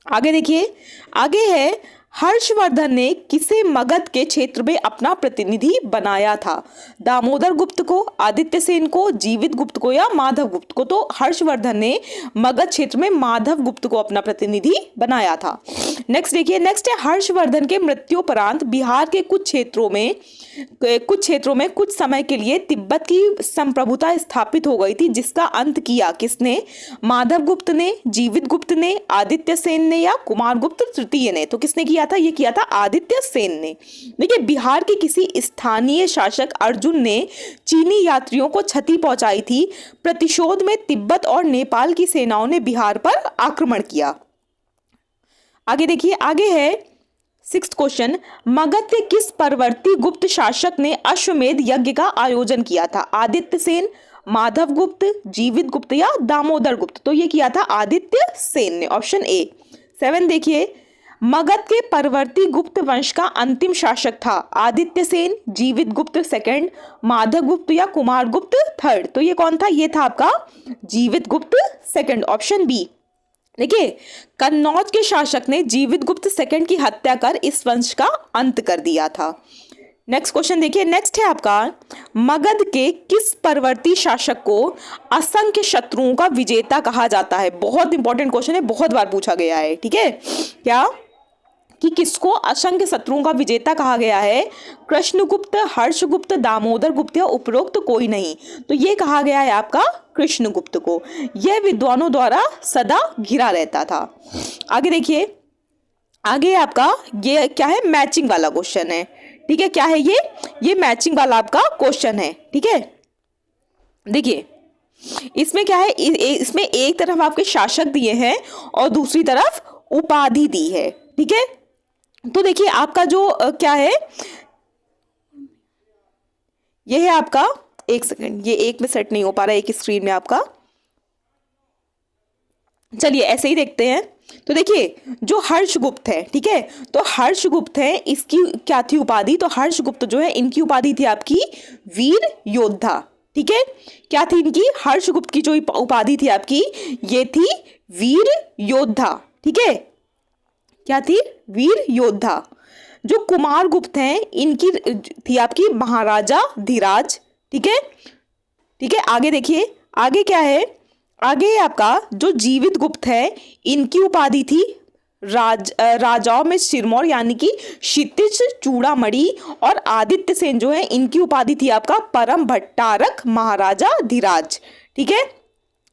आगे देखिए, आगे है, हर्षवर्धन ने किसे मगध के क्षेत्र में अपना प्रतिनिधि बनाया था? दामोदर गुप्त को, आदित्य सेन को, जीवित गुप्त को या माधव गुप्त को? तो हर्षवर्धन ने मगध क्षेत्र में माधव गुप्त को अपना प्रतिनिधि बनाया था। नेक्स्ट देखिए, नेक्स्ट है, हर्षवर्धन के मृत्युपरांत बिहार के कुछ क्षेत्रों में कुछ समय के लिए तिब्बत की संप्रभुता स्थापित हो गई थी, जिसका अंत किया किसने? माधव गुप्त ने, जीवित गुप्त ने, आदित्य सेन ने या कुमारगुप्त तृतीय ने? तो किसने किया था? ये किया था आदित्य सेन ने। देखिए, बिहार के किसी स्थानीय शासक अर्जुन ने चीनी यात्रियों को क्षति पहुंचाई थी। प्रतिशोध में तिब्बत और नेपाल की सेनाओं ने बिहार पर आक्रमण किया। आगे देखिए, आगे है 6th क्वेश्चन, मगध के किस परवर्ती गुप्त शासक ने अश्वमेध यज्ञ का आयोजन किया था? आदित्य सेन, माधव गुप्त, जीवित गुप्त या दामोदर गुप्त? तो ये किया था आदित्य सेन ने, ऑप्शन ए। 7 देखिए, मगध के परवर्ती गुप्त वंश का अंतिम शासक था आदित्य सेन, जीवित गुप्त सेकंड, माधव गुप्त या कुमार गुप्त थर्ड? तो ये कौन था? ये था आपका जीवित गुप्त सेकंड, ऑप्शन बी। देखिए, कन्नौज के शासक ने जीवित गुप्त सेकंड की हत्या कर इस वंश का अंत कर दिया था। नेक्स्ट क्वेश्चन देखिए, नेक्स्ट है आपका, मगध के किस परवर्ती शासक को असंख्य शत्रुओं का विजेता कहा जाता है? बहुत इंपॉर्टेंट क्वेश्चन है, बहुत बार पूछा गया है। ठीक है, क्या कि किसको असंख्य शत्रुओं का विजेता कहा गया है? कृष्णगुप्त, हर्षगुप्त, दामोदर गुप्त या उपरोक्त कोई नहीं? तो ये कहा गया है आपका कृष्णगुप्त को। यह विद्वानों द्वारा सदा घिरा रहता था। आगे देखिए, आगे आपका ये क्या है? मैचिंग वाला क्वेश्चन है। ठीक है, क्या है ये मैचिंग वाला आपका क्वेश्चन है। ठीक है, देखिए इसमें क्या है, इसमें एक तरफ आपके शासक दिए हैं और दूसरी तरफ उपाधि दी है। ठीक है, तो देखिए आपका जो क्या है, ये है आपका, एक सेकंड, ये एक में सेट नहीं हो पा रहा है एक स्क्रीन में आपका। चलिए ऐसे ही देखते हैं। तो देखिए जो हर्षगुप्त है, ठीक है, तो हर्षगुप्त है, इसकी क्या थी उपाधि? तो हर्षगुप्त जो है इनकी उपाधि थी आपकी वीर योद्धा। ठीक है, क्या थी इनकी? हर्षगुप्त की जो उपाधि थी आपकी, ये थी वीर योद्धा। ठीक है, क्या थी? वीर योद्धा। जो कुमार गुप्त हैं इनकी थी आपकी महाराजा धीराज। ठीक है, ठीक है, आगे देखिए, आगे क्या है? आगे आपका जो जीवित गुप्त है इनकी उपाधि थी राजाओं में सिरमौर यानी कि क्षितिज चूड़ामणि। और आदित्य सेन जो है इनकी उपाधि थी आपका परम भट्टारक महाराजा धीराज। ठीक है,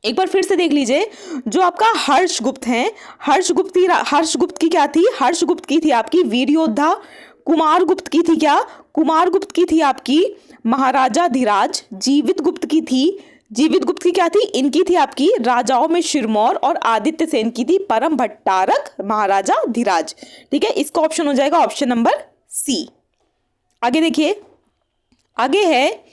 एक बार फिर से देख लीजिए, जो आपका हर्षगुप्त हैं, हर्षगुप्त की क्या थी? हर्षगुप्त की थी आपकी वीर योद्धा। कुमार गुप्त की थी क्या? कुमार गुप्त की थी आपकी महाराजा धीराज। जीवित गुप्त की थी जीवित गुप्त की क्या थी, इनकी थी आपकी राजाओं में सिरमौर, और आदित्य सेन की थी परम भट्टारक महाराजा धीराज। ठीक है, इसका ऑप्शन हो जाएगा ऑप्शन नंबर सी। आगे देखिए, आगे है,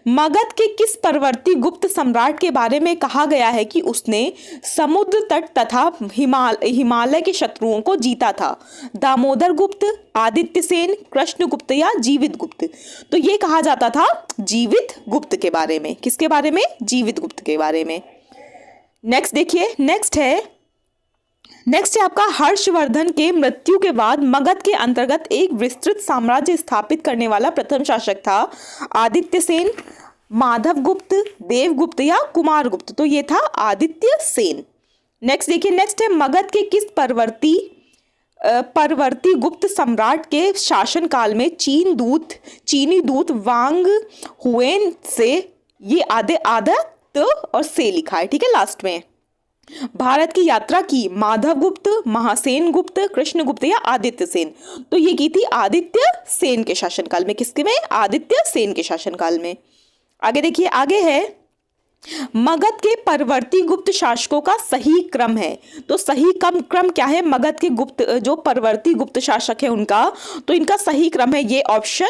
मगध के किस परवर्ती गुप्त सम्राट के बारे में कहा गया है कि उसने समुद्र तट तथा हिमालय के शत्रुओं को जीता था? दामोदर गुप्त, आदित्य सेन, कृष्ण गुप्त या जीवित गुप्त? तो ये कहा जाता था जीवित गुप्त के बारे में। किसके बारे में? जीवित गुप्त के बारे में। नेक्स्ट देखिए, नेक्स्ट है आपका हर्षवर्धन के मृत्यु के बाद मगध के अंतर्गत एक विस्तृत साम्राज्य स्थापित करने वाला प्रथम शासक था? आदित्य सेन, माधव गुप्त, देवगुप्त या कुमार गुप्त? तो ये था आदित्य सेन। नेक्स्ट देखिए, नेक्स्ट है, मगध के किस परवर्ती गुप्त सम्राट के शासन काल में चीनी दूत वांग हुएन से, ये आधा त और से लिखा है, ठीक है, लास्ट में, भारत की यात्रा की? माधव गुप्त, महासेन गुप्त, कृष्ण गुप्त या आदित्य सेन? तो ये की थी आदित्य सेन के शासनकाल में। किसके में? आदित्य सेन के शासनकाल में। आगे देखिए, आगे है, मगध के परवर्ती गुप्त शासकों का सही क्रम है। तो सही क्रम क्या है? मगध के जो परवर्ती गुप्त शासक है उनका, तो इनका सही क्रम है ये ऑप्शन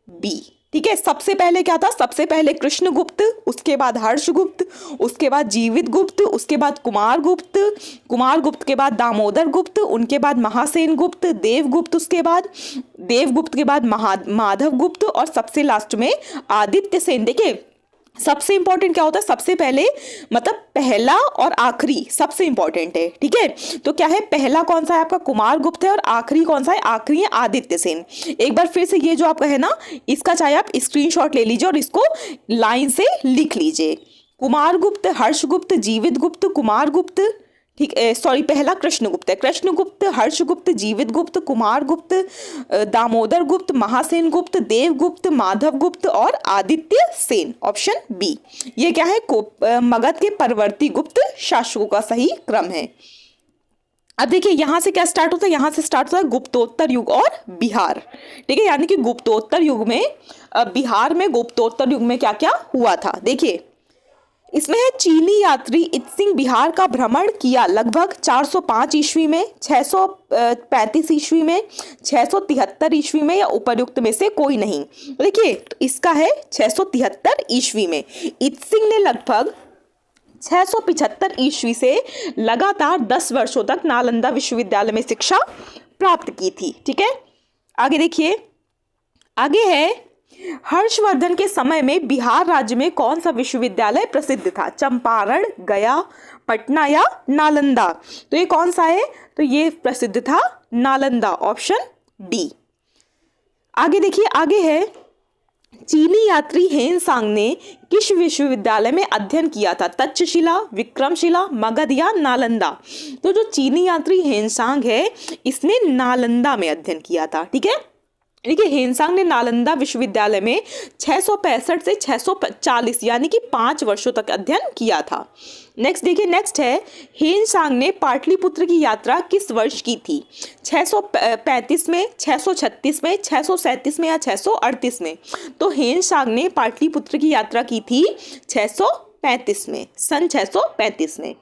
बी। ठीक है, सबसे पहले क्या था? सबसे पहले कृष्ण गुप्त, उसके बाद हर्ष गुप्त, उसके बाद जीवित गुप्त, उसके बाद कुमार गुप्त के बाद दामोदर गुप्त, उनके बाद महासेन गुप्त, देवगुप्त, उसके बाद देवगुप्त के बाद माधव गुप्त, और सबसे लास्ट में आदित्य सेन। देखिए, सबसे इंपॉर्टेंट क्या होता है? सबसे पहले मतलब पहला और आखिरी सबसे इंपॉर्टेंट है। ठीक है, तो क्या है? पहला कौन सा है आपका? कुमार गुप्त है, और आखिरी कौन सा है? आखिरी है आदित्य सेन। एक बार फिर से ये जो आपका है ना, इसका चाहे आप स्क्रीनशॉट ले लीजिए और इसको लाइन से लिख लीजिए। कुमार गुप्त, हर्ष गुप्त, जीवित गुप्त, कुमार गुप्त, ठीक है, सॉरी, पहला कृष्ण गुप्त है, कृष्ण गुप्त, हर्ष गुप्त, जीवित गुप्त, कुमार गुप्त, दामोदर गुप्त, महासेन गुप्त, देवगुप्त, माधव गुप्त और आदित्य सेन, ऑप्शन बी। ये क्या है? मगध के परवर्ती गुप्त शासकों का सही क्रम है। अब देखिए, यहां से क्या स्टार्ट होता है? यहां से स्टार्ट होता है गुप्तोत्तर युग और बिहार। ठीक है, यानी कि गुप्तोत्तर युग में, बिहार में गुप्तोत्तर युग में क्या क्या हुआ था? देखिए, इसमें है, चीनी यात्री इत्सिंग बिहार का भ्रमण किया लगभग 405 ईस्वी में, 635 ईस्वी में, 673 ईस्वी में, या उपर्युक्त में से कोई नहीं। देखिए, तो इसका है 673 ईस्वी में। इत्सिंग ने लगभग 675 ईस्वी से लगातार 10 वर्षों तक नालंदा विश्वविद्यालय में शिक्षा प्राप्त की थी। ठीक है, आगे देखिए, आगे है, हर्षवर्धन के समय में बिहार राज्य में कौन सा विश्वविद्यालय प्रसिद्ध था? चंपारण, गया, पटना या नालंदा? तो ये कौन सा है? तो ये प्रसिद्ध था नालंदा, ऑप्शन डी। आगे देखिए, आगे है, चीनी यात्री हेनसांग ने किस विश्वविद्यालय में अध्ययन किया था? तक्षशिला, विक्रमशिला, मगध या नालंदा? तो जो चीनी यात्री हेनसांग है, इसने नालंदा में अध्ययन किया था। ठीक है, देखिए, हेनसांग ने नालंदा विश्वविद्यालय में 665 से 640 यानी कि 5 वर्षों तक अध्ययन किया था। नेक्स्ट देखिए, नेक्स्ट है, हेनसांग ने पाटलिपुत्र की यात्रा किस वर्ष की थी? 635 में, 636 में, 637 में या 638 में? तो हेनसांग ने पाटलिपुत्र की यात्रा की थी 635 में, सन 635 में।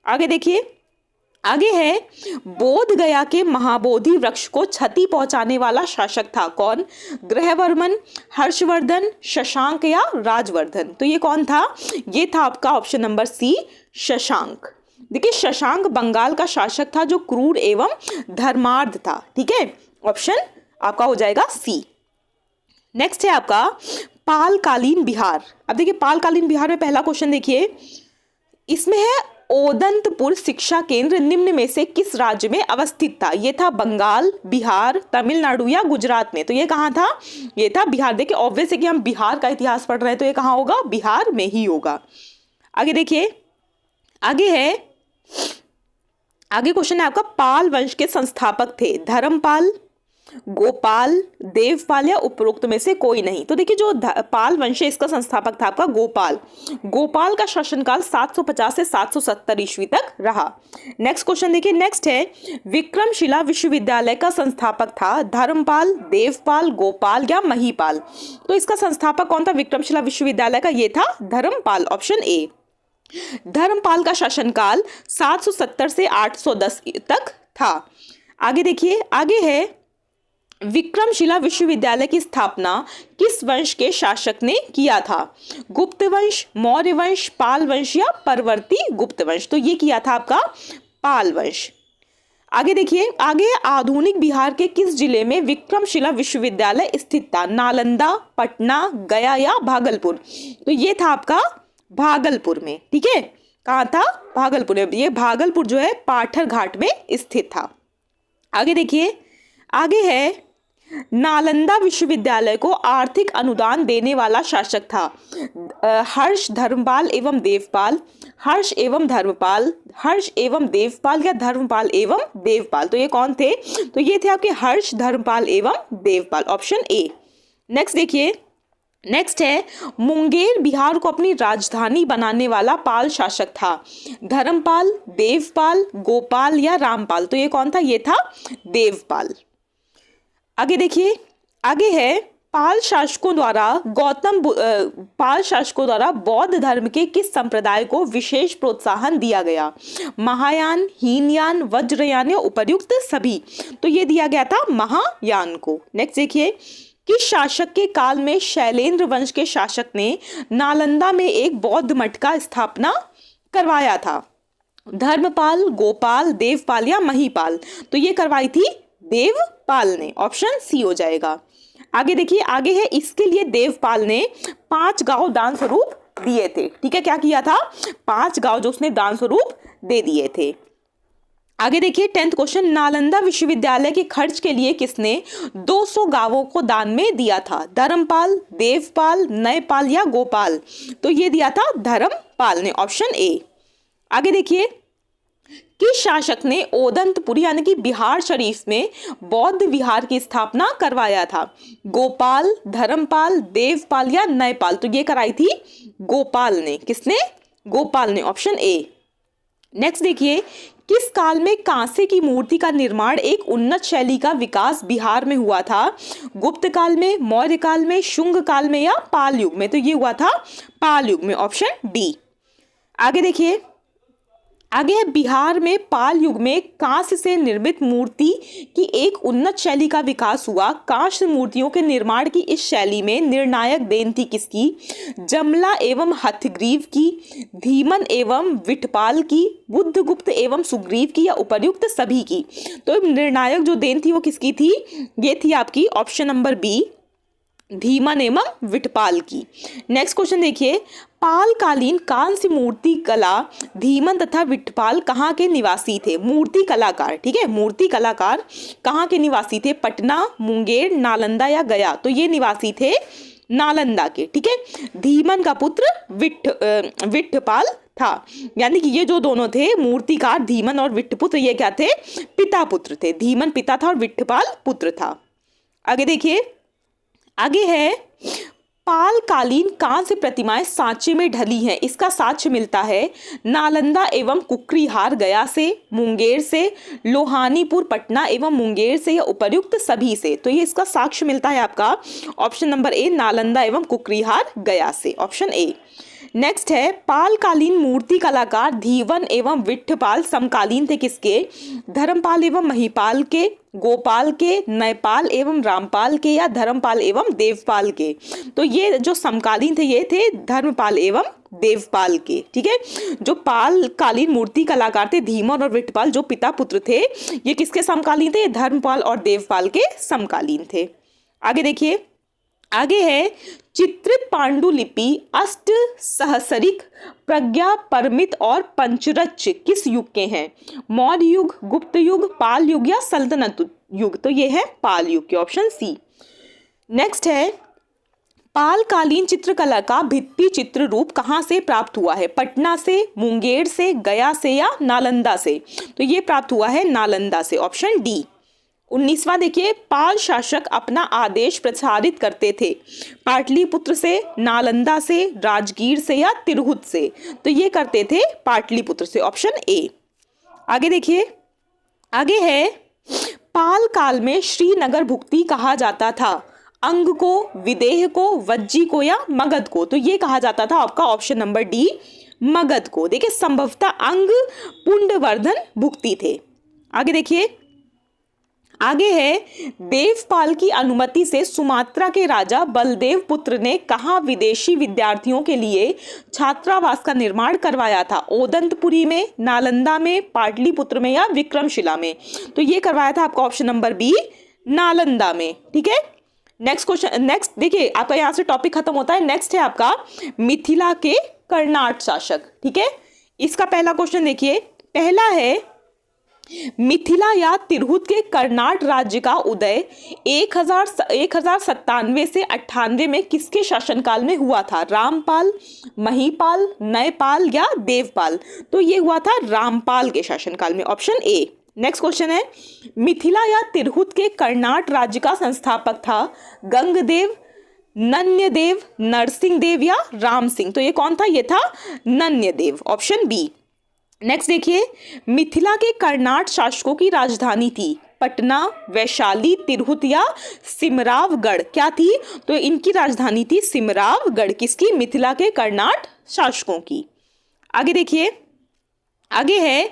आगे देखिए, आगे है, बोध गया के महाबोधि वृक्ष को क्षति पहुंचाने वाला शासक था कौन? ग्रहवर्मन, हर्षवर्धन, शशांक या राजवर्धन? तो ये कौन था? ये था आपका ऑप्शन नंबर सी, शशांक। देखिए, शशांक बंगाल का शासक था जो क्रूर एवं धर्मार्ध था। ठीक है, ऑप्शन आपका हो जाएगा सी। नेक्स्ट है आपका पालकालीन बिहार। अब देखिए, पालकालीन बिहार में पहला क्वेश्चन देखिए, इसमें है, ओदंतपुर शिक्षा केंद्र निम्न में से किस राज्य में अवस्थित था? ये था बंगाल, बिहार, तमिलनाडु या गुजरात में? तो ये कहाँ था? ये था बिहार। देखिए, ऑब्वियस है कि हम बिहार का इतिहास पढ़ रहे हैं, तो ये कहाँ होगा? बिहार में ही होगा। आगे देखिए, आगे है, आगे क्वेश्चन है आपका, पाल वंश के संस्थापक थे धर्मपाल, गोपाल, देवपाल या उपरोक्त में से कोई नहीं। तो देखिए जो पाल वंश है इसका संस्थापक था आपका गोपाल। गोपाल का शासनकाल 750 से 770 ईस्वी तक रहा। नेक्स्ट क्वेश्चन देखिए, नेक्स्ट है विक्रमशिला विश्वविद्यालय का संस्थापक था धर्मपाल, देवपाल, गोपाल या महीपाल। तो इसका संस्थापक कौन था विक्रमशिला विश्वविद्यालय का? ये था धर्मपाल, ऑप्शन ए। धर्मपाल का शासनकाल 770 से 810 तक था। आगे देखिए, आगे है विक्रमशिला विश्वविद्यालय की स्थापना किस वंश के शासक ने किया था? गुप्त वंश, मौर्य वंश, पाल वंश या परवर्ती गुप्त वंश। तो ये किया था आपका पाल वंश। आगे देखिए, आगे आधुनिक बिहार के किस जिले में विक्रमशिला विश्वविद्यालय स्थित था? नालंदा, पटना, गया या भागलपुर। तो ये था आपका भागलपुर में। ठीक है, कहाँ था? भागलपुर में। ये भागलपुर जो है पाठर घाट में स्थित था। आगे देखिए, आगे है नालंदा विश्वविद्यालय को आर्थिक अनुदान देने वाला शासक था हर्ष, धर्मपाल एवं देवपाल, हर्ष एवं धर्मपाल, हर्ष एवं देवपाल या धर्मपाल एवं देवपाल। तो ये कौन थे? तो ये थे आपके हर्ष, धर्मपाल एवं देवपाल, ऑप्शन ए। नेक्स्ट देखिए, नेक्स्ट है मुंगेर बिहार को अपनी राजधानी बनाने वाला पाल शासक था धर्मपाल, देवपाल, गोपाल या रामपाल। तो ये कौन था? ये था देवपाल। आगे देखिए, आगे है पाल शासकों द्वारा बौद्ध धर्म के किस संप्रदाय को विशेष प्रोत्साहन दिया गया? महायान, हीनयान, वज्रयान या उपर्युक्त सभी। तो ये दिया गया था महायान को। नेक्स्ट देखिए, किस शासक के काल में शैलेंद्र वंश के शासक ने नालंदा में एक बौद्ध मठ का स्थापना करवाया था? धर्मपाल, गोपाल, देवपाल या महीपाल। तो ये करवाई थी देवपाल ने, ऑप्शन सी हो जाएगा। आगे देखिए, आगे है इसके लिए देवपाल ने 5 गांव दान स्वरूप दिए थे। ठीक है, क्या किया था? 5 गांव जो उसने दान स्वरूप दे दिए थे। आगे देखिए 10th क्वेश्चन, नालंदा विश्वविद्यालय के खर्च के लिए किसने 200 गांवों को दान में दिया था? धर्मपाल, देवपाल, नयपाल या गोपाल। तो ये दिया था धर्मपाल ने, ऑप्शन ए। आगे देखिए, किस शासक ने ओदंतपुरी यानी कि बिहार शरीफ में बौद्ध विहार की स्थापना करवाया था? गोपाल, धर्मपाल, देवपाल या नयपाल। तो ये कराई थी गोपाल ने। किसने? गोपाल ने, ऑप्शन ए। नेक्स्ट देखिए, किस काल में कांसे की मूर्ति का निर्माण एक उन्नत शैली का विकास बिहार में हुआ था? गुप्त काल में, मौर्य काल में, शुंग काल में या पाल युग में। तो ये हुआ था पाल युग में, ऑप्शन डी। आगे देखिए, आगे है बिहार में पाल युग में कांस्य से निर्मित मूर्ति की एक उन्नत शैली का विकास हुआ। कांस्य मूर्तियों के निर्माण की इस शैली में निर्णायक देन थी किसकी? जमला एवं हथग्रीव की, धीमन एवं विठपाल की, बुद्धगुप्त एवं सुग्रीव की या उपर्युक्त सभी की। तो निर्णायक जो देन थी वो किसकी थी? ये थी आपकी ऑप्शन नंबर बी, धीमन एवं विठपाल की। नेक्स्ट क्वेश्चन देखिए, पालकालीन कांस्य मूर्ति कला धीमन तथा विठपाल कहाँ के निवासी थे? मूर्ति कलाकार, ठीक है, मूर्ति कलाकार कहाँ के निवासी थे? पटना, मुंगेर, नालंदा या गया। तो ये निवासी थे नालंदा के। ठीक है, धीमन का पुत्र विठपाल था, यानी कि ये जो दोनों थे मूर्तिकार धीमन और विठपुत्र, ये क्या थे? पिता पुत्र थे। धीमन पिता था और विठपाल पुत्र था। आगे देखिए, आगे है पालकालीन कांस्य प्रतिमाएं सांचे में ढली हैं। इसका साक्ष्य मिलता है नालंदा एवं कुकरीहार गया से, मुंगेर से, लोहानीपुर पटना एवं मुंगेर से या उपर्युक्त सभी से। तो ये इसका साक्ष्य मिलता है आपका ऑप्शन नंबर ए, नालंदा एवं कुकरीहार गया से, ऑप्शन ए। नेक्स्ट है पालकालीन मूर्ति कलाकार धीवन एवं विठपाल समकालीन थे किसके? धर्मपाल एवं महीपाल के, गोपाल के, नयपाल एवं रामपाल के या धर्मपाल एवं देवपाल के। तो ये जो समकालीन थे ये थे धर्मपाल एवं देवपाल के। ठीक है, जो पालकालीन मूर्ति कलाकार थे धीमन और विठपाल जो पिता पुत्र थे, ये किसके समकालीन थे? धर्मपाल और देवपाल के समकालीन थे। आगे देखिए, आगे है चित्रित पांडुलिपि अष्ट सहस्रिक, प्रज्ञा परमित और पंचरच किस युग के हैं? मौर्य युग, गुप्त युग, पाल युग या सल्तनत युग। तो ये है पाल युग के, ऑप्शन सी। नेक्स्ट है पालकालीन चित्रकला का भित्ति चित्र रूप कहाँ से प्राप्त हुआ है? पटना से, मुंगेर से, गया से या नालंदा से। तो ये प्राप्त हुआ है नालंदा से, ऑप्शन डी। 19वां देखिए, पाल शासक अपना आदेश प्रसारित करते थे पाटलिपुत्र से, नालंदा से, राजगीर से या तिरहुत से। तो ये करते थे पाटलिपुत्र से, ऑप्शन ए। आगे देखिए, आगे है, पाल काल में श्रीनगर भुक्ति कहा जाता था अंग को, विदेह को, वज्जी को या मगध को। तो ये कहा जाता था आपका ऑप्शन नंबर डी, मगध को। देखिए संभवतः अंग पुंडवर्धन भुक्ति थे। आगे देखिए, आगे है, देवपाल की अनुमति से सुमात्रा के राजा बलदेव पुत्र ने कहाँ विदेशी विद्यार्थियों के लिए छात्रावास का निर्माण करवाया था? ओदंतपुरी में, नालंदा में, पाटलिपुत्र में या विक्रमशिला में। तो ये करवाया था आपका ऑप्शन नंबर बी, नालंदा में। ठीक है, नेक्स्ट क्वेश्चन, नेक्स्ट देखिए आपका यहाँ से टॉपिक खत्म होता है। नेक्स्ट है आपका मिथिला के कर्नाट शासक। ठीक है, इसका पहला क्वेश्चन देखिए, पहला है, मिथिला या तिरहुत के कर्नाट राज्य का उदय 1097 से 98 में किसके शासनकाल में हुआ था? रामपाल, महीपाल, नयपाल या देवपाल। तो ये हुआ था रामपाल के शासनकाल में, ऑप्शन ए। नेक्स्ट क्वेश्चन है, मिथिला या तिरहुत के कर्नाट राज्य का संस्थापक था गंगदेव, नन्यदेव, नरसिंहदेव या राम सिंह। तो ये कौन था? ये था नन्यदेव, ऑप्शन बी। नेक्स्ट देखिए, मिथिला के कर्नाट शासकों की राजधानी थी पटना, वैशाली, तिरहुत या सिमरावगढ़। क्या थी? तो इनकी राजधानी थी सिमरावगढ़। किसकी? मिथिला के कर्नाट शासकों की। आगे देखिए, आगे है,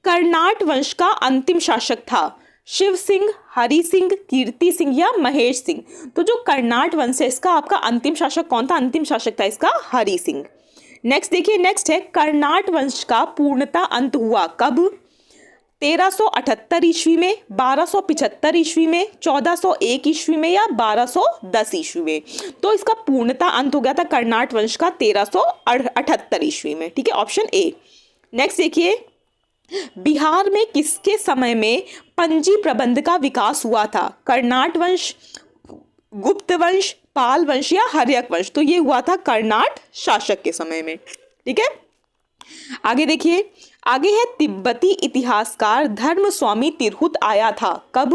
कर्नाट वंश का अंतिम शासक था शिव सिंह, हरि सिंह, कीर्ति सिंह या महेश सिंह। तो जो कर्नाट वंश है इसका आपका अंतिम शासक कौन था? अंतिम शासक था इसका हरि सिंह। नेक्स्ट देखिए, नेक्स्ट है, कर्नाट वंश का पूर्णता अंत हुआ कब? 1378 ईस्वी में, 1275 ईस्वी में, 1401 ईस्वी में या 1210 ईस्वी में। तो इसका पूर्णता अंत हो गया था कर्नाट वंश का 1378 ईस्वी में। ठीक है, ऑप्शन ए। नेक्स्ट देखिए, बिहार में किसके समय में पंजी प्रबंध का विकास हुआ था? कर्नाट वंश, गुप्त वंश, पाल वंश या हर्यक वंश। तो ये हुआ था कर्नाट शासक के समय में। ठीक है, आगे देखिए, आगे है, तिब्बती इतिहासकार धर्म स्वामी तिरहुत आया था कब?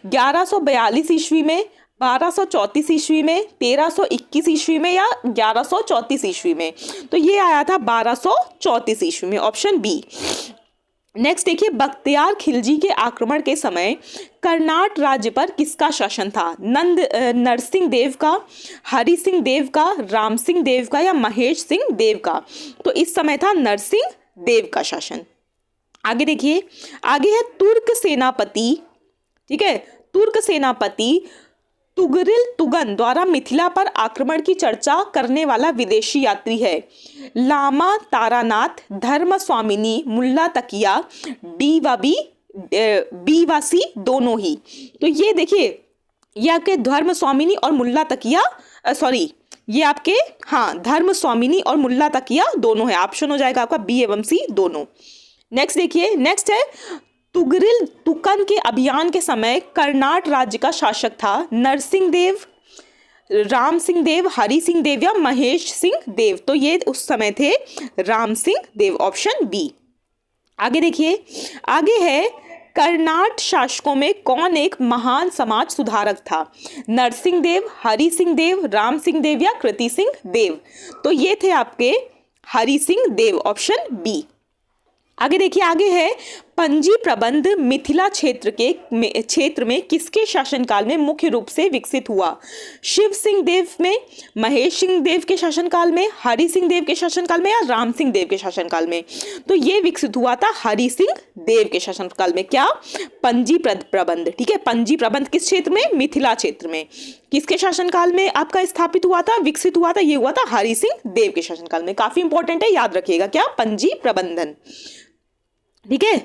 1142 ईस्वी में, 1234 ईस्वी में, 1321 ईस्वी में या 1134 ईस्वी में। तो ये आया था 1234 ईस्वी में, ऑप्शन बी। नेक्स्ट देखिए, बख्तियार खिलजी के आक्रमण के समय कर्नाट राज्य पर किसका शासन था? नरसिंह देव का, हरि सिंह देव का, राम सिंह देव का या महेश सिंह देव का। तो इस समय था नरसिंह देव का शासन। आगे देखिए, आगे है, तुर्क सेनापति, ठीक है, तुर्क सेनापति तुगरिल तुगन द्वारा मिथिला पर आक्रमण की चर्चा करने वाला विदेशी यात्री है लामा तारानाथ, धर्म स्वामिनी, मुल्ला तकिया, बीवासी दोनों ही। तो ये देखिए, ये आपके धर्म स्वामिनी और मुल्ला तकिया, ये आपके, हाँ, धर्म स्वामिनी और मुल्ला तकिया दोनों है। ऑप्शन हो जाएगा आपका बी एवं सी दोनों। नेक्स्ट देखिए, नेक्स्ट है, तुगरिल तुकन के अभियान के समय कर्नाट राज्य का शासक था नरसिंह देव, राम सिंह देव, हरि सिंह देव या महेश सिंह देव। तो ये उस समय थे राम सिंह देव, ऑप्शन बी। आगे देखिए, आगे है, कर्नाट शासकों में कौन एक महान समाज सुधारक था? नरसिंह देव, हरि सिंह देव, राम सिंह देव या कृति सिंह देव। तो ये थे आपके हरि सिंह देव, ऑप्शन बी। आगे देखिए, आगे है, पंजी प्रबंध मिथिला क्षेत्र में किसके शासनकाल में मुख्य रूप से विकसित हुआ? शिव सिंह देव में, महेश सिंह देव के शासनकाल में, हरि सिंह देव के शासनकाल में या राम सिंह देव के शासनकाल में? तो ये विकसित हुआ था हरि सिंह देव के शासनकाल में। क्या? पंजी प्रबंध। ठीक है, पंजी प्रबंध किस क्षेत्र में? मिथिला क्षेत्र में। किसके शासनकाल में आपका स्थापित हुआ था, विकसित हुआ था? ये हुआ था हरि सिंह देव के शासनकाल में। काफी इंपॉर्टेंट है, याद रखिएगा। क्या? पंजी प्रबंधन। ठीक है,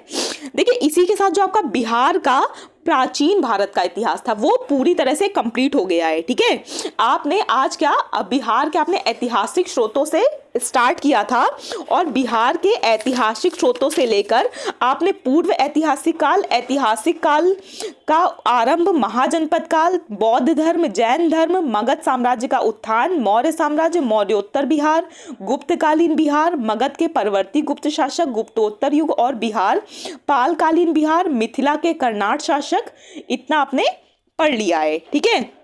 देखिए इसी के साथ जो आपका बिहार का प्राचीन भारत का इतिहास था वो पूरी तरह से कंप्लीट हो गया है। ठीक है, आपने आज क्या बिहार के आपने ऐतिहासिक स्रोतों से स्टार्ट किया था और बिहार के ऐतिहासिक स्रोतों से लेकर आपने पूर्व ऐतिहासिक काल का आरंभ, महाजनपद काल, बौद्ध धर्म, जैन धर्म, मगध साम्राज्य का उत्थान, मौर्य साम्राज्य, मौर्योत्तर बिहार, गुप्तकालीन बिहार, मगध के परवर्ती गुप्त शासक, गुप्तोत्तर युग और बिहार, पालकालीन बिहार, मिथिला के कर्नाट शासक, दशक, इतना आपने पढ़ लिया है। ठीक है,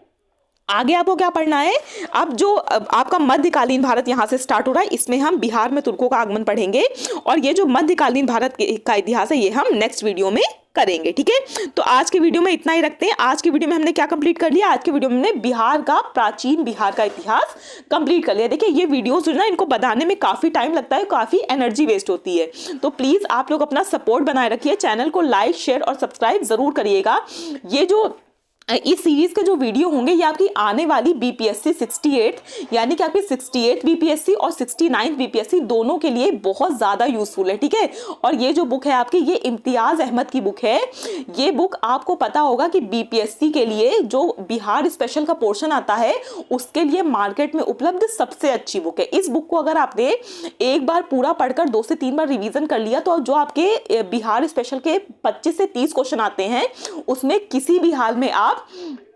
आगे आपको क्या पढ़ना है? अब जो आपका मध्यकालीन भारत यहाँ से स्टार्ट हो रहा है, इसमें हम बिहार में तुर्कों का आगमन पढ़ेंगे, और ये जो मध्यकालीन भारत का इतिहास है ये हम नेक्स्ट वीडियो में करेंगे। ठीक है, तो आज के वीडियो में इतना ही रखते हैं। आज के वीडियो में हमने क्या कंप्लीट कर लिया? आज के वीडियो में हमने बिहार का, प्राचीन बिहार का इतिहास कंप्लीट कर लिया। देखिए ये वीडियोस जो ना, इनको बनाने में काफ़ी टाइम लगता है, काफ़ी एनर्जी वेस्ट होती है, तो प्लीज़ आप लोग अपना सपोर्ट बनाए रखिए, चैनल को लाइक, शेयर और सब्सक्राइब ज़रूर करिएगा। ये जो इस सीरीज के जो वीडियो होंगे ये आपकी आने वाली बीपीएससी 68 यानी कि आपकी 68 बीपीएससी और 69 बीपीएससी दोनों के लिए बहुत ज़्यादा यूजफुल है। ठीक है, और ये जो बुक है आपकी, ये इम्तियाज़ अहमद की बुक है। ये बुक आपको पता होगा कि बीपीएससी के लिए जो बिहार स्पेशल का पोर्शन आता है उसके लिए मार्केट में उपलब्ध सबसे अच्छी बुक है। इस बुक को अगर आपने एक बार पूरा पढ़कर 2 से 3 बार रिविजन कर लिया तो जो आपके बिहार स्पेशल के 25 से 30 क्वेश्चन आते हैं उसमें किसी भी हाल में आप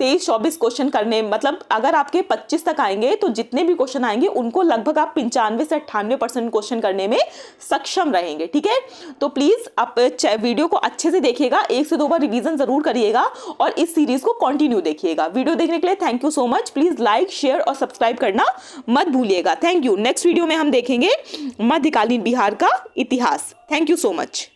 23-24 क्वेश्चन करने, मतलब अगर आपके 25 तक आएंगे तो जितने भी क्वेश्चन आएंगे उनको लगभग आप 95 से 98% क्वेश्चन करने में सक्षम रहेंगे। ठीक है, तो प्लीज आप वीडियो को अच्छे से देखिएगा, 1 से 2 बार रिवीजन जरूर करिएगा और इस सीरीज को कंटिन्यू देखिएगा। वीडियो देखने के लिए thank you so much. Please like, share और सब्सक्राइब करना मत भूलिएगा। Thank you. नेक्स्ट वीडियो में हम देखेंगे मध्यकालीन बिहार का इतिहास। Thank you so much.